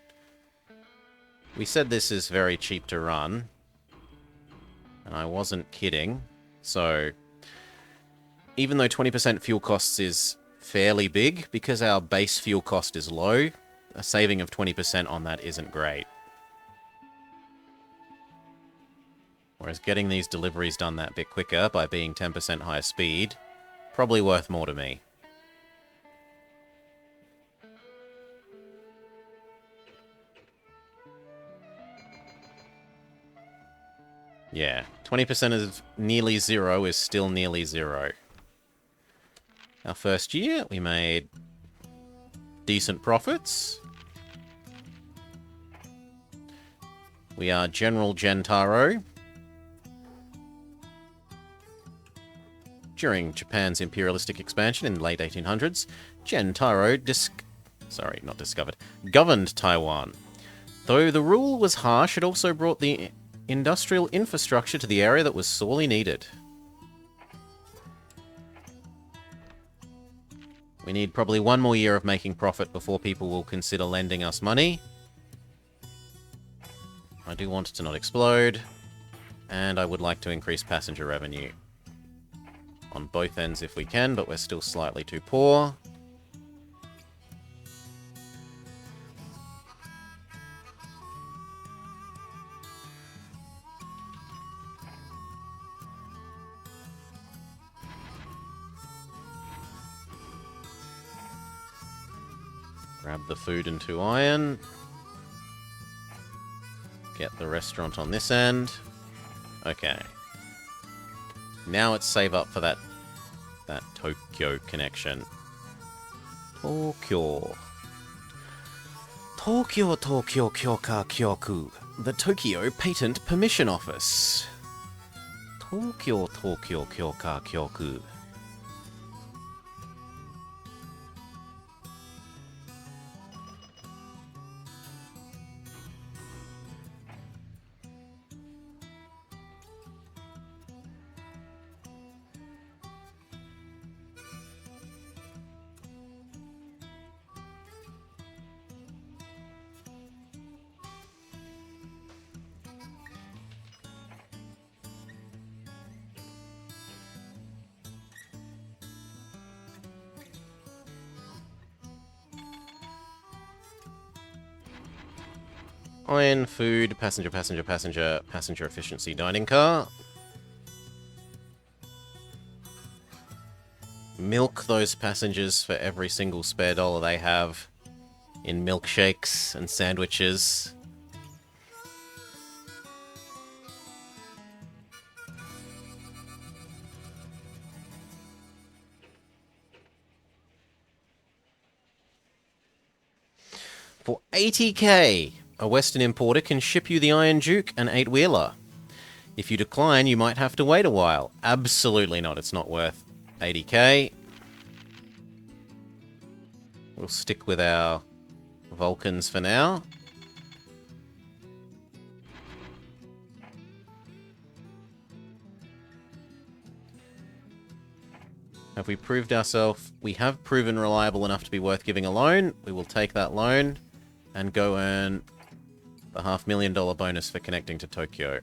Speaker 1: We said this is very cheap to run. And I wasn't kidding. So, even though 20% fuel costs is fairly big, because our base fuel cost is low, a saving of 20% on that isn't great. Whereas getting these deliveries done that bit quicker by being 10% higher speed, probably worth more to me. Yeah, 20% of nearly 0 is still nearly 0. Our first year, we made decent profits. We are General Gentaro. During Japan's imperialistic expansion in the late 1800s, Gentaro governed Taiwan. Though the rule was harsh, it also brought the industrial infrastructure to the area that was sorely needed. We need probably 1 more year of making profit before people will consider lending us money. I do want it to not explode, and I would like to increase passenger revenue on both ends if we can, but we're still slightly too poor. Grab the food and 2 iron. Get the restaurant on this end. Okay. Now it's save up for that Tokyo connection. Tokyo. Tokyo Kyoka Kyoku. The Tokyo Patent Permission Office. Tokyo Kyoka Kyoku. Iron, food, passenger, passenger, passenger, passenger efficiency, dining car. Milk those passengers for every single spare dollar they have in milkshakes and sandwiches. For 80k, a Western importer can ship you the Iron Duke and 8-wheeler. If you decline, you might have to wait a while. Absolutely not. It's not worth 80k. We'll stick with our Vulcans for now. Have we proved ourselves? We have proven reliable enough to be worth giving a loan. We will take that loan and go earn the $500,000 bonus for connecting to Tokyo.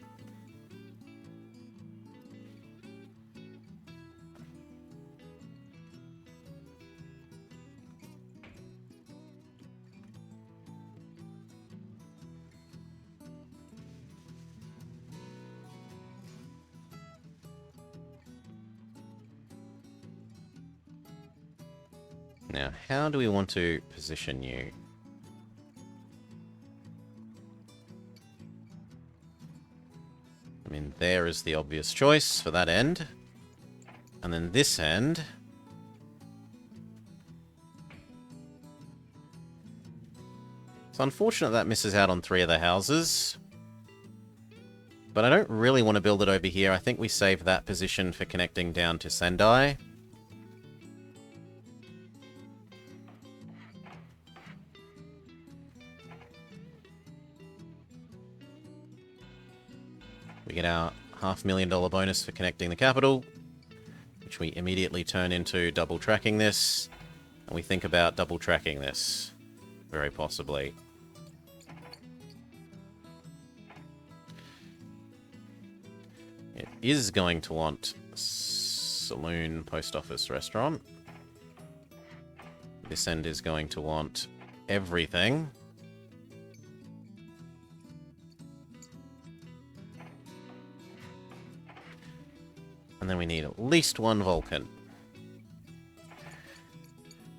Speaker 1: Now, how do we want to position you? I mean, there is the obvious choice for that end. And then this end. It's unfortunate that misses out on 3 of the houses. But I don't really want to build it over here. I think we save that position for connecting down to Sendai. We get our $500,000 bonus for connecting the capital, which we immediately turn into double tracking this. And we think about double tracking this, very possibly. It is going to want saloon, post office, restaurant. This end is going to want everything. And then we need at least 1 Vulcan.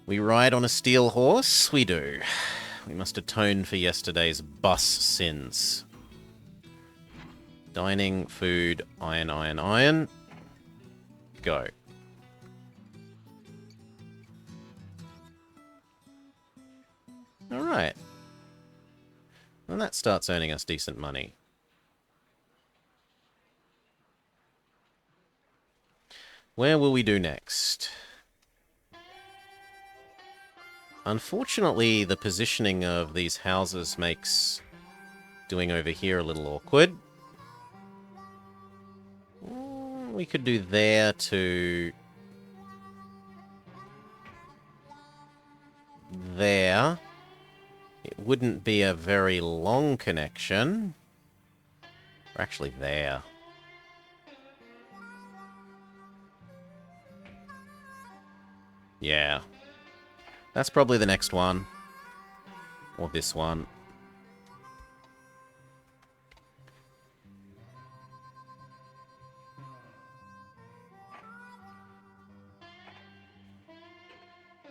Speaker 1: We ride on a steel horse? We do. We must atone for yesterday's bus sins. Dining, food, iron, iron, iron. Go. Alright. And that starts earning us decent money. Where will we do next? Unfortunately, the positioning of these houses makes doing over here a little awkward. We could do there to there. It wouldn't be a very long connection. We're actually there. Yeah. That's probably the next one. Or this one.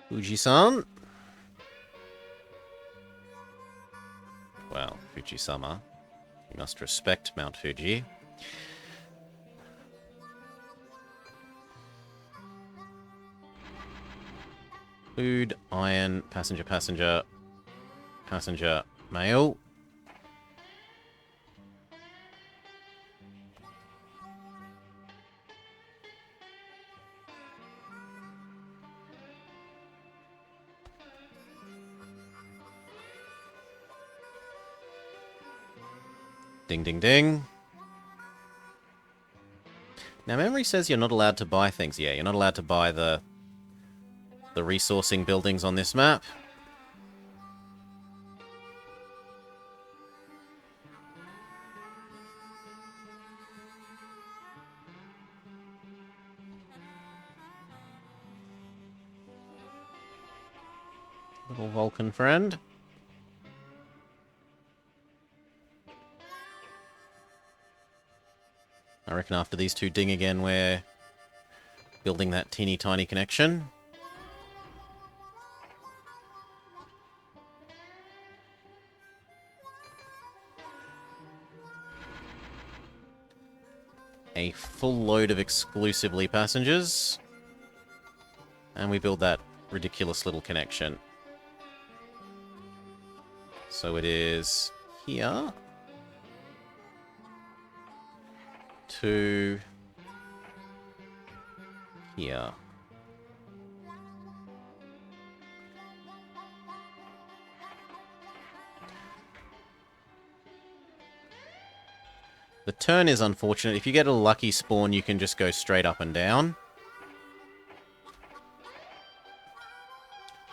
Speaker 1: Fuji-san? Well, Fuji-sama. You must respect Mount Fuji. Food, iron, passenger, passenger, passenger, mail. Ding, ding, ding. Now, memory says you're not allowed to buy things. Yeah, you're not allowed to buy the resourcing buildings on this map. Little Vulcan friend. reckon after these two ding again, we're building that teeny tiny connection. A full load of exclusively passengers. And we build that ridiculous little connection. So it is here. To here. The turn is unfortunate. If you get a lucky spawn, you can just go straight up and down.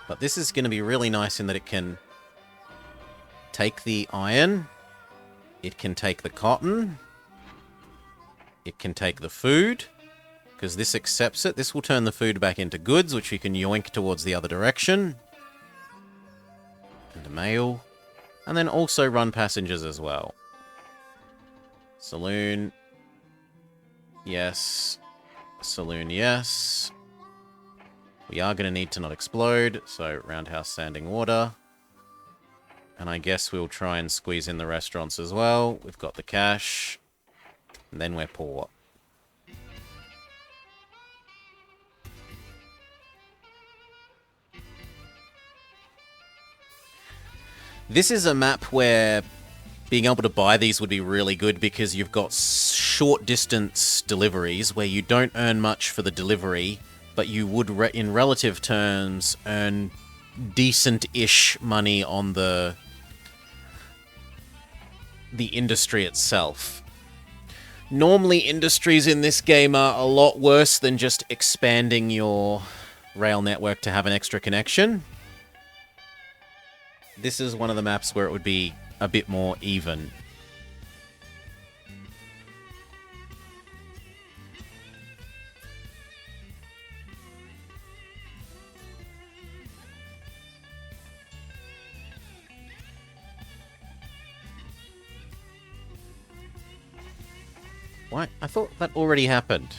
Speaker 1: But this is going to be really nice in that it can take the iron, it can take the cotton, it can take the food, because this accepts it. This will turn the food back into goods, which we can yoink towards the other direction. And mail. And then also run passengers as well. Saloon. Yes. Saloon, yes. We are going to need to not explode, so roundhouse, standing water. And I guess we'll try and squeeze in the restaurants as well. We've got the cash. And then we're poor. This is a map where being able to buy these would be really good because you've got short distance deliveries where you don't earn much for the delivery, but you would, in relative terms, earn decent-ish money on the industry itself. Normally, industries in this game are a lot worse than just expanding your rail network to have an extra connection. This is one of the maps where it would be a bit more even. Why? I thought that already happened.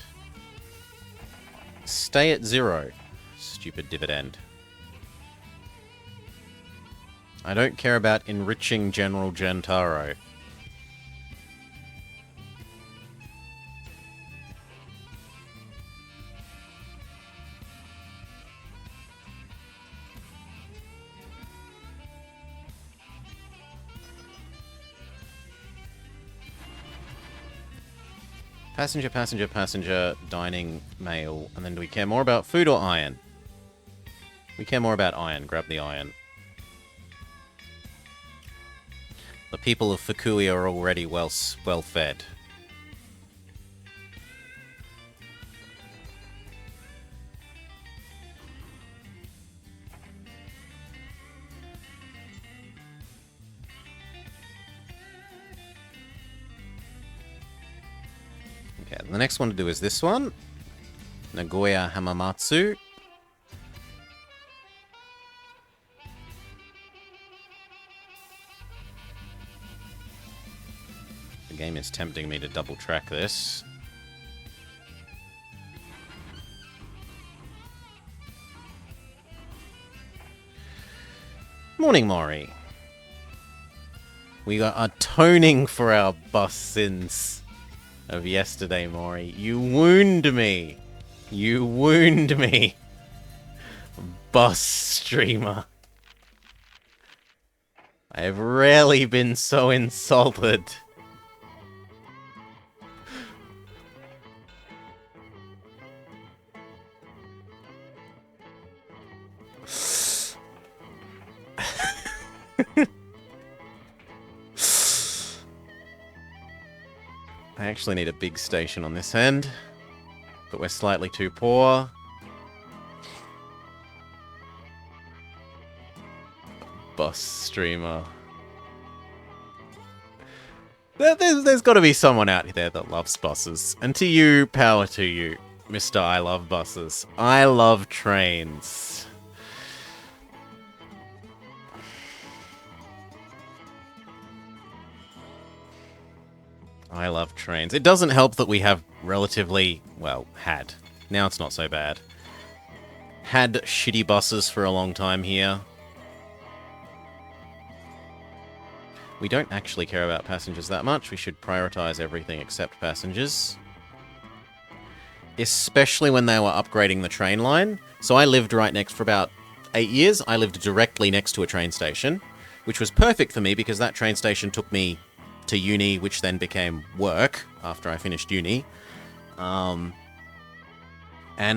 Speaker 1: Stay at 0. Stupid dividend. I don't care about enriching General Gentaro. Passenger, passenger, passenger, dining, mail, and then do we care more about food or iron? We care more about iron. Grab the iron. The people of Fukui are already well fed. Okay, the next one to do is this one. Nagoya Hamamatsu. The game is tempting me to double track this. Morning, Mori. We are atoning for our bus sins of yesterday, Mori. You wound me. You wound me. Bus streamer. I have rarely been so insulted. I actually need a big station on this end, but we're slightly too poor. Bus streamer. There's got to be someone out there that loves buses. And to you, power to you, Mr. I love buses. I love trains. I love trains. It doesn't help that we have relatively, well, had. Now it's not so bad. Had shitty buses for a long time here. We don't actually care about passengers that much. We should prioritize everything except passengers. Especially when they were upgrading the train line. So I lived right next for about 8 years. I lived directly next to a train station, which was perfect for me because that train station took me to uni, which then became work after I finished uni. And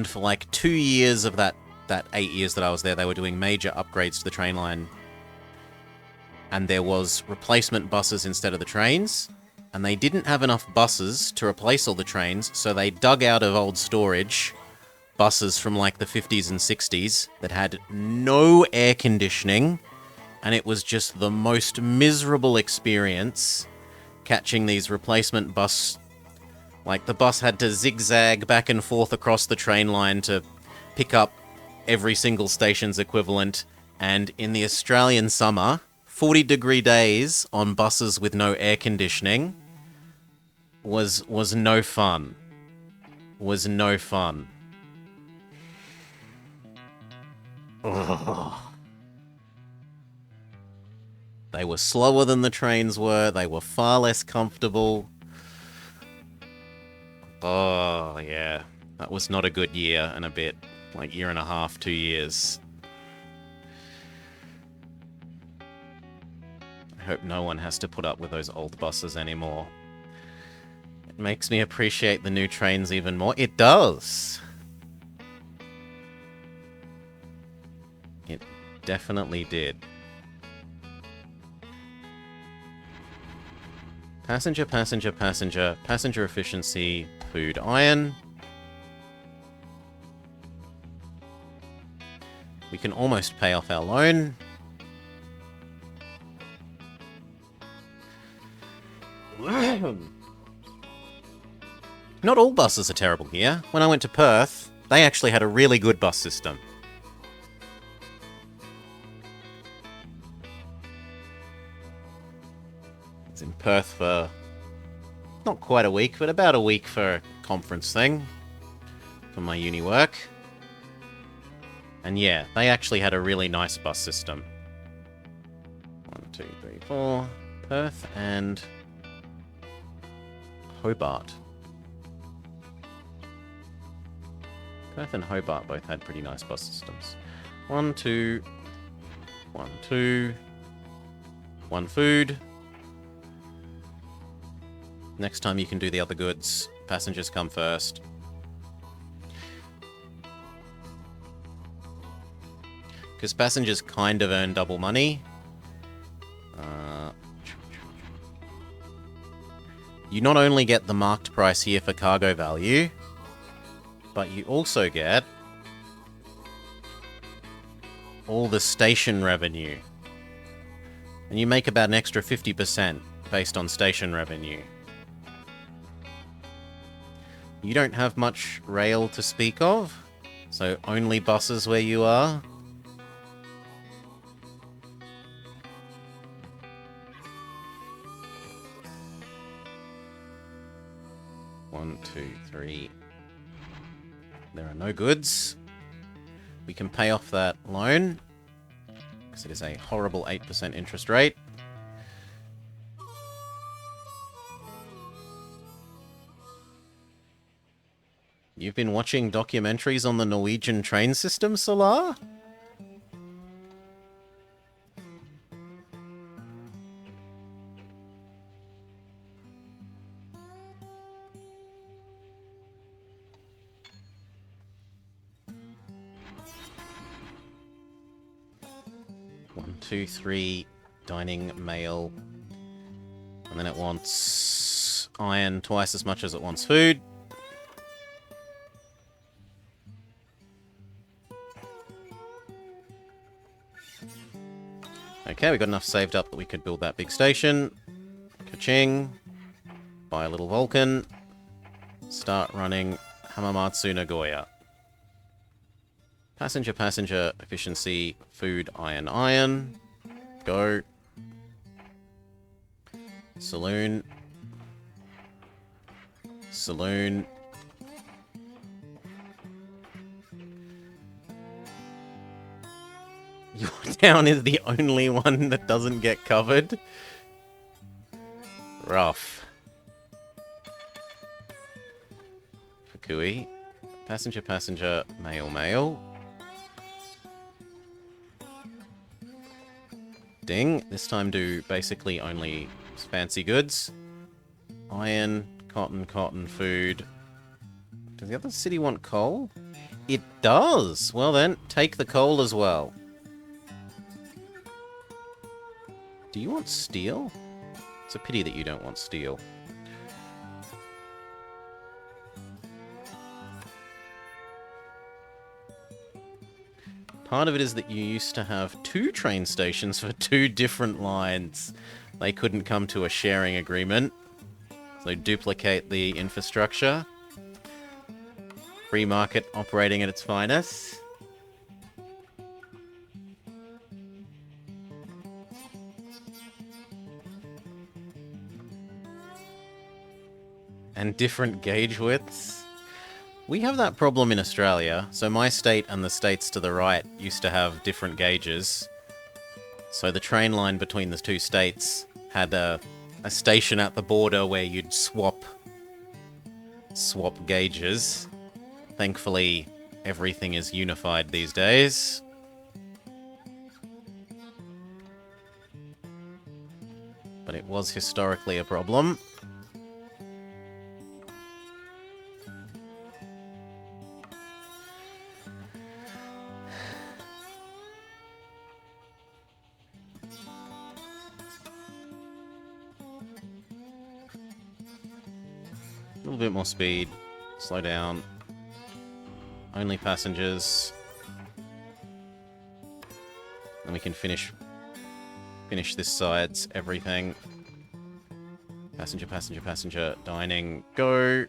Speaker 1: for like 2 years of that 8 years that I was there, they were doing major upgrades to the train line. And there was replacement buses instead of the trains. And they didn't have enough buses to replace all the trains, so they dug out of old storage buses from like the 50s and 60s that had no air conditioning. And it was just the most miserable experience catching these replacement bus. Like, the bus had to zigzag back and forth across the train line to pick up every single station's equivalent. And in the Australian summer, 40-degree days on buses with no air conditioning was no fun. Was no fun. Ugh. They were slower than the trains were. They were far less comfortable. Oh, yeah. That was not a good year and a bit. Like, year and a half, 2 years. I hope no one has to put up with those old buses anymore. It makes me appreciate the new trains even more. It does. It definitely did. Passenger, passenger, passenger, passenger efficiency, food, iron. We can almost pay off our loan. Not all buses are terrible here. When I went to Perth, they actually had a really good bus system. I was in Perth for not quite a week, but about a week for a conference thing for my uni work. And yeah, they actually had a really nice bus system. 1, 2, 3, 4. Perth and Hobart. Perth and Hobart both had pretty nice bus systems. 1, 2. 1, 2. 1 food. Next time you can do the other goods. Passengers come first. Because passengers kind of earn double money. You not only get the marked price here for cargo value, but you also get all the station revenue. And you make about an extra 50% based on station revenue. You don't have much rail to speak of, so only buses where you are. One, two, three. There are no goods. We can pay off that loan, because it is a horrible 8% interest rate. You've been watching documentaries on the Norwegian train system, Solar? One, two, three, dining, mail. And then it wants iron twice as much as it wants food. Okay, we got enough saved up that we could build that big station. Ka-ching. Buy a little Vulcan. Start running Hamamatsu Nagoya. Passenger, passenger, efficiency, food, iron, iron. Go. Saloon. Saloon. Your town is the only one that doesn't get covered. Rough. Fukui. Passenger, passenger, mail, mail. Ding. This time do basically only fancy goods. Iron, cotton, cotton, food. Does the other city want coal? It does! Well then, take the coal as well. Do you want steel? It's a pity that you don't want steel. Part of it is that you used to have 2 train stations for 2 different lines. They couldn't come to a sharing agreement. So duplicate the infrastructure. Free market operating at its finest. And different gauge widths. We have that problem in Australia. So my state and the states to the right used to have different gauges. So the train line between the 2 states had a station at the border where you'd swap gauges. Thankfully, everything is unified these days. But it was historically a problem. A little bit more speed. Slow down. Only passengers. And we can finish this side's everything. Passenger, passenger, passenger. Dining. Go.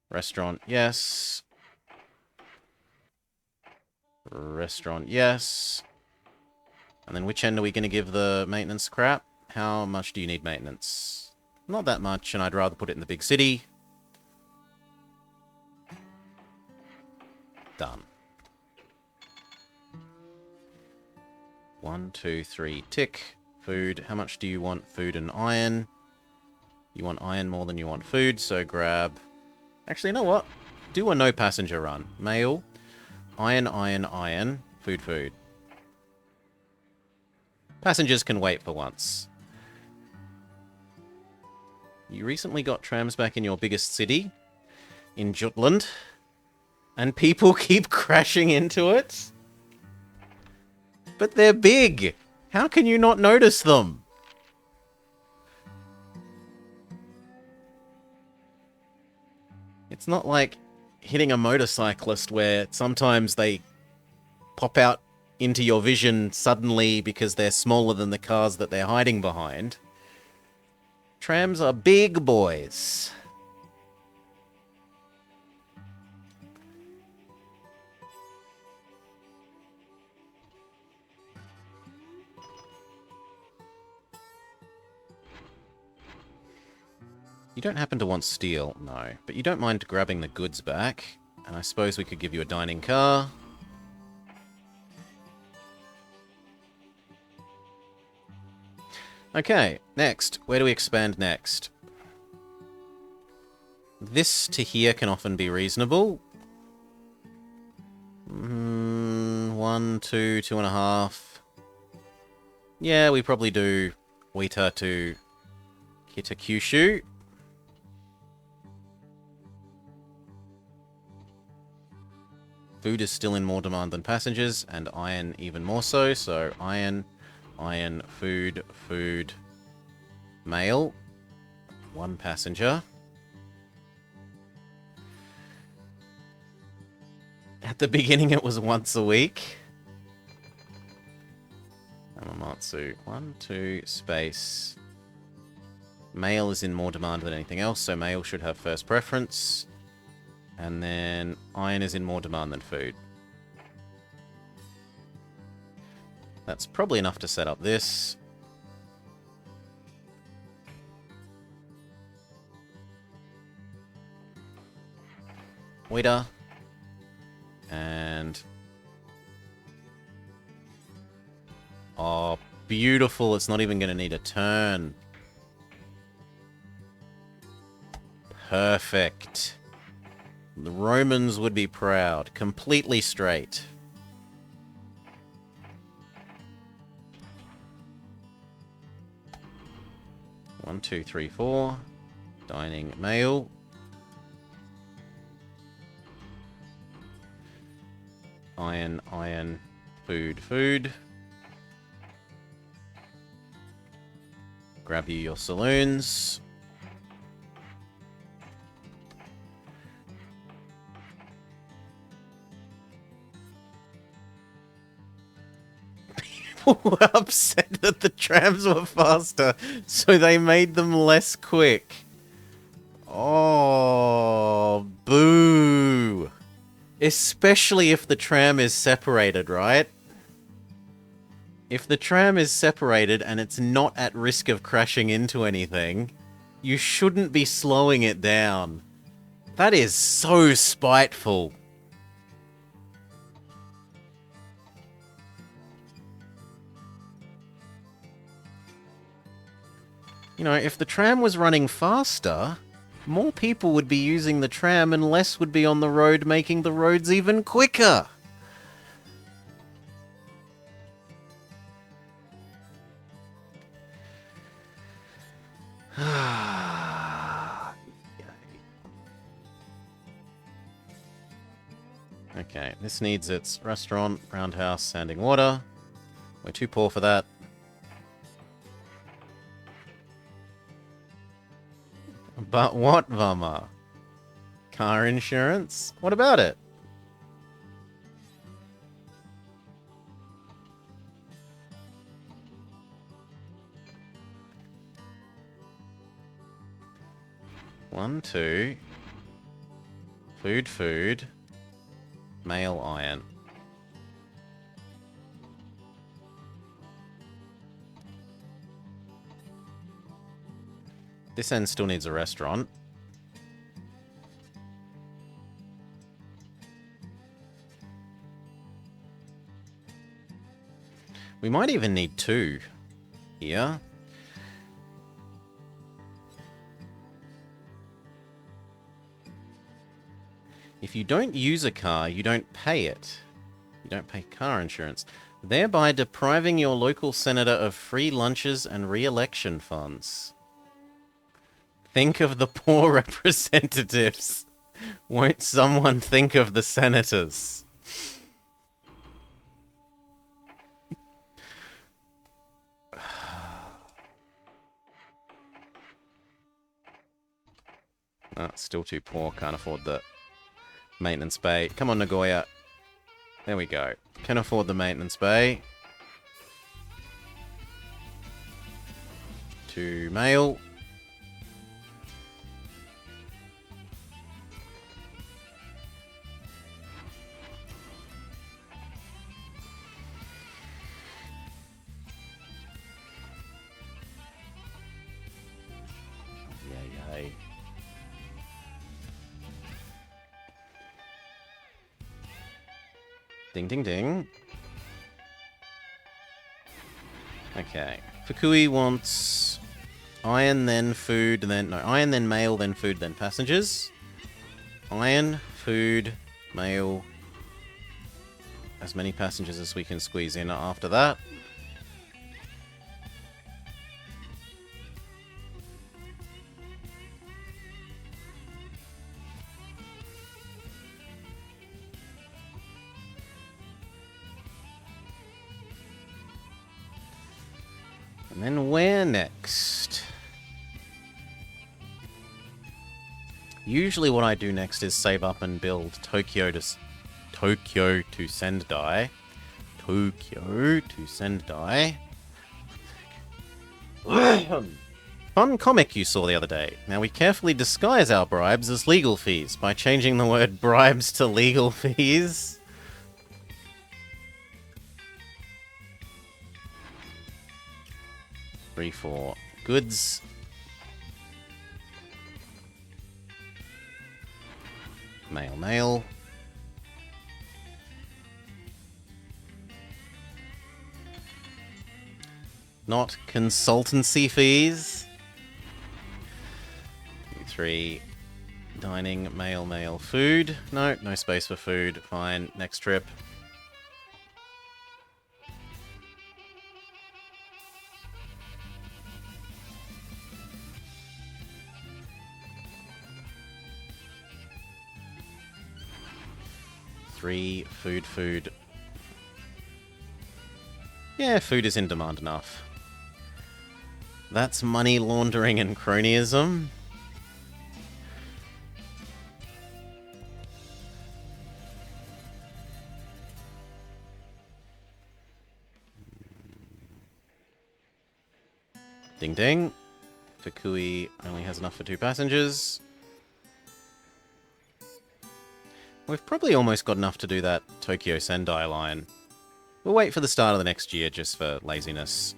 Speaker 1: Restaurant. Yes. Restaurant. Yes. And then which end are we going to give the maintenance crap? How much do you need maintenance? Not that much, and I'd rather put it in the big city. Done. 1, 2, 3, tick. Food. How much do you want food and iron? You want iron more than you want food, so grab... Actually, you know what? Do a no passenger run. Mail. Iron, iron, iron. Food, food. Passengers can wait for once. You recently got trams back in your biggest city, in Jutland, and people keep crashing into it. But they're big. How can you not notice them? It's not like hitting a motorcyclist where sometimes they pop out into your vision suddenly because they're smaller than the cars that they're hiding behind. Trams are big boys. You don't happen to want steel? No. But you don't mind grabbing the goods back. And I suppose we could give you a dining car. Okay, next. Where do we expand next? This to here can often be reasonable. 1, 2, 2.5. Yeah, we probably do Wita to Kitakyushu. Food is still in more demand than passengers, and iron even more so. So iron, iron, food, food, mail. 1 passenger. At the beginning it was once a week. Amamatsu. 1, 2, space. Mail is in more demand than anything else, so mail should have first preference. And then iron is in more demand than food. That's probably enough to set up this. Waiter. And... oh, beautiful. It's not even going to need a turn. Perfect. The Romans would be proud. Completely straight. One, two, three, four. Dining male. Iron, iron. Food, food. Grab you your saloons. People were upset that the trams were faster, so they made them less quick. Oh, boo. Especially if the tram is separated, right? If the tram is separated and it's not at risk of crashing into anything, you shouldn't be slowing it down. That is so spiteful. You know, if the tram was running faster, more people would be using the tram and less would be on the road, making the roads even quicker. Okay, this needs its restaurant, roundhouse, standing water. We're too poor for that. But what, Vama? Car insurance? What about it? One, two. Food, food. Male iron. This end still needs a restaurant. We might even need two here. If you don't use a car, you don't pay it. You don't pay car insurance, thereby depriving your local senator of free lunches and re-election funds. Think of the poor representatives. Won't someone think of the senators? Oh, still too poor. Can't afford the maintenance bay. Come on, Nagoya. There we go. Can afford the maintenance bay. 2 male. Yay. Ding, ding, ding. Okay. Fukui wants iron, then food, then... no, iron, then mail, then food, then passengers. Iron, food, mail. As many passengers as we can squeeze in after that. And then where next? Usually what I do next is save up and build Tokyo to Sendai. Tokyo to Sendai. Fun comic you saw the other day. Now we carefully disguise our bribes as legal fees by changing the word bribes to legal fees. Three, four goods. Mail, mail. Not consultancy fees. 3. Dining, mail, mail, food. No, no space for food. Fine. Next trip. Three. Food, food. Yeah, food is in demand enough. That's money laundering and cronyism. Ding ding. Fukui only has enough for 2 passengers. We've probably almost got enough to do that Tokyo Sendai line. We'll wait for the start of the next year just for laziness.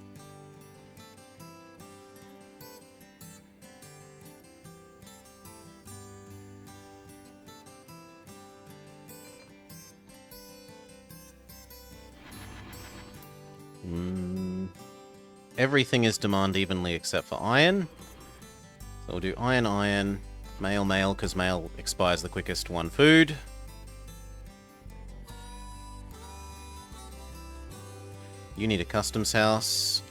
Speaker 1: Everything is demand evenly except for iron. So we'll do iron, iron, mail, mail, because mail expires the quickest. 1 food. You need a customs house.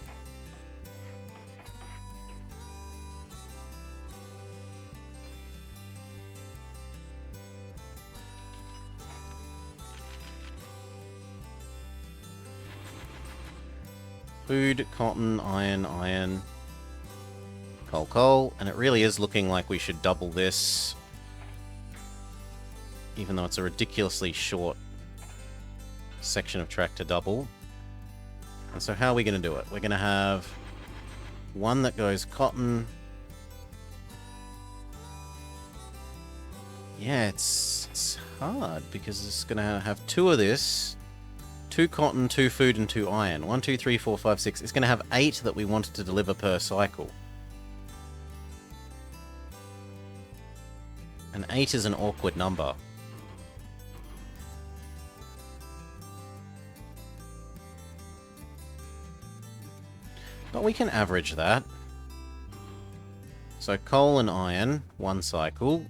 Speaker 1: Food, cotton, iron, iron, coal, coal. And it really is looking like we should double this. Even though it's a ridiculously short section of track to double. And so how are we going to do it? We're going to have one that goes cotton. Yeah, it's hard because it's going to have 2 of this. 2 cotton, 2 food, and 2 iron. 1, 2, 3, 4, 5, 6. It's going to have 8 that we wanted to deliver per cycle. And 8 is an awkward number. But we can average that. So coal and iron, 1 cycle.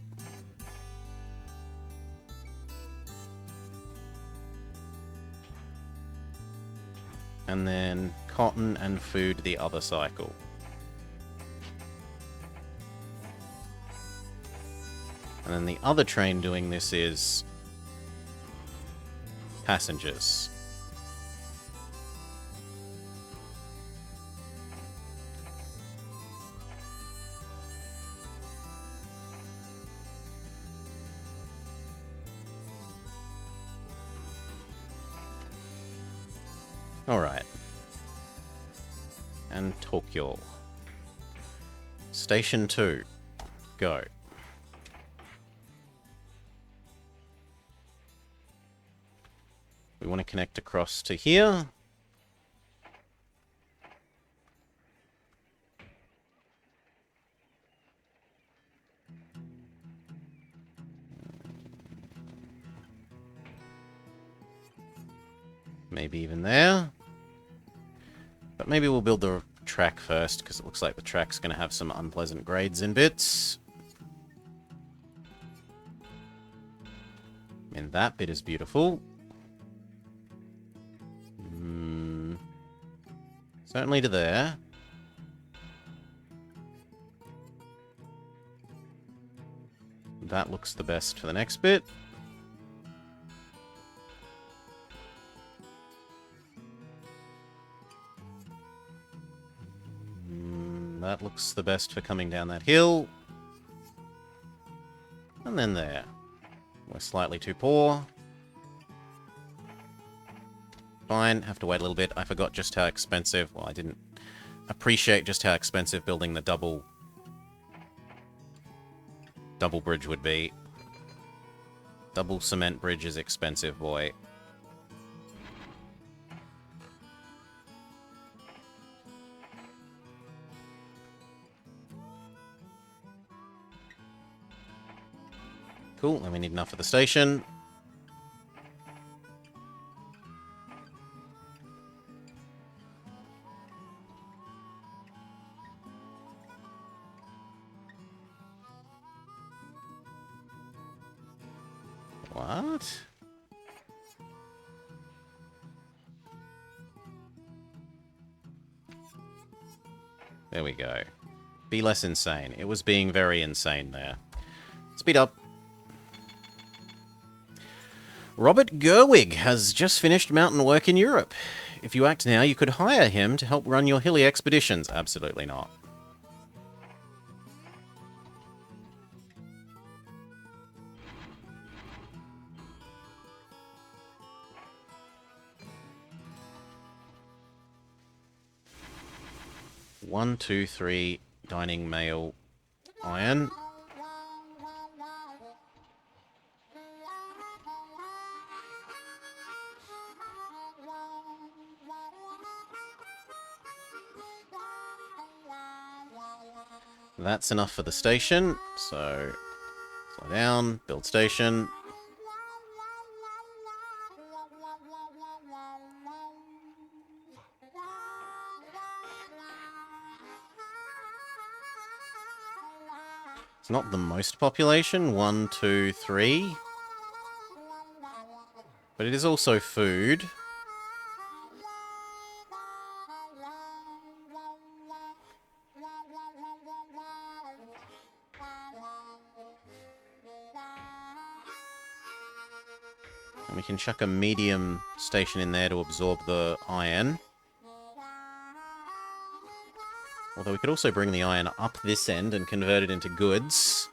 Speaker 1: And then cotton and food the other cycle. And then the other train doing this is passengers. Alright. And Tokyo. Station 2. Go. We want to connect across to here. Maybe even there. But maybe we'll build the track first, because it looks like the track's going to have some unpleasant grades in bits. And that bit is beautiful. Certainly to there. That looks the best for the next bit. That looks the best for coming down that hill. And then there. We're slightly too poor. Fine, have to wait a little bit. I forgot just how expensive... Well, I didn't appreciate just how expensive building the double bridge would be. Double cement bridge is expensive, boy. Cool, then we need enough for the station. What? There we go. Be less insane. It was being very insane there. Speed up. Robert Gerwig has just finished mountain work in Europe. If you act now, you could hire him to help run your hilly expeditions. Absolutely not. One, two, three, dining mail, iron. That's enough for the station, so slow down, build station. It's not the most population, 1, 2, 3. But it is also food. And we can chuck a medium station in there to absorb the iron. Although we could also bring the iron up this end and convert it into goods.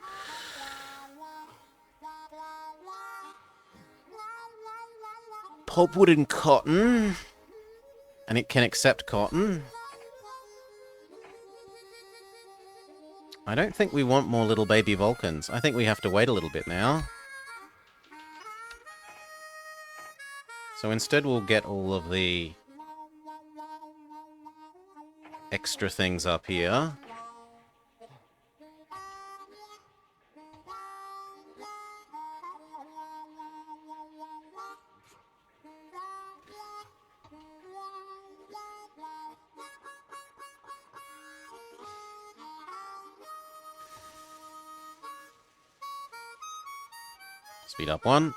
Speaker 1: Pulpwood and cotton. And it can accept cotton. I don't think we want more little baby Vulcans. I think we have to wait a little bit now. So instead we'll get all of the extra things up here. Speed up 1.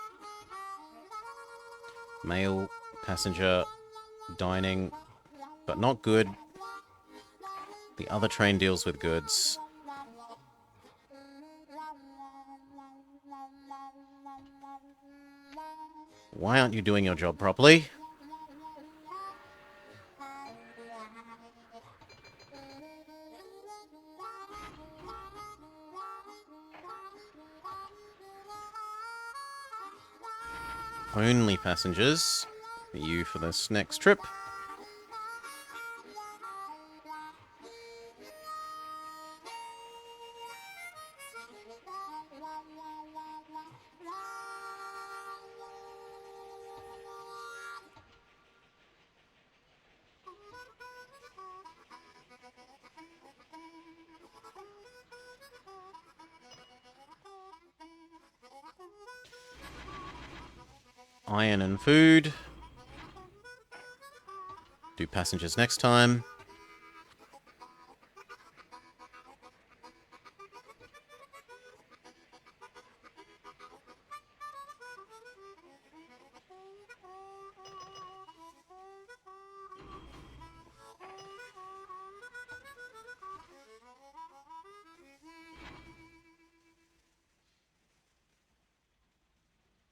Speaker 1: Mail, passenger, dining, but not good. The other train deals with goods. Why aren't you doing your job properly? Only passengers. For you for this next trip. Iron and food. Do passengers next time.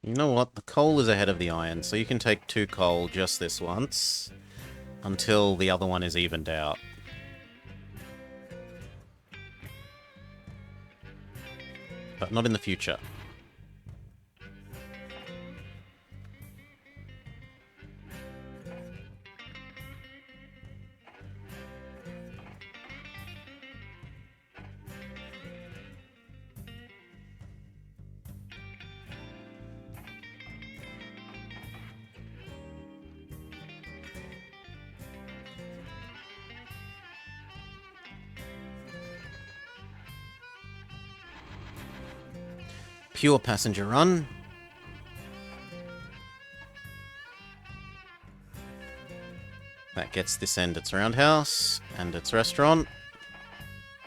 Speaker 1: You know what? The coal is ahead of the iron, so you can take 2 coal just this once, until the other one is evened out. But not in the future. pure passenger run. That gets this end its roundhouse and its restaurant.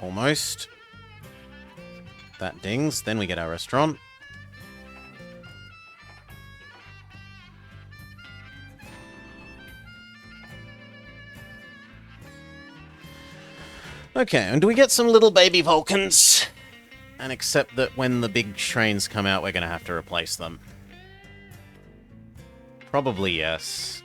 Speaker 1: Almost. That dings. Then we get our restaurant. Okay, and do we get some little baby Vulcans? And accept that when the big trains come out, we're going to have to replace them. Probably yes.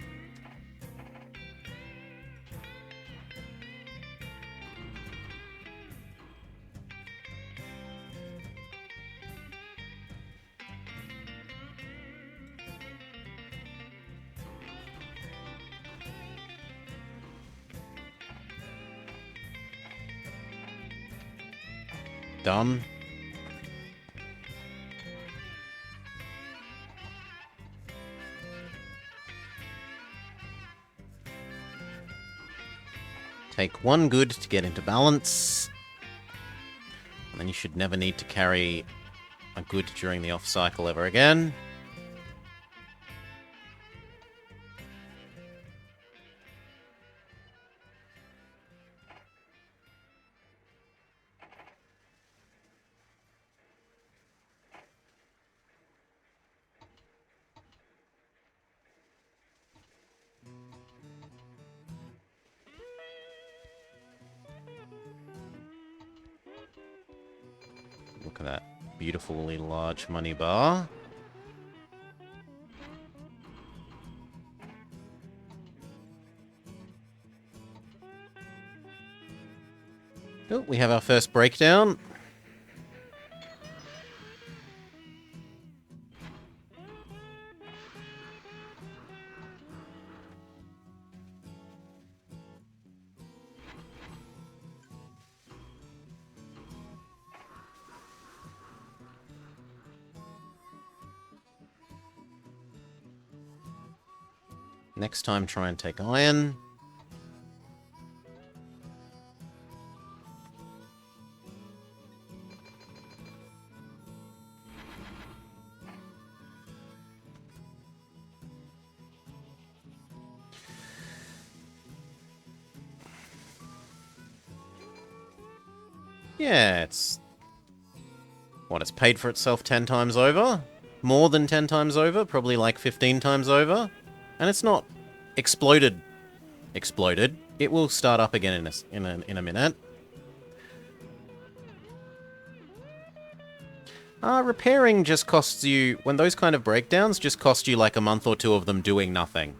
Speaker 1: Done. Take one good to get into balance. And then you should never need to carry a good during the off cycle ever again. Look at that beautifully large money bar. Oh, we have our first breakdown. Next time, try and take iron. Yeah, it's... What, it's paid for itself 10 times over? More than 10 times over? Probably like 15 times over? And it's not exploded. It will start up again in a minute. Repairing just costs you... When those kind of breakdowns just cost you like a month or two of them doing nothing.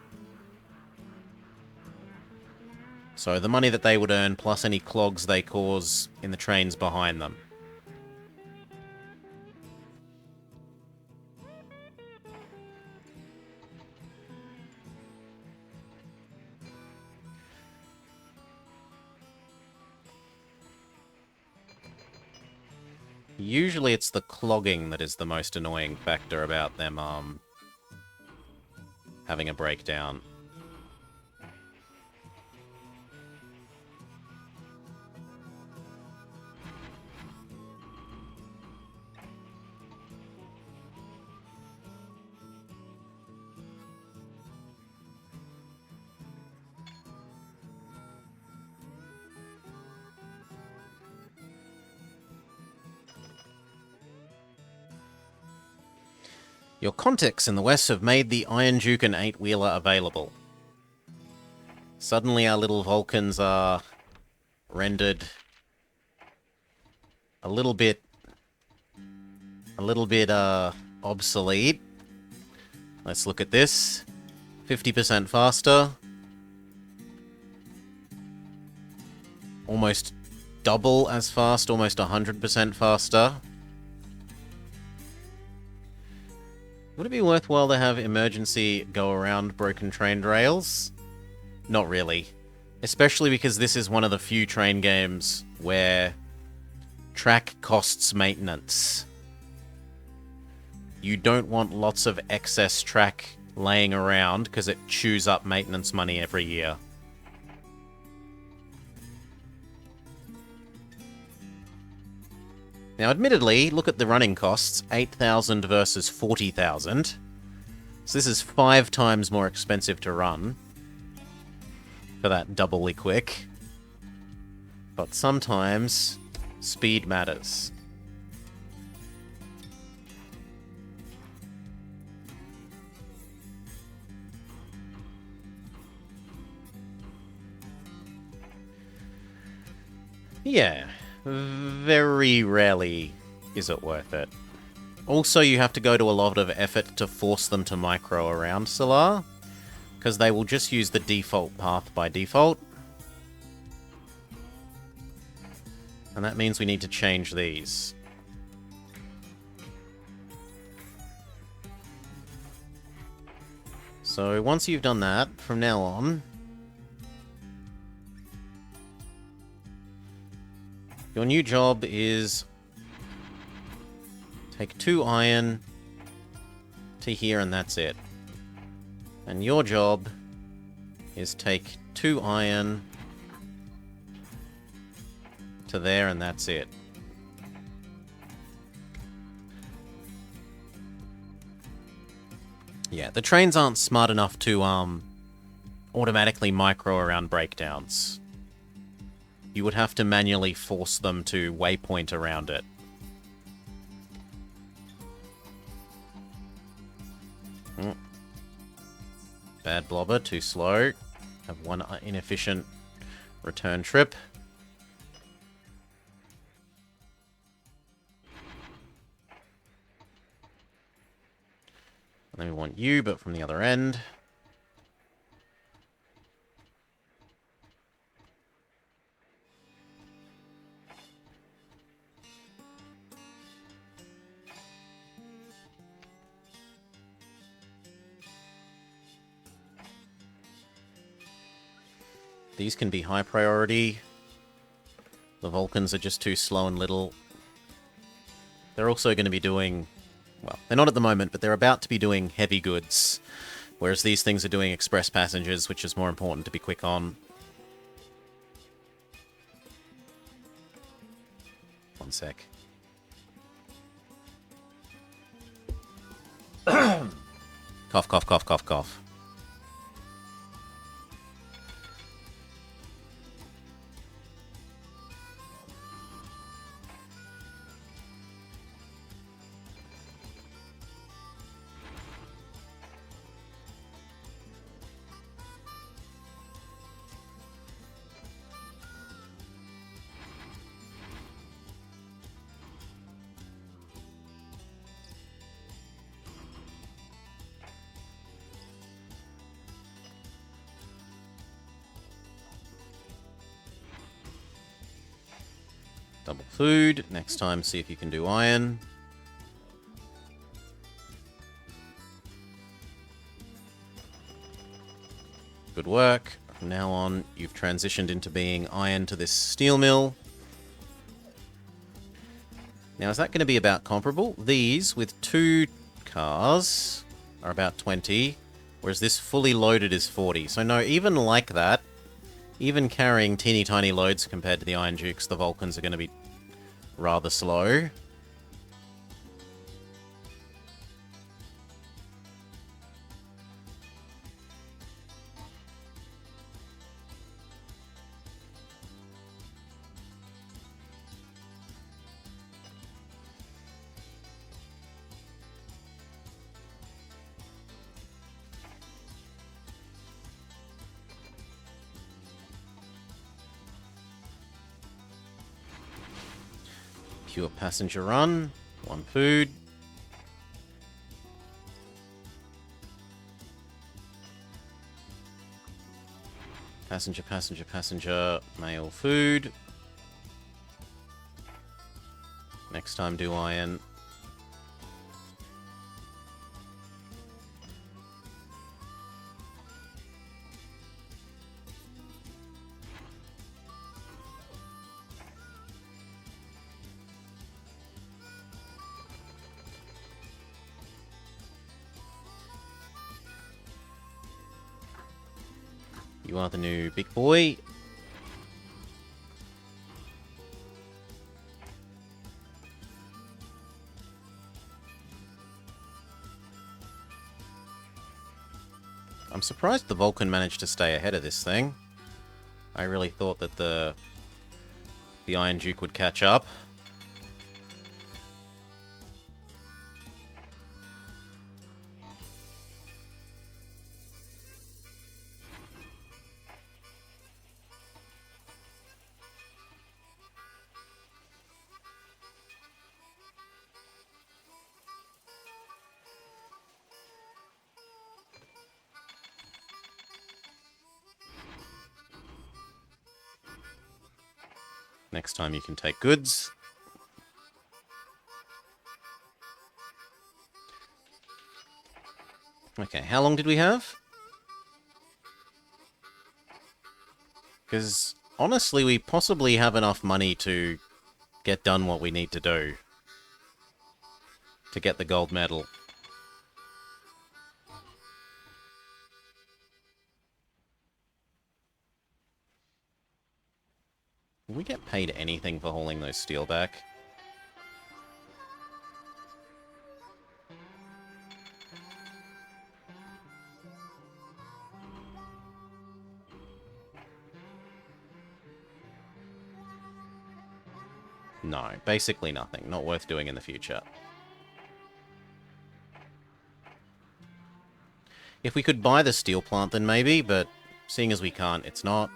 Speaker 1: So the money that they would earn plus any clogs they cause in the trains behind them. Usually it's the clogging that is the most annoying factor about them having a breakdown. Your contacts in the west have made the Iron Duke and 8-wheeler available. Suddenly our little Vulcans are rendered a little bit obsolete. Let's look at this. 50% faster. Almost double as fast, almost 100% faster. Would it be worthwhile to have emergency go around broken train rails? Not really. Especially because this is one of the few train games where track costs maintenance. You don't want lots of excess track laying around because it chews up maintenance money every year. Now, admittedly, look at the running costs. 8,000 versus 40,000. So this is 5 times more expensive to run. For that doubly quick. But sometimes, speed matters. Yeah, very rarely is it worth it. Also, you have to go to a lot of effort to force them to micro around Solar, because they will just use the default path by default. And that means we need to change these. So once you've done that, from now on, your new job is take 2 iron to here and that's it. And your job is take 2 iron to there and that's it. Yeah, the trains aren't smart enough to automatically micro around breakdowns. You would have to manually force them to waypoint around it. Bad blobber, too slow. Have 1 inefficient return trip. And then we want you, but from the other end. These can be high priority. The Vulcans are just too slow and little. They're also going to be doing... Well, they're not at the moment, but they're about to be doing heavy goods. Whereas these things are doing express passengers, which is more important to be quick on. One sec. Cough, cough, cough, cough, cough. Double food. Next time, see if you can do iron. Good work. From now on, you've transitioned into being iron to this steel mill. Now, is that going to be about comparable? These, with 2 cars, are about 20, whereas this fully loaded is 40. So no, even like that, even carrying teeny tiny loads compared to the Iron Dukes, the Vulcans are going to be rather slow. Pure passenger run, 1 food. Passenger, passenger, passenger, mail food. Next time do iron. You are the new big boy. I'm surprised the Vulcan managed to stay ahead of this thing. I really thought that the Iron Duke would catch up. Next time you can take goods. Okay, how long did we have? Because, honestly, we possibly have enough money to get done what we need to do. To get the gold medal. Will we get paid anything for hauling those steel back? No, basically nothing. Not worth doing in the future. If we could buy the steel plant, then maybe, but seeing as we can't, it's not.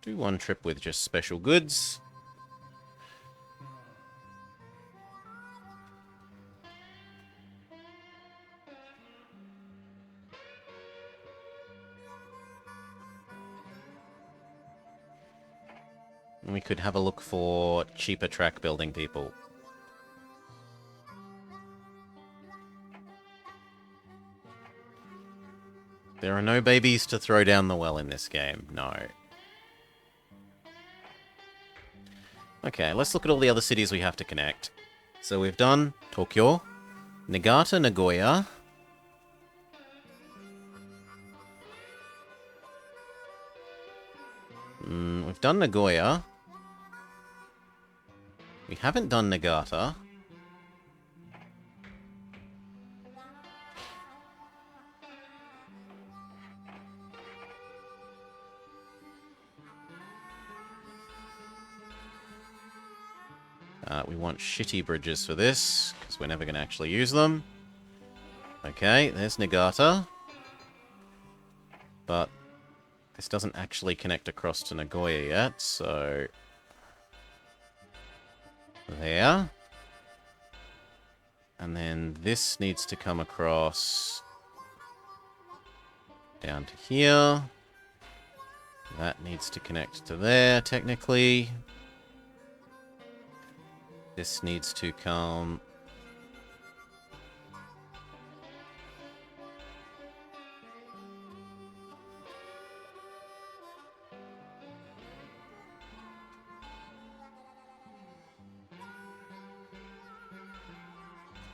Speaker 1: Do one trip with just special goods. And we could have a look for cheaper track building people. There are no babies to throw down the well in this game, no. Okay, let's look at all the other cities we have to connect. So we've done Tokyo, Niigata, Nagoya. We've done Nagoya. We haven't done Niigata. We want shitty bridges for this, because we're never going to actually use them. Okay, there's Niigata. But this doesn't actually connect across to Nagoya yet, so... There. And then this needs to come across... down to here. That needs to connect to there, technically. This needs to come...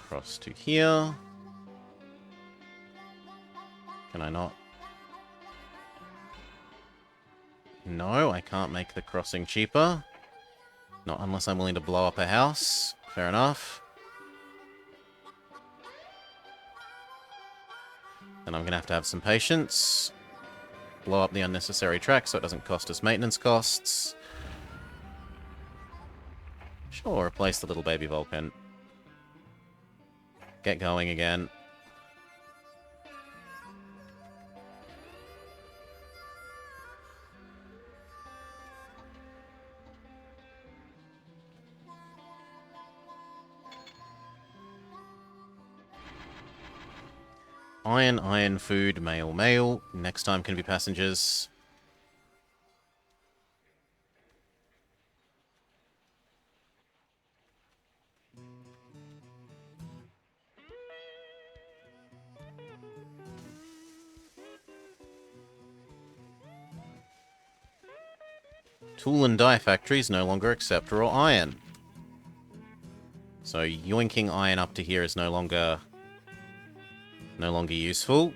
Speaker 1: across to here. Can I not? No, I can't make the crossing cheaper. Not unless I'm willing to blow up a house. Fair enough. Then I'm going to have some patience. Blow up the unnecessary track so it doesn't cost us maintenance costs. Sure, replace the little baby Vulcan. Get going again. Iron, iron, food, mail, mail. Next time can be passengers. Tool and die factories no longer accept raw iron. So yoinking iron up to here is no longer useful.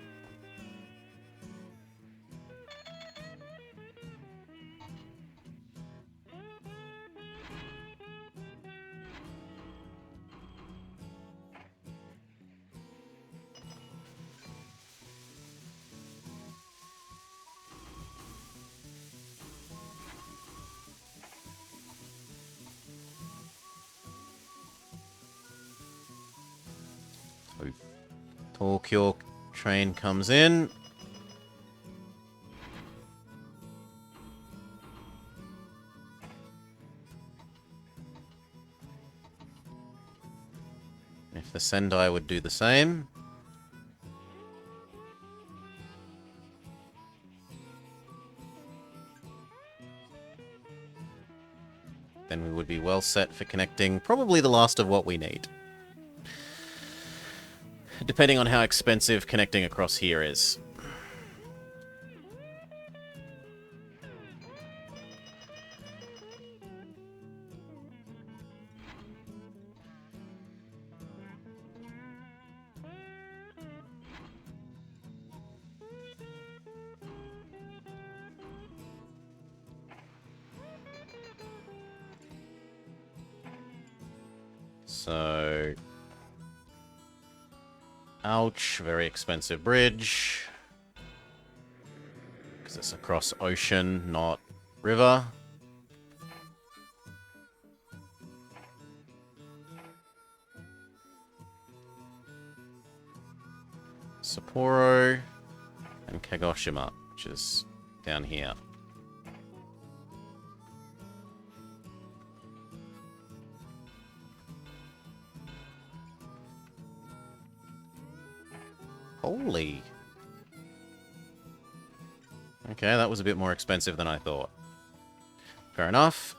Speaker 1: Tokyo train comes in. If the Sendai would do the same. Then we would be well set for connecting probably the last of what we need. Depending on how expensive connecting across here is. So... Ouch, very expensive bridge. Because it's across ocean, not river. Sapporo and Kagoshima, which is down here. Holy. Okay, that was a bit more expensive than I thought. Fair enough.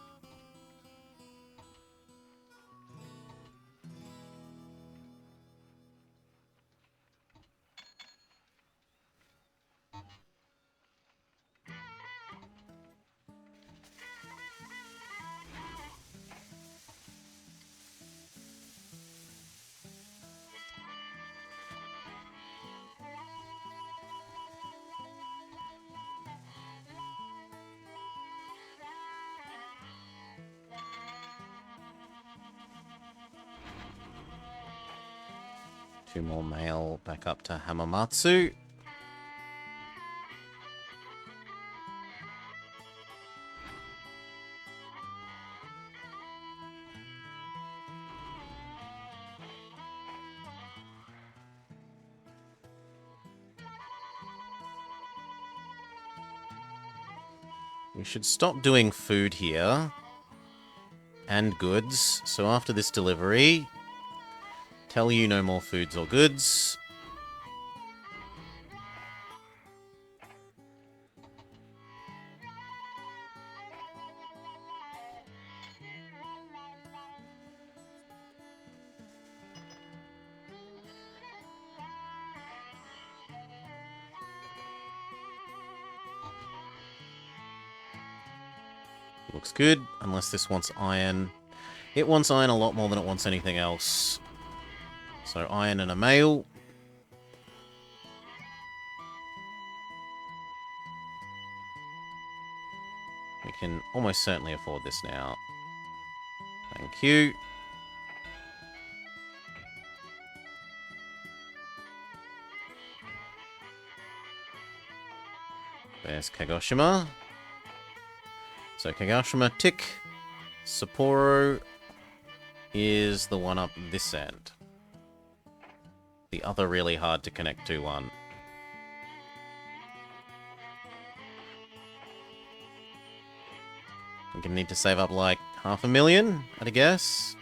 Speaker 1: Two more mail back up to Hamamatsu. We should stop doing food here. And goods. So after this delivery, tell you no more foods or goods. Looks good, unless this wants iron. It wants iron a lot more than it wants anything else. So iron and a mail. We can almost certainly afford this now. Thank you. There's Kagoshima. So Kagoshima tick. Sapporo is the one up this end. The other really hard to connect to one. We're gonna need to save up like 500,000, I'd guess.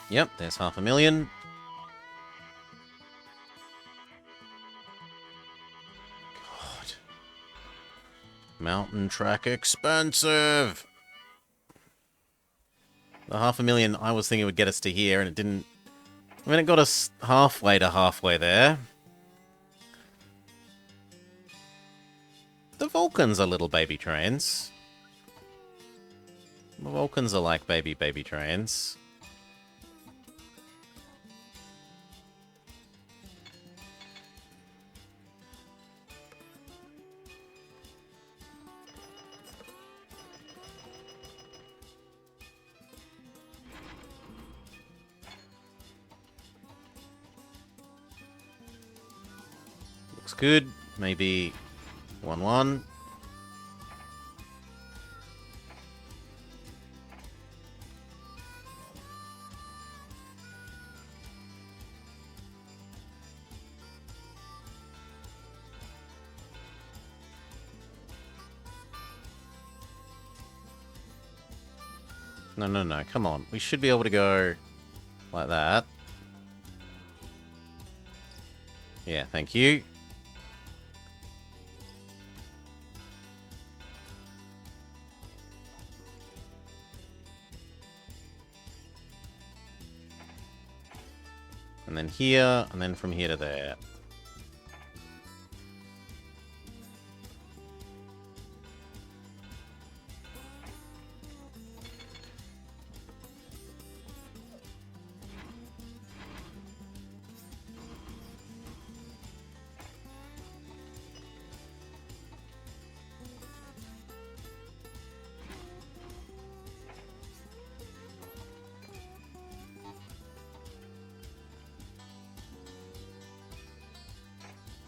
Speaker 1: Yep, there's 500,000. God. Mountain track expensive. The 500,000 I was thinking would get us to here, and it didn't. I mean, it got us halfway to halfway there. The Vulcans are little baby trains. The Vulcans are like baby trains. Looks good. Maybe 1-1. No, no, no. Come on. We should be able to go like that. Yeah, thank you. And then here, and then from here to there.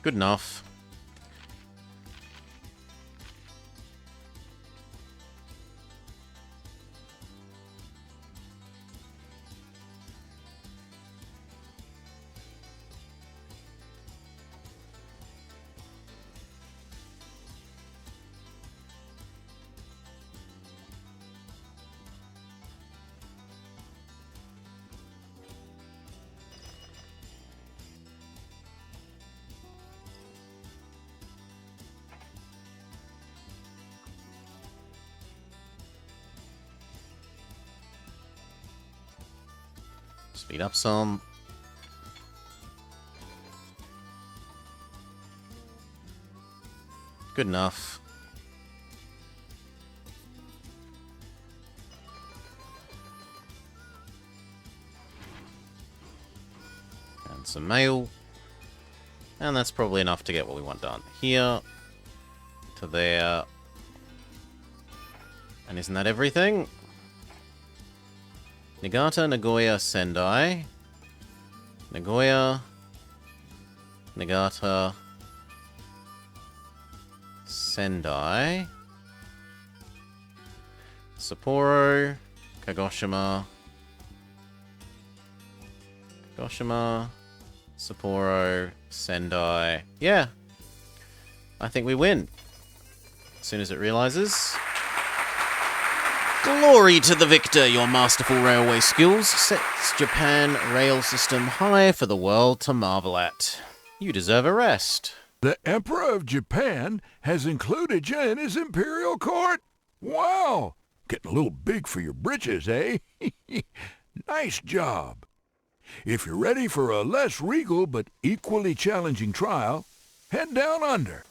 Speaker 1: Good enough. Speed up some. Good enough. And some mail. And that's probably enough to get what we want done. Here to there. And isn't that everything? Niigata, Nagoya, Sendai. Nagoya. Niigata. Sendai. Sapporo. Kagoshima. Kagoshima. Sapporo. Sendai. Yeah. I think we win. As soon as it realizes. Glory to the victor! Your masterful railway skills sets Japan rail system high for the world to marvel at. You deserve a rest.
Speaker 2: The Emperor of Japan has included you in his imperial court? Wow! Getting a little big for your britches, eh? Nice job. If you're ready for a less regal but equally challenging trial, head down under.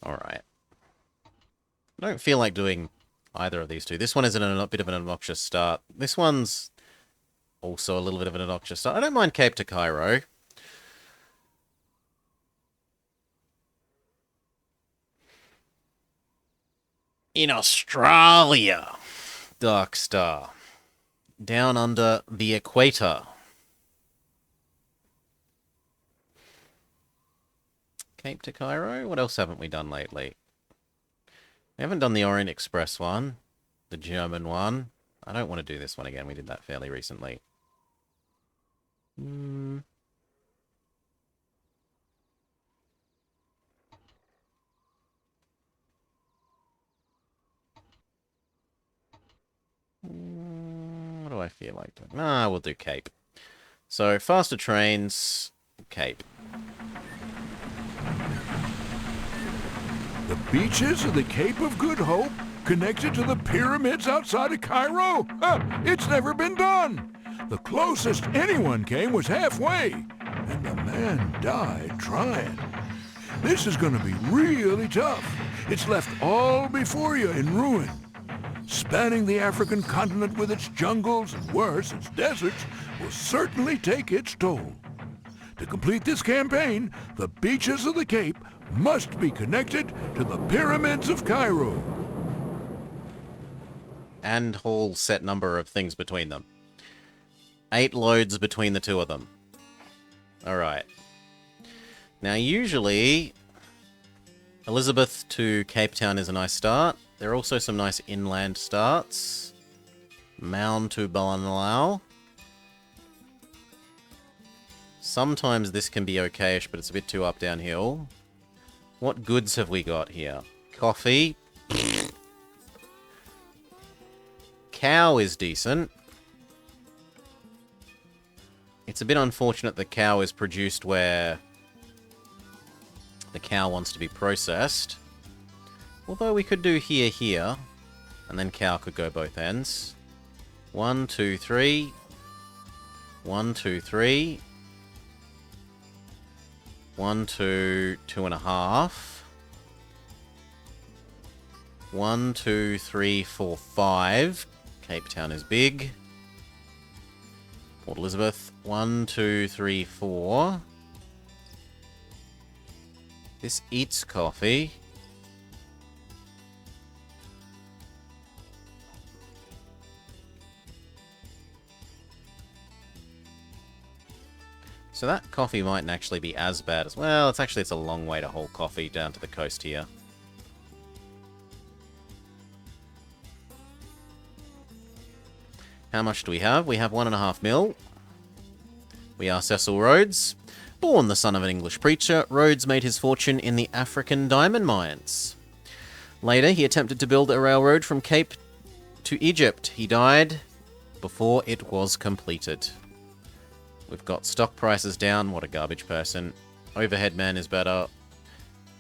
Speaker 1: Alright. I don't feel like doing either of these two. This one is a bit of an obnoxious start. This one's also a little bit of an obnoxious start. I don't mind Cape to Cairo. In Australia, Dark Star. Down under the equator. Cape to Cairo? What else haven't we done lately? We haven't done the Orient Express one. The German one. I don't want to do this one again. We did that fairly recently. What do I feel like doing? Ah, we'll do Cape. So, faster trains, Cape.
Speaker 2: The beaches of the Cape of Good Hope connected to the pyramids outside of Cairo? It's never been done. The closest anyone came was halfway, and the man died trying. This is going to be really tough. It's left all before you in ruin. Spanning the African continent with its jungles and worse, its deserts, will certainly take its toll. To complete this campaign, the beaches of the Cape must be connected to the pyramids of Cairo.
Speaker 1: And whole set number of things between them. 8 loads between the two of them. Alright. Now, usually, Elizabeth to Cape Town is a nice start. There are also some nice inland starts. Mound to Balanalau. Sometimes this can be okayish, but it's a bit too up downhill. What goods have we got here? Coffee. Cow is decent. It's a bit unfortunate the cow is produced where the cow wants to be processed. Although we could do here, and then cow could go both ends. 1, 2, 3. 1, 2, 3. 1, 2, 2.5. 1, 2, 3, 4, 5. Cape Town is big. Port Elizabeth. 1, 2, 3, 4. This eats coffee. So that coffee mightn't actually be as bad as... Well, it's a long way to haul coffee down to the coast here. How much do we have? We have 1.5 mil. We are Cecil Rhodes. Born the son of an English preacher, Rhodes made his fortune in the African diamond mines. Later, he attempted to build a railroad from Cape to Egypt. He died before it was completed. We've got stock prices down. What a garbage person. Overhead man is better.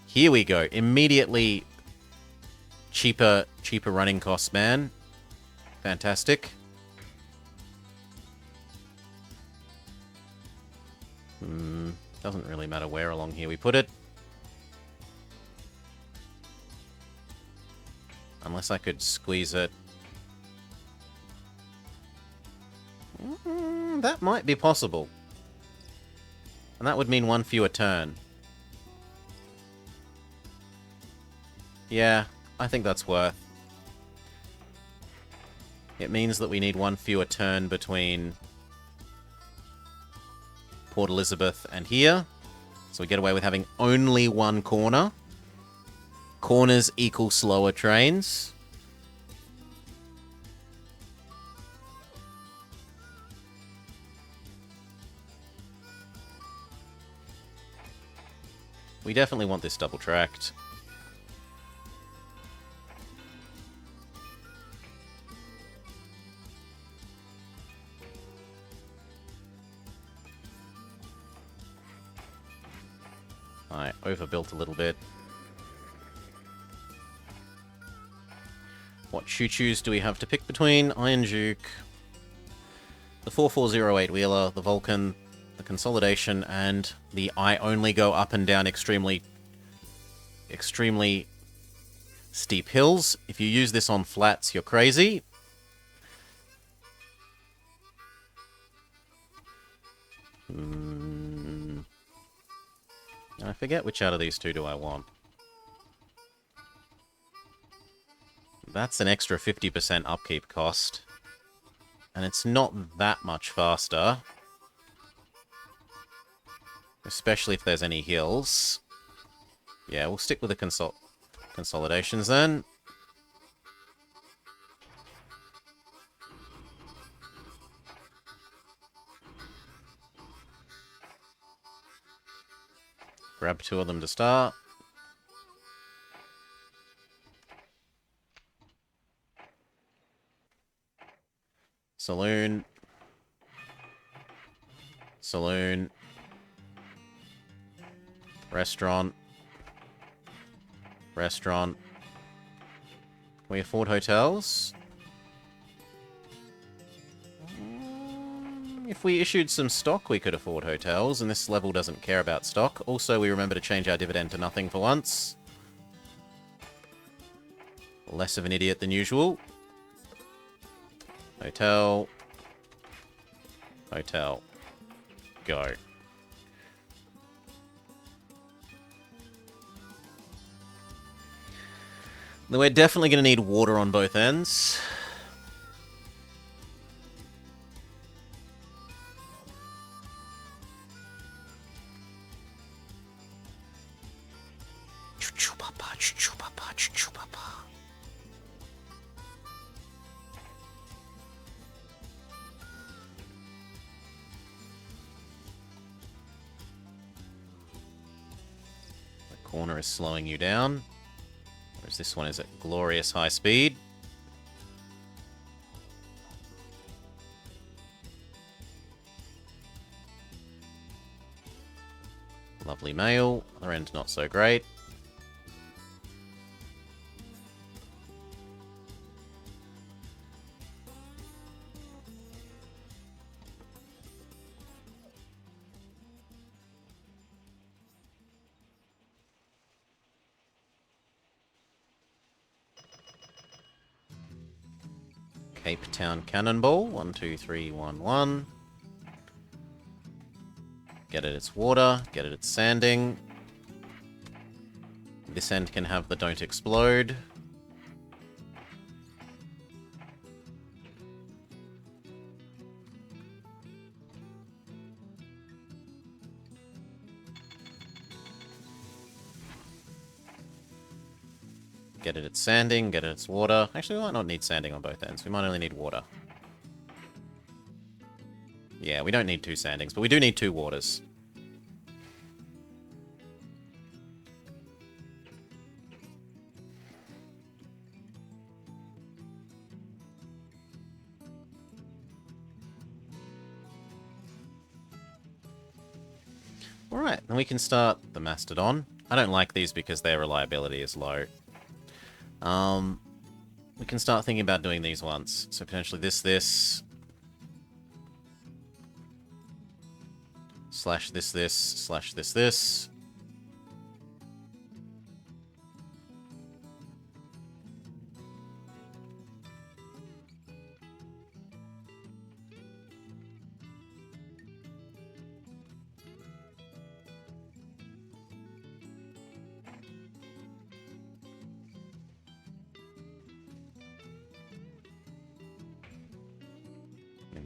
Speaker 1: Here we go. Immediately cheaper running costs, man. Fantastic. Doesn't really matter where along here we put it. Unless I could squeeze it. That might be possible. And that would mean one fewer turn. Yeah, I think that's worth. It means that we need one fewer turn between Port Elizabeth and here. So we get away with having only one corner. Corners equal slower trains. We definitely want this double-tracked. I overbuilt a little bit. What choo-choos do we have to pick between? Iron Duke, the 4408 Wheeler, the Vulcan, the Consolidation, and the I only go up and down extremely steep hills. If you use this on flats, you're crazy. I forget which out of these two do I want. That's an extra 50% upkeep cost. And it's not that much faster. Especially if there's any hills. Yeah, we'll stick with the consolidations then. Grab two of them to start. Saloon. Saloon. Restaurant. Restaurant. Can we afford hotels? If we issued some stock, we could afford hotels, and this level doesn't care about stock. Also, we remember to change our dividend to nothing for once. Less of an idiot than usual. Hotel. Hotel. Go. Then we're definitely going to need water on both ends. The corner is slowing you down, whereas this one is at glorious high speed. Lovely mail. Other end not so great. Cape Town Cannonball. 1, 2, 3, 1, 1. Get it its water. Get it its sanding. This end can have the don't explode. Get it its sanding, get it its water. Actually, we might not need sanding on both ends. We might only need water. Yeah, we don't need 2 sandings, but we do need 2 waters. Alright, then we can start the Mastodon. I don't like these because their reliability is low. We can start thinking about doing these once. So potentially this, slash this, slash this.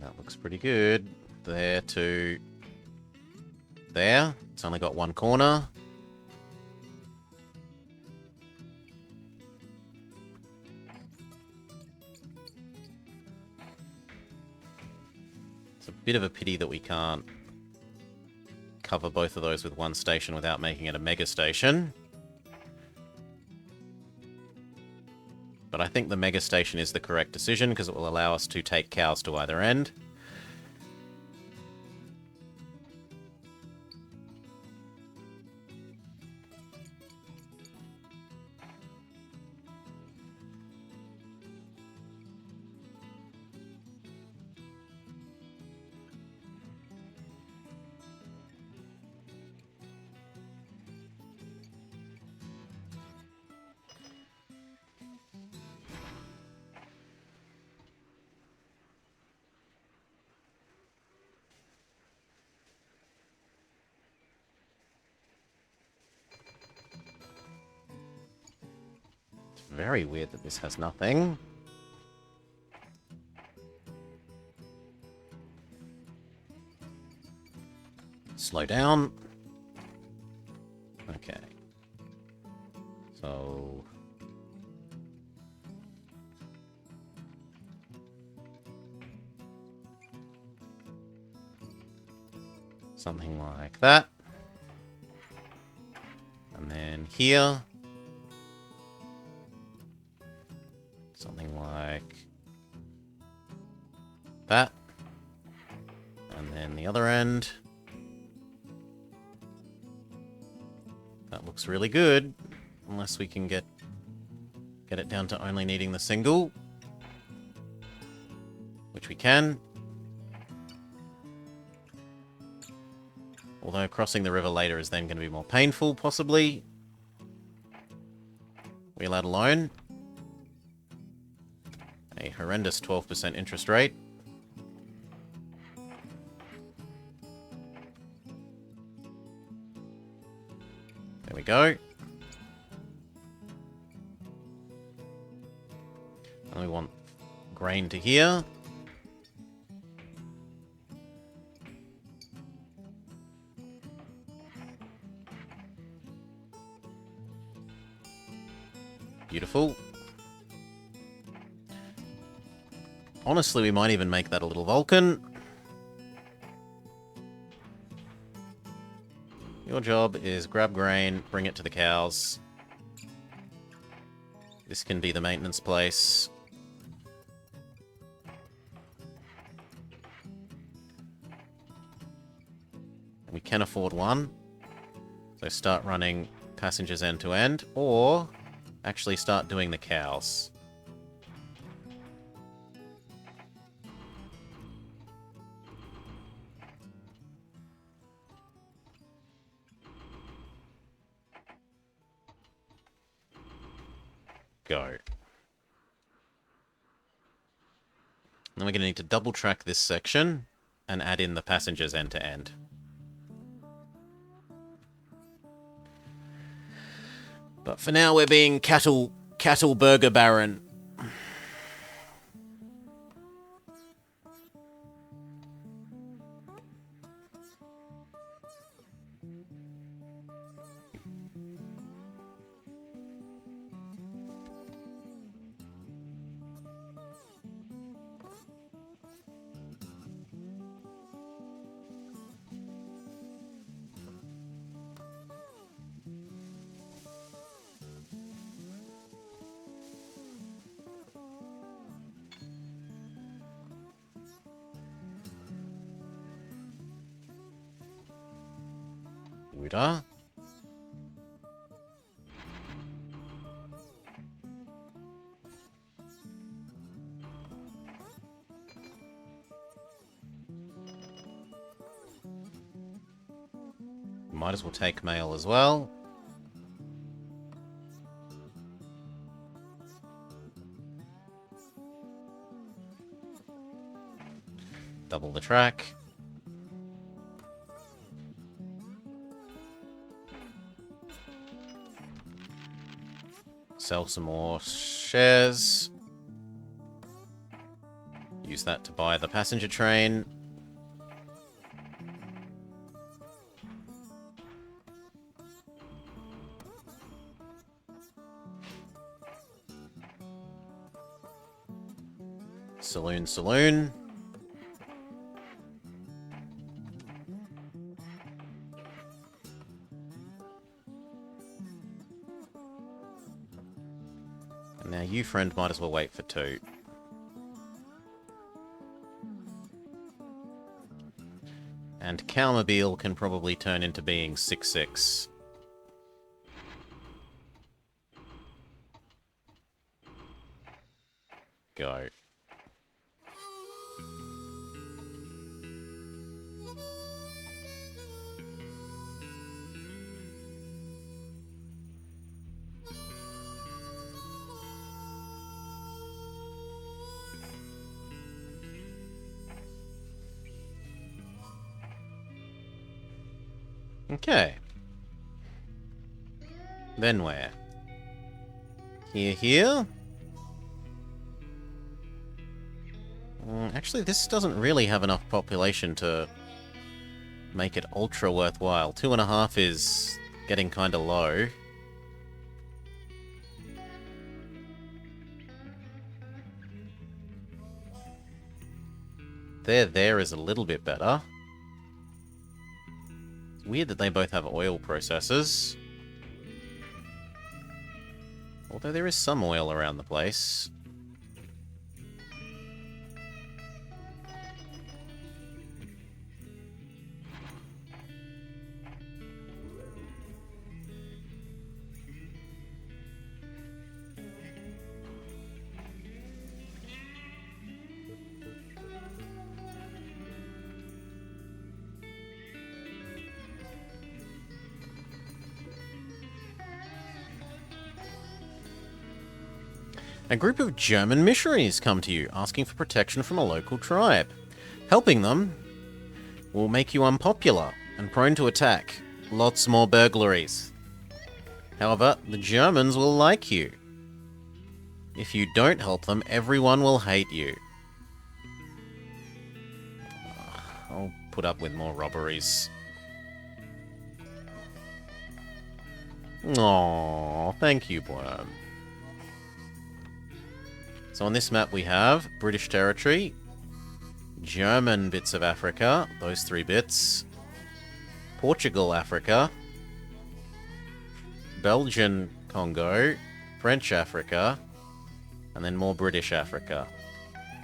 Speaker 1: That looks pretty good. There to there. It's only got 1 corner. It's a bit of a pity that we can't cover both of those with 1 station without making it a mega station. But I think the mega station is the correct decision because it will allow us to take cows to either end. Very weird that this has nothing. Slow down. Okay. So... something like that. And then here... something like that. And then the other end. That looks really good. Unless we can get it down to only needing the single. Which we can. Although crossing the river later is then going to be more painful, possibly. We allowed a loan. A horrendous 12% interest rate. There we go. And we want grain to here. Beautiful. Honestly, we might even make that a little Vulcan. Your job is grab grain, bring it to the cows. This can be the maintenance place. We can afford one. So start running passengers end to end, or actually start doing the cows. Go. Then we're going to need to double track this section and add in the passengers end to end. But for now, we're being cattle burger baron. Uda. Might as well take mail as well. Double the track. Sell some more shares. Use that to buy the passenger train. Saloon. And now you, friend, might as well wait for 2. And Cowmobile can probably turn into being 6-6. Go. Okay. Then where? Here? Actually, this doesn't really have enough population to make it ultra worthwhile. 2.5 is getting kind of low. There is a little bit better. It's weird that they both have oil processors. Although there is some oil around the place. A group of German missionaries come to you, asking for protection from a local tribe. Helping them will make you unpopular and prone to attack. Lots more burglaries. However, the Germans will like you. If you don't help them, everyone will hate you. I'll put up with more robberies. Aww, thank you, Worm. So on this map we have British territory, German bits of Africa, those 3 bits, Portugal Africa, Belgian Congo, French Africa, and then more British Africa,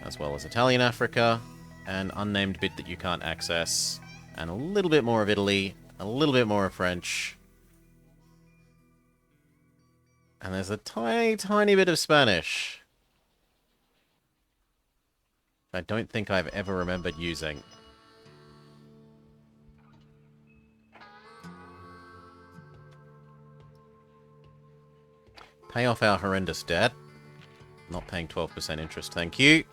Speaker 1: as well as Italian Africa, an unnamed bit that you can't access, and a little bit more of Italy, a little bit more of French, and there's a tiny, tiny bit of Spanish. I don't think I've ever remembered using. Pay off our horrendous debt. Not paying 12% interest, thank you.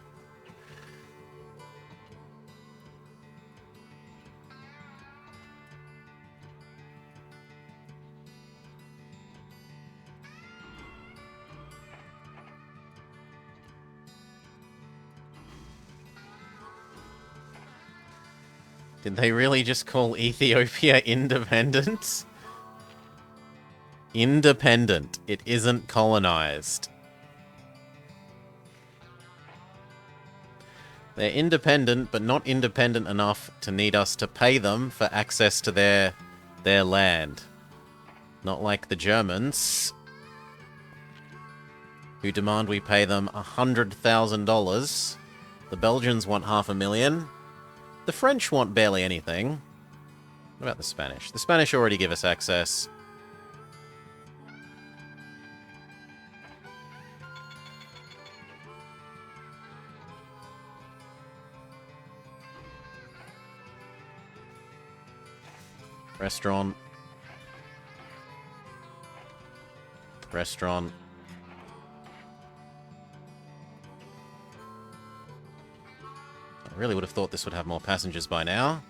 Speaker 1: Did they really just call Ethiopia independent? Independent. It isn't colonized. They're independent, but not independent enough to need us to pay them for access to their land. Not like the Germans, who demand we pay them $100,000. The Belgians want $500,000. The French want barely anything. What about the Spanish? The Spanish already give us access. Restaurant. Restaurant. I really would have thought this would have more passengers by now.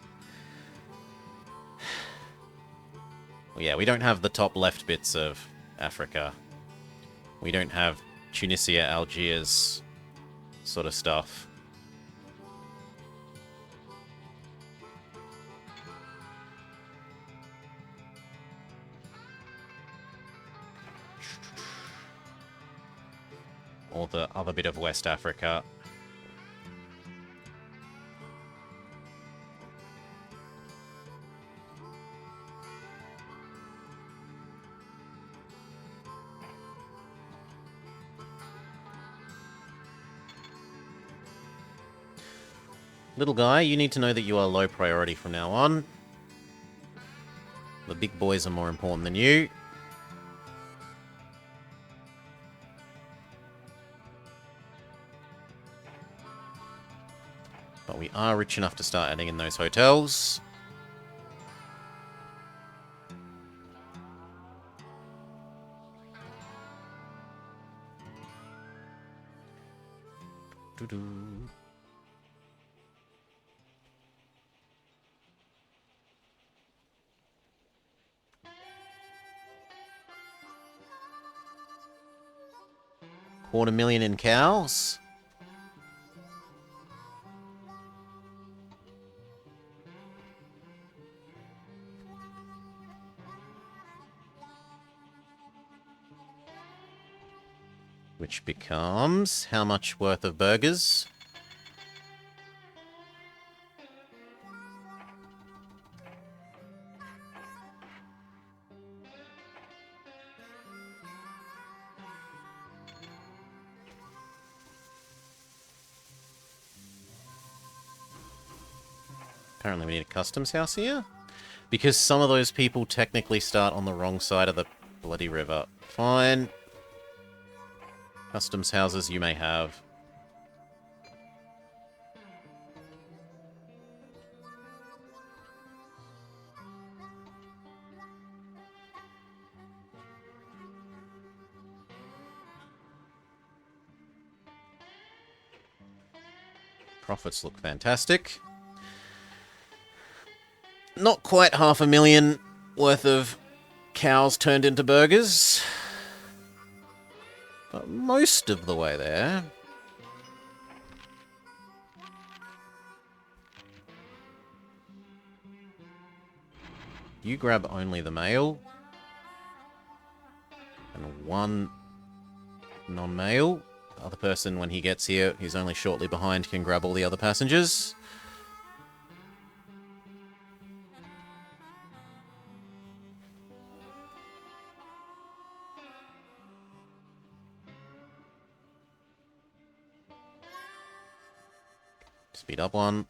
Speaker 1: Well, yeah, we don't have the top left bits of Africa. We don't have Tunisia, Algiers sort of stuff. Or the other bit of West Africa. Little guy, you need to know that you are low priority from now on. The big boys are more important than you. But we are rich enough to start adding in those hotels. Doo-doo. 250,000 in cows. Which becomes how much worth of burgers? Apparently we need a customs house here. Because some of those people technically start on the wrong side of the bloody river. Fine. Customs houses you may have. Profits look fantastic. Not quite 500,000 worth of cows turned into burgers. But most of the way there. You grab only the male. And one non-male. other person, when he gets here, who's only shortly behind, can grab all the other passengers. Speed up one.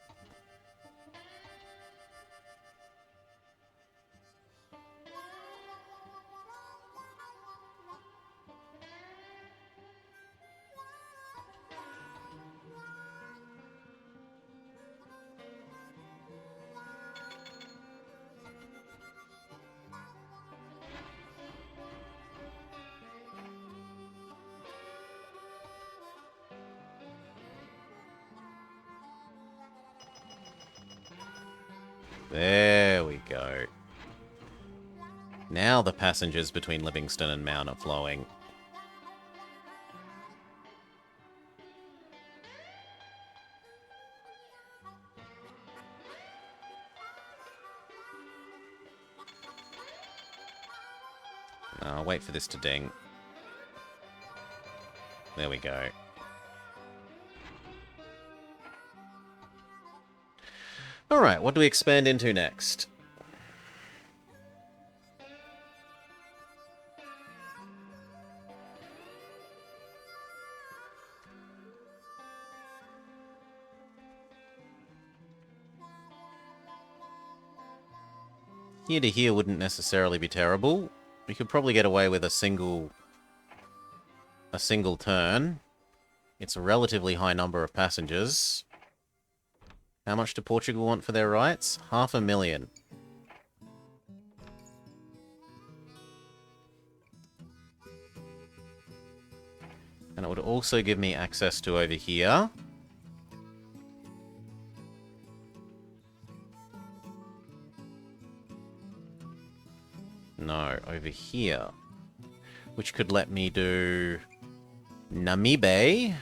Speaker 1: There we go. Now the passengers between Livingston and Mount are flowing. I'll wait for this to ding. There we go. Alright, what do we expand into next? Here to here wouldn't necessarily be terrible. We could probably get away with a single turn. It's a relatively high number of passengers. How much do Portugal want for their rights? 500,000. And it would also give me access to over here. No, over here. Which could let me do Namibe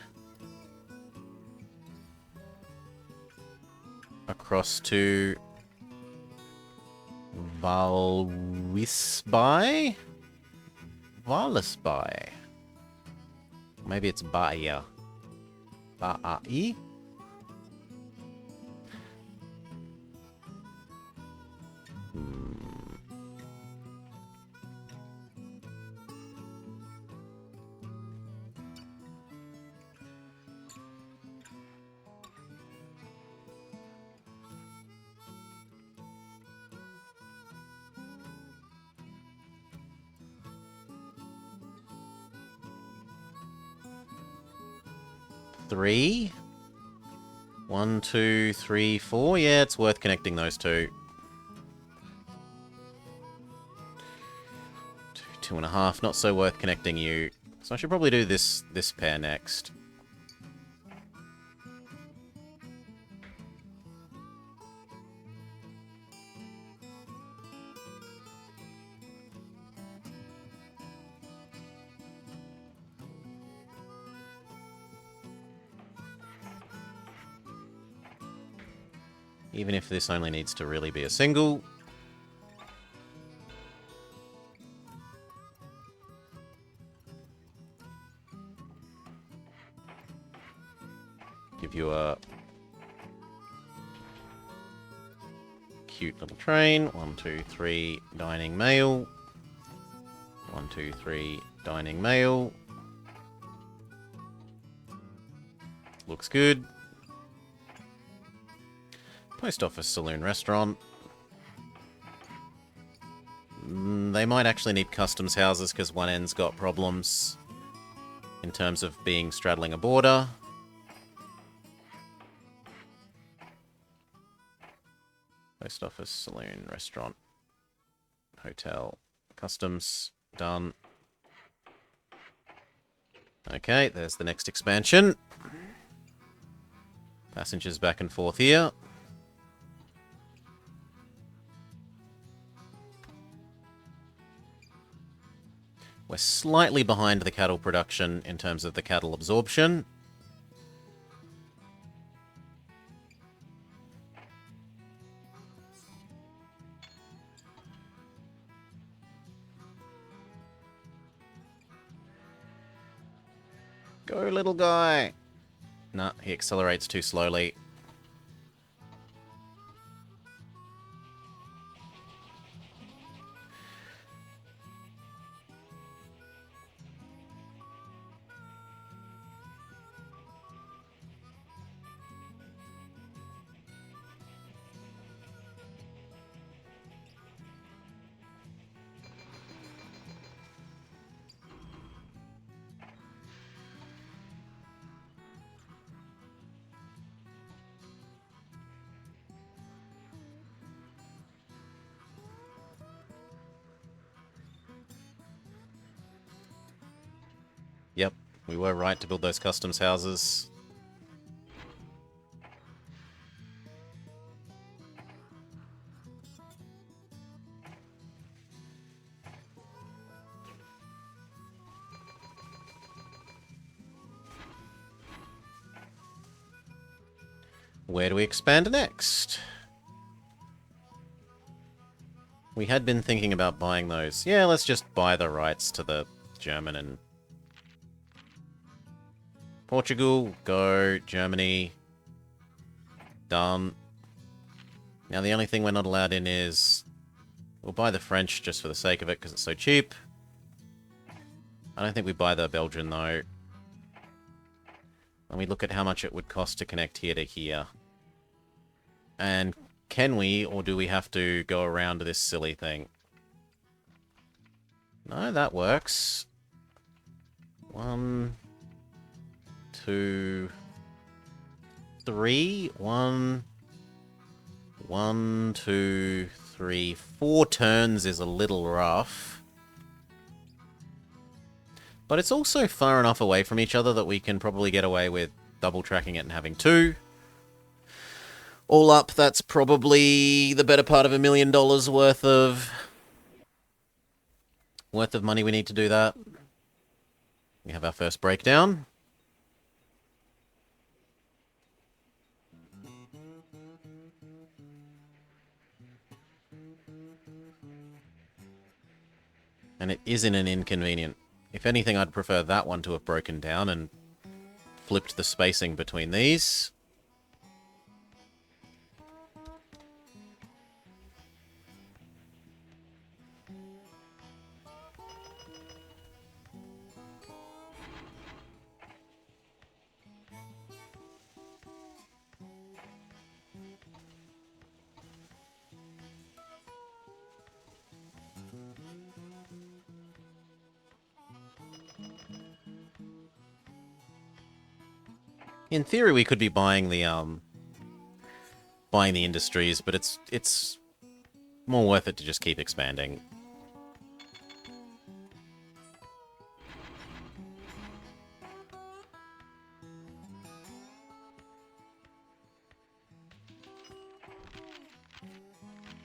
Speaker 1: across to Valwisby? Valisby. Maybe it's Bahia. Bahia? Three? 1, 2, 3, 4. Yeah, it's worth connecting those two. 2, 2.5. Not so worth connecting you. So I should probably do this pair next. Even if this only needs to really be a single. Give you a cute little train. 1, 2, 3, dining mail. 1, 2, 3, dining mail. Looks good. Post office, saloon, restaurant. They might actually need customs houses because one end's got problems in terms of being straddling a border. Post office, saloon, restaurant, hotel, customs, done. Okay, there's the next expansion. Passengers back and forth here. We're slightly behind the cattle production in terms of the cattle absorption. Go, little guy. Nah, he accelerates too slowly. Yep, we were right to build those customs houses. Where do we expand next? We had been thinking about buying those. Yeah, let's just buy the rights to the German and... Portugal, go. Germany, done. Now the only thing we're not allowed in is... We'll buy the French just for the sake of it, because it's so cheap. I don't think we buy the Belgian, though. And we look at how much it would cost to connect here to here. And can we, or do we have to go around this silly thing? No, that works. 1, 2, 3. 1, 2, 3. 4 turns is a little rough. But it's also far enough away from each other that we can probably get away with double tracking it and having 2. All up, that's probably the better part of $1 million worth of money we need to do that. We have our first breakdown. And it isn't an inconvenient. If anything, I'd prefer that one to have broken down and flipped the spacing between these. In theory, we could be buying the industries, but it's more worth it to just keep expanding.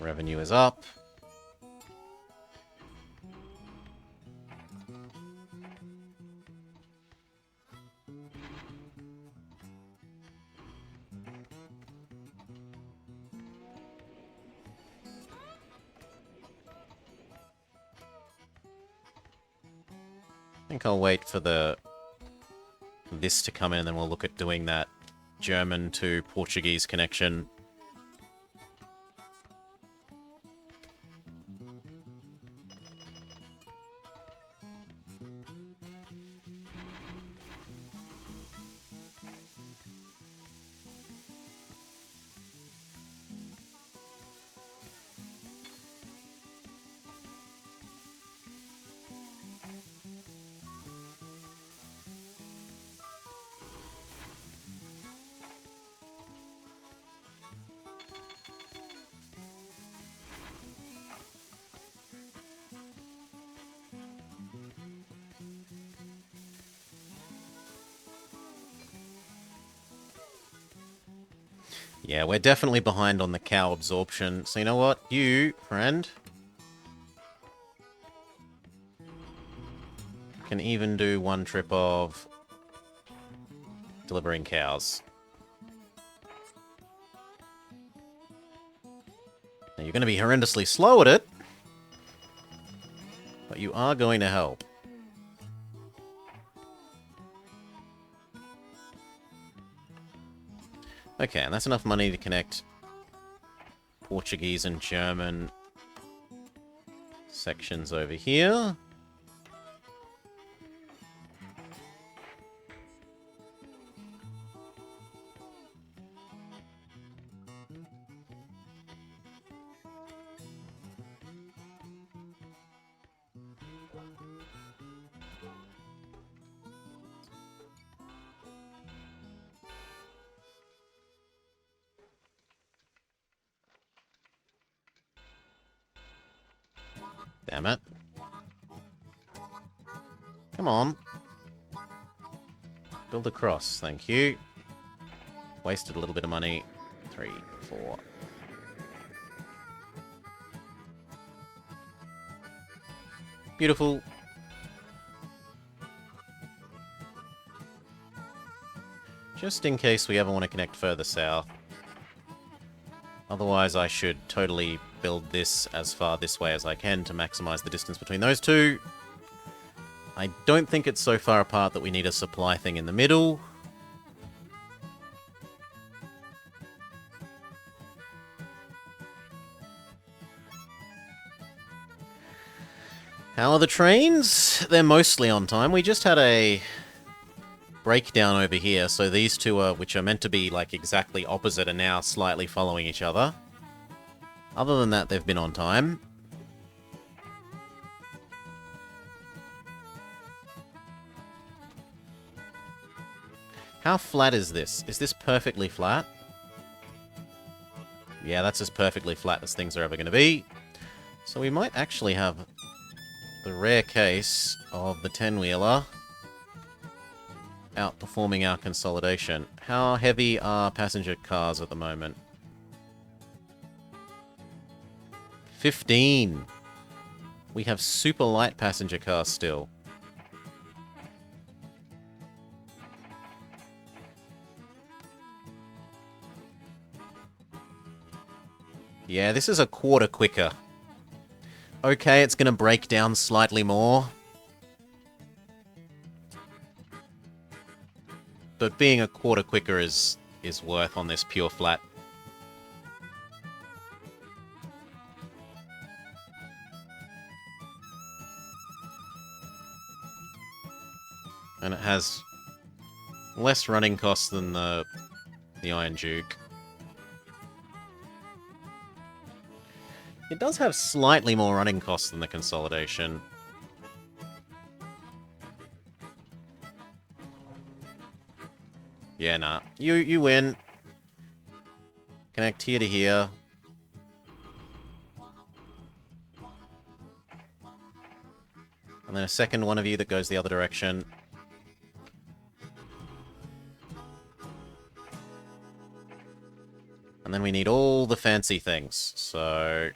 Speaker 1: Revenue is up. I think I'll wait for this to come in, and then we'll look at doing that German to Portuguese connection. Yeah, we're definitely behind on the cow absorption. So you know what? You, friend, can even do one trip of delivering cows. Now, you're going to be horrendously slow at it, but you are going to help. Okay, and that's enough money to connect Portuguese and German sections over here. Damn it. Come on. Build across, thank you. Wasted a little bit of money. 3, 4. Beautiful. Just in case we ever want to connect further south. Otherwise, I should totally build this as far this way as I can to maximize the distance between those two. I don't think it's so far apart that we need a supply thing in the middle. How are the trains? They're mostly on time. We just had a breakdown over here, so these two are, which are meant to be like exactly opposite, are now slightly following each other. Other than that, they've been on time. How flat is this? Is this perfectly flat? Yeah, that's as perfectly flat as things are ever going to be. So we might actually have the rare case of the 10-wheeler outperforming our consolidation. How heavy are passenger cars at the moment? 15. We have super light passenger cars still. Yeah, this is a quarter quicker. Okay, it's going to break down slightly more. But being a quarter quicker is worth on this pure flat. And it has less running costs than the Iron Duke. It does have slightly more running costs than the Consolidation. Yeah, nah. You win. Connect here to here. And then a second one of you that goes the other direction. And then we need all the fancy things. So,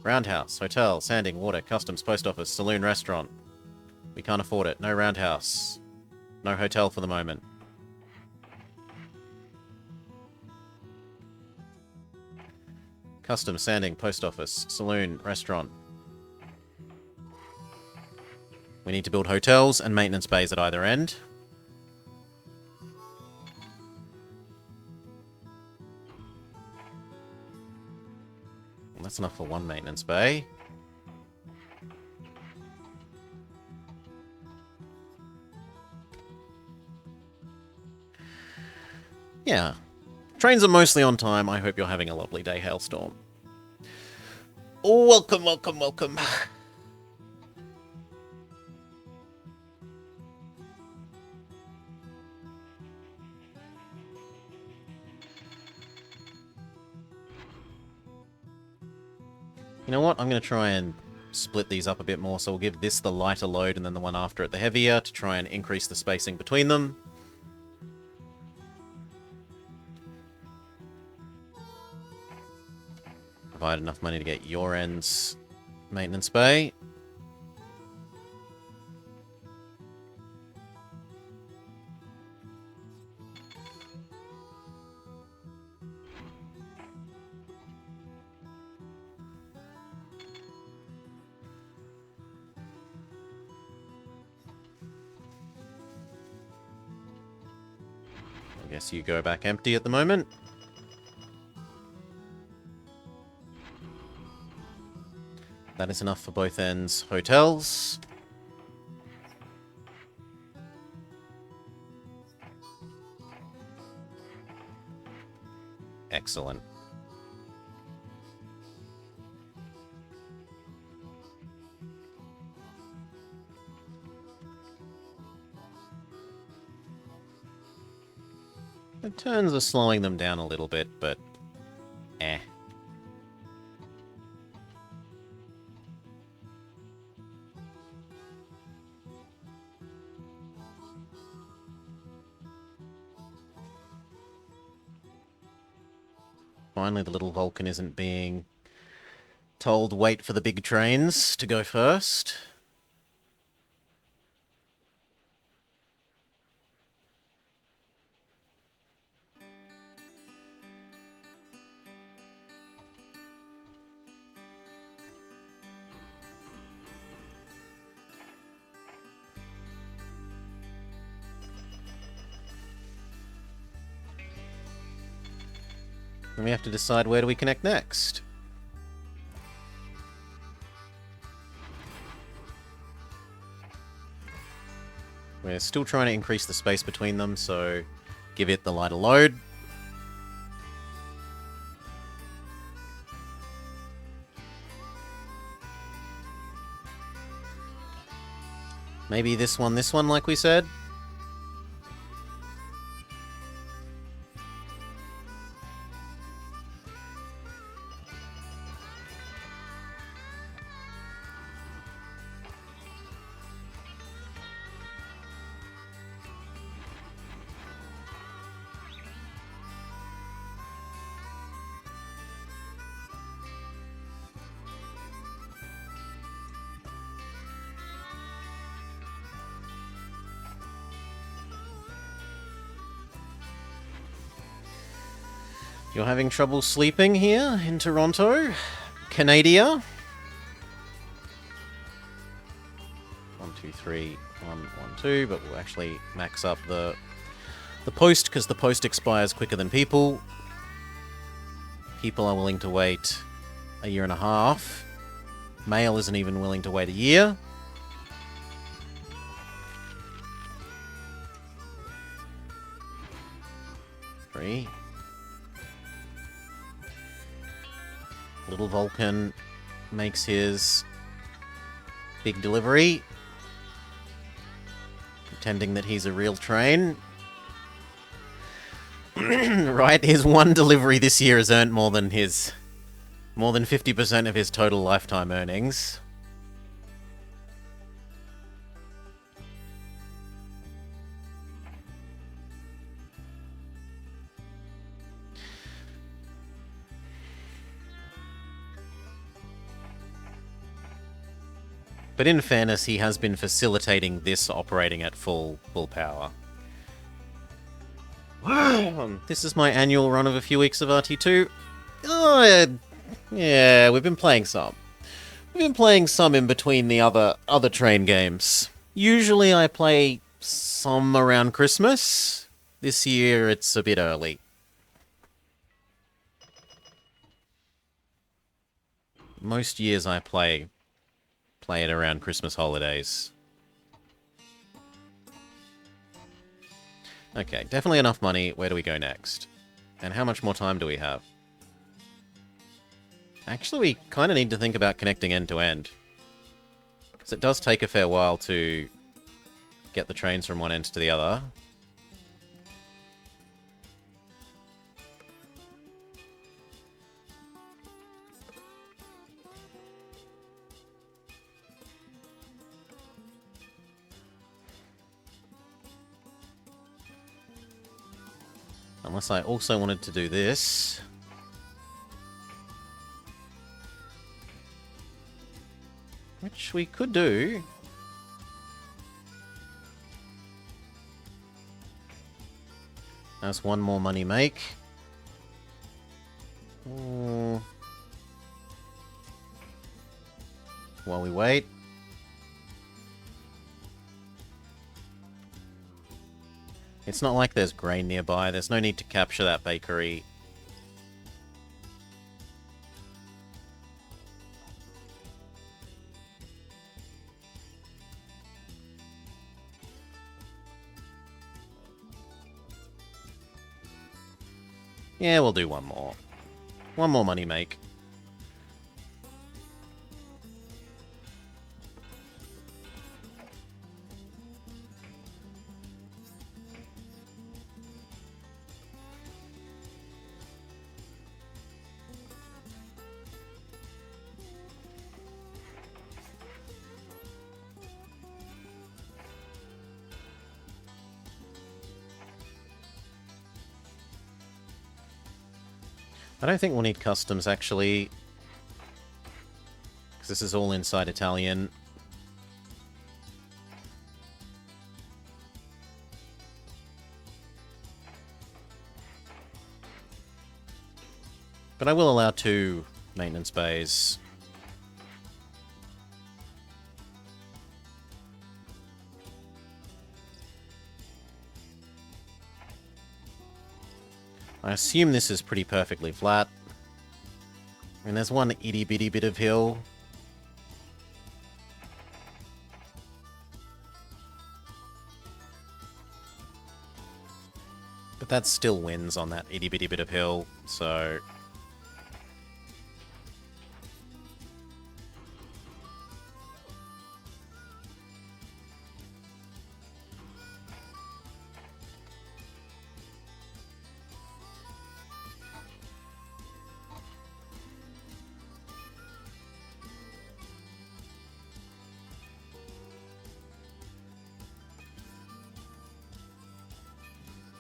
Speaker 1: roundhouse, hotel, sanding, water, customs, post office, saloon, restaurant. We can't afford it. No roundhouse. No hotel for the moment. Customs, sanding, post office, saloon, restaurant. We need to build hotels and maintenance bays at either end. Well, that's enough for one maintenance bay. Yeah. Trains are mostly on time. I hope you're having a lovely day, Hailstorm. Oh, welcome, welcome, welcome. You know what? I'm going to try and split these up a bit more. So we'll give this the lighter load and then the one after it the heavier to try and increase the spacing between them. Provide enough money to get your end's maintenance bay. Guess you go back empty at the moment. That is enough for both ends. Hotels. Excellent. The turns are slowing them down a little bit, but eh. Finally, the little Vulcan isn't being told wait for the big trains to go first. Then we have to decide where do we connect next. We're still trying to increase the space between them, so give it the lighter load. Maybe this one, like we said. You're having trouble sleeping here in Toronto? Canada? 1, 2, 3, 1, 1, 2, but we'll actually max up the post, because the post expires quicker than people. People are willing to wait a year and a half. Mail isn't even willing to wait a year. Three. Little Vulcan makes his big delivery, pretending that he's a real train. Right, his one delivery this year has earned more than 50% of his total lifetime earnings. But in fairness, he has been facilitating this operating at full power. This is my annual run of a few weeks of RT2. Oh, yeah, we've been playing some. We've been playing some in between the other train games. Usually I play some around Christmas. This year it's a bit early. Most years I play it around Christmas holidays. Okay, definitely enough money. Where do we go next? And how much more time do we have? Actually, we kind of need to think about connecting end to end. Because it does take a fair while to get the trains from one end to the other. Unless I also wanted to do this. Which we could do. That's one more money make. While we wait. It's not like there's grain nearby. There's no need to capture that bakery. Yeah, we'll do one more. One more money make. I don't think we'll need customs, actually. Because this is all inside Italian. But I will allow 2 maintenance bays. I assume this is pretty perfectly flat. And there's one itty-bitty bit of hill. But that still wins on that itty-bitty bit of hill, so...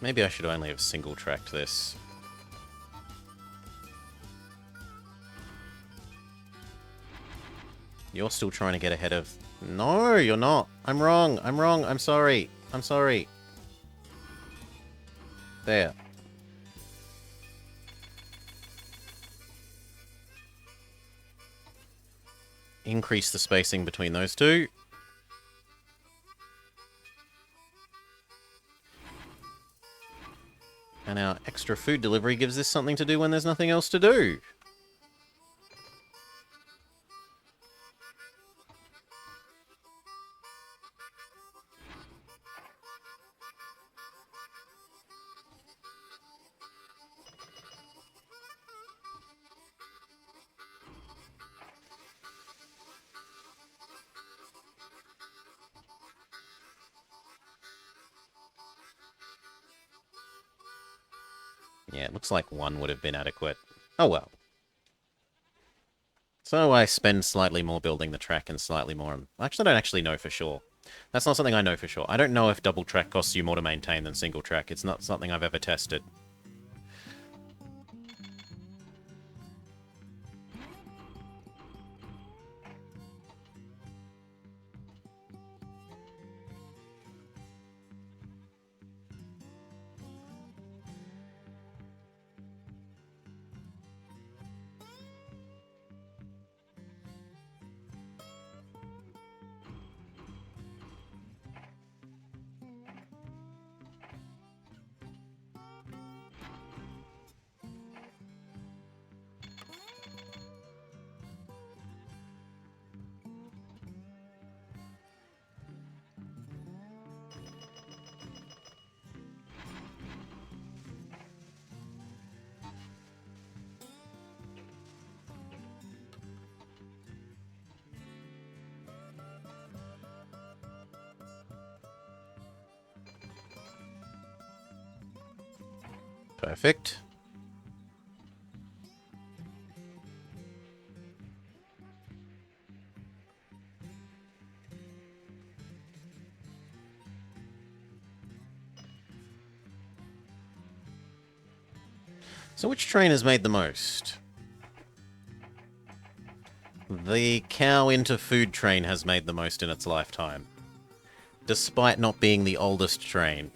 Speaker 1: Maybe I should only have single-tracked this. You're still trying to get ahead of... No, you're not. I'm wrong. I'm wrong. I'm sorry. I'm sorry. There. Increase the spacing between those two. And our extra food delivery gives this something to do when there's nothing else to do. Yeah, it looks like 1 would have been adequate. Oh well. So I spend slightly more building the track and slightly more... I actually don't actually know for sure. That's not something I know for sure. I don't know if double track costs you more to maintain than single track. It's not something I've ever tested. Perfect. So which train has made the most? The cow into food train has made the most in its lifetime, despite not being the oldest train.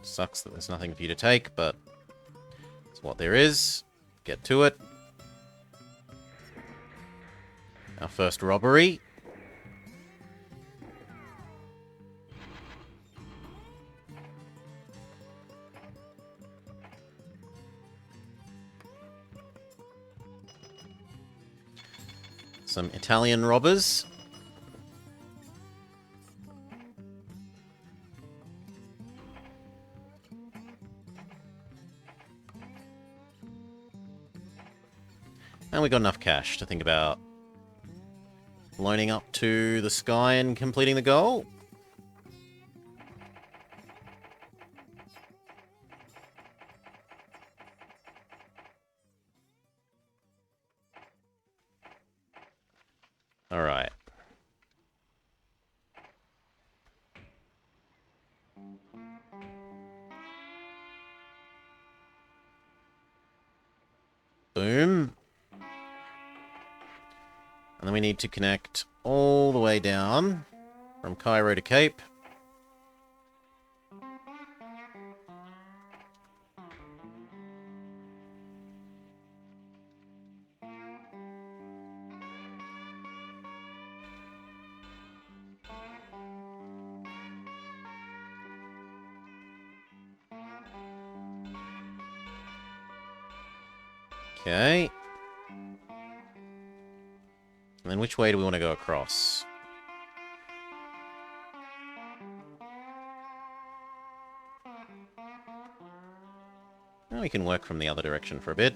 Speaker 1: Sucks that there's nothing for you to take, but it's what there is. Get to it. Our first robbery. Some Italian robbers. And we got enough cash to think about loaning up to the sky and completing the goal. All right. Boom. And then we need to connect all the way down from Cairo to Cape. Okay. And then which way do we want to go across? Well, we can work from the other direction for a bit.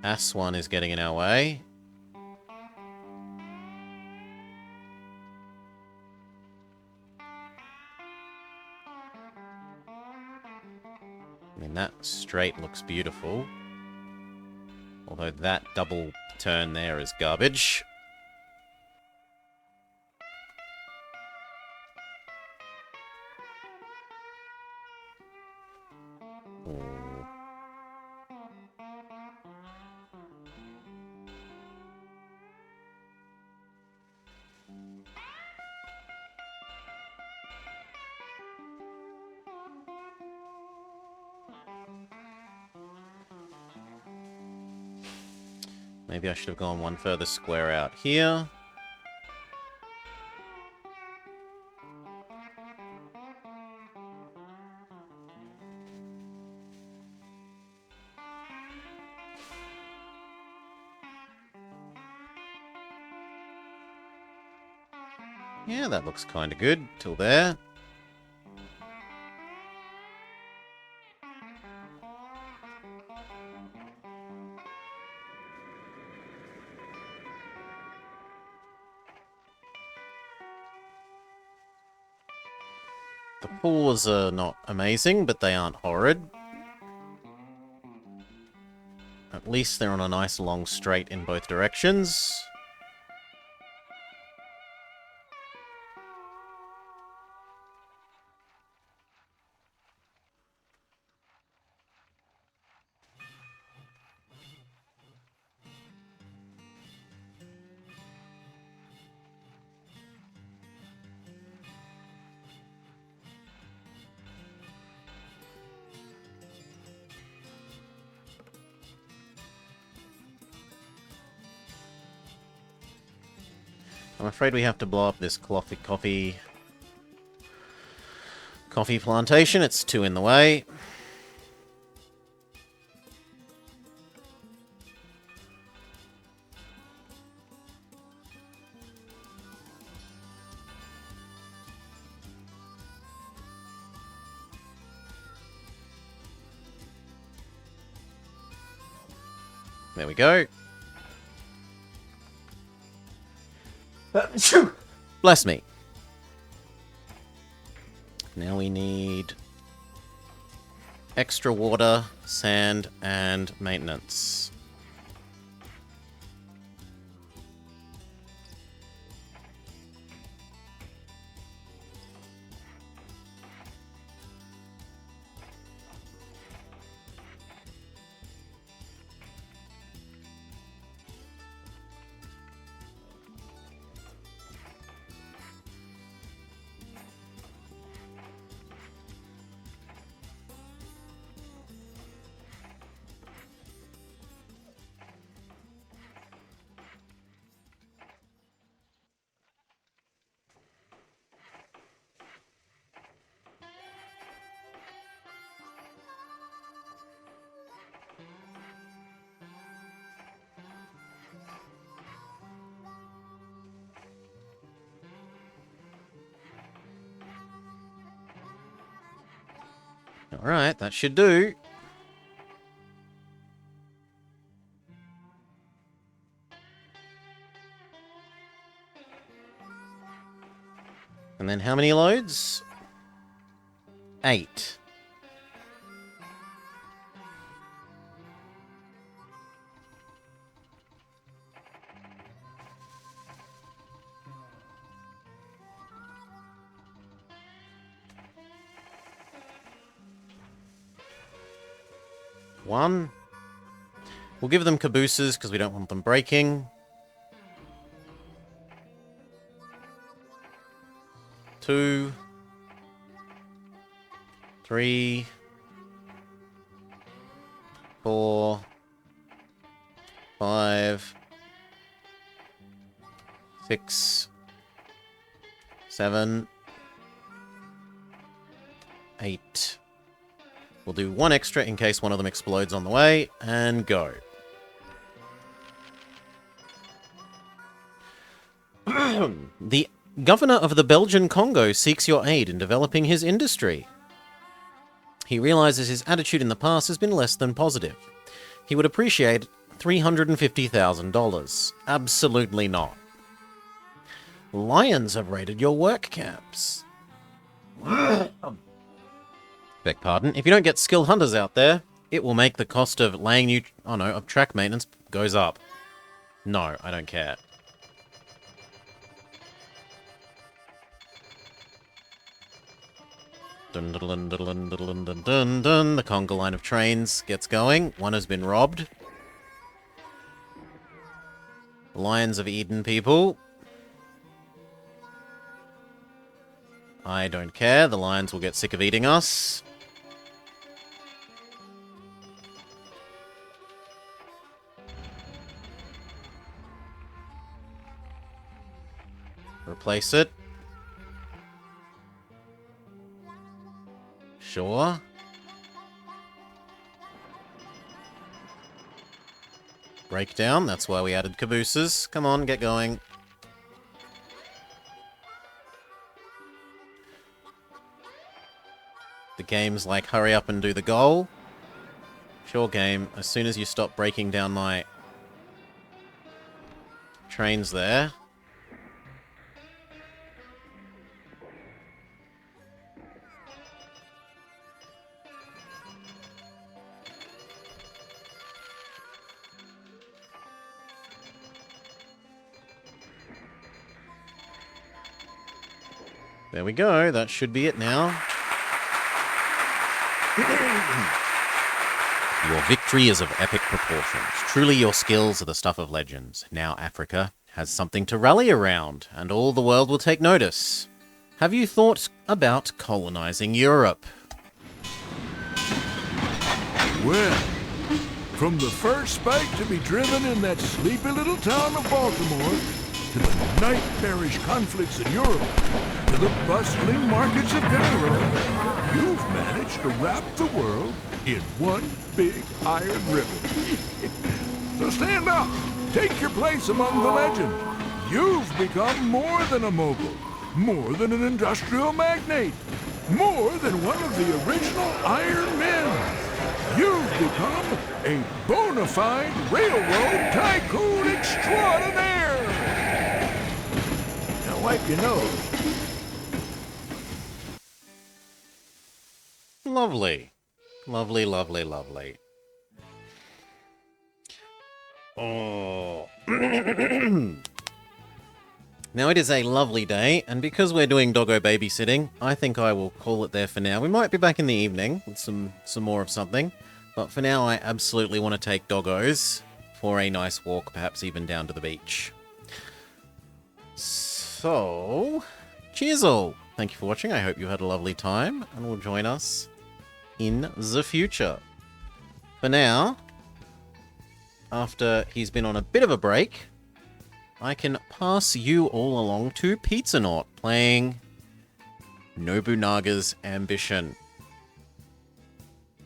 Speaker 1: Aswan is getting in our way. I mean, that straight looks beautiful. Although that double turn there is garbage. Ooh. Maybe I should have gone one further square out here. Yeah, that looks kind of good till there. The pools are not amazing, but they aren't horrid. At least they're on a nice long straight in both directions. I'm afraid we have to blow up this coffee plantation. It's too in the way. There we go. Bless me. Now we need extra water, sand, and maintenance. Alright, that should do. And then how many loads? 8. One. We'll give them cabooses because we don't want them breaking. 2. 3. 4. 5. 6. 7. 8. We'll do 1 extra in case one of them explodes on the way, and go. The governor of the Belgian Congo seeks your aid in developing his industry. He realizes his attitude in the past has been less than positive. He would appreciate $350,000. Absolutely not. Lions have raided your work camps. Beg pardon. If you don't get skilled hunters out there, it will make the cost of laying new... Oh no, of track maintenance goes up. No, I don't care. Dun dun dun dun dun dun dun dun dun. The conga line of trains gets going. One has been robbed. Lions of Eden people. I don't care. The lions will get sick of eating us. Replace it. Sure. Breakdown, that's why we added cabooses. Come on, get going. The game's like, hurry up and do the goal. Sure, game. As soon as you stop breaking down my trains there. There we go. That should be it now. Your victory is of epic proportions. Truly your skills are the stuff of legends. Now Africa has something to rally around, and all the world will take notice. Have you thought about colonizing Europe?
Speaker 2: Well, from the first spike to be driven in that sleepy little town of Baltimore, to the nightmarish conflicts in Europe, to the bustling markets of Cairo, you've managed to wrap the world in one big iron ribbon. So stand up, take your place among the legends. You've become more than a mogul, more than an industrial magnate, more than one of the original Iron Men. You've become a bona fide railroad tycoon extraordinaire. Now wipe your nose.
Speaker 1: Lovely. Lovely, lovely, lovely. Oh. Now it is a lovely day, and because we're doing doggo babysitting, I think I will call it there for now. We might be back in the evening with some more of something, but for now I absolutely want to take doggos for a nice walk, perhaps even down to the beach. So, cheers all! Thank you for watching, I hope you had a lovely time, and will join us in the future. For now, after he's been on a bit of a break, I can pass you all along to Pizza playing Nobunaga's Ambition.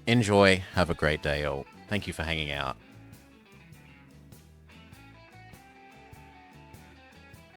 Speaker 1: Enjoy, have a great day all. Thank you for hanging out.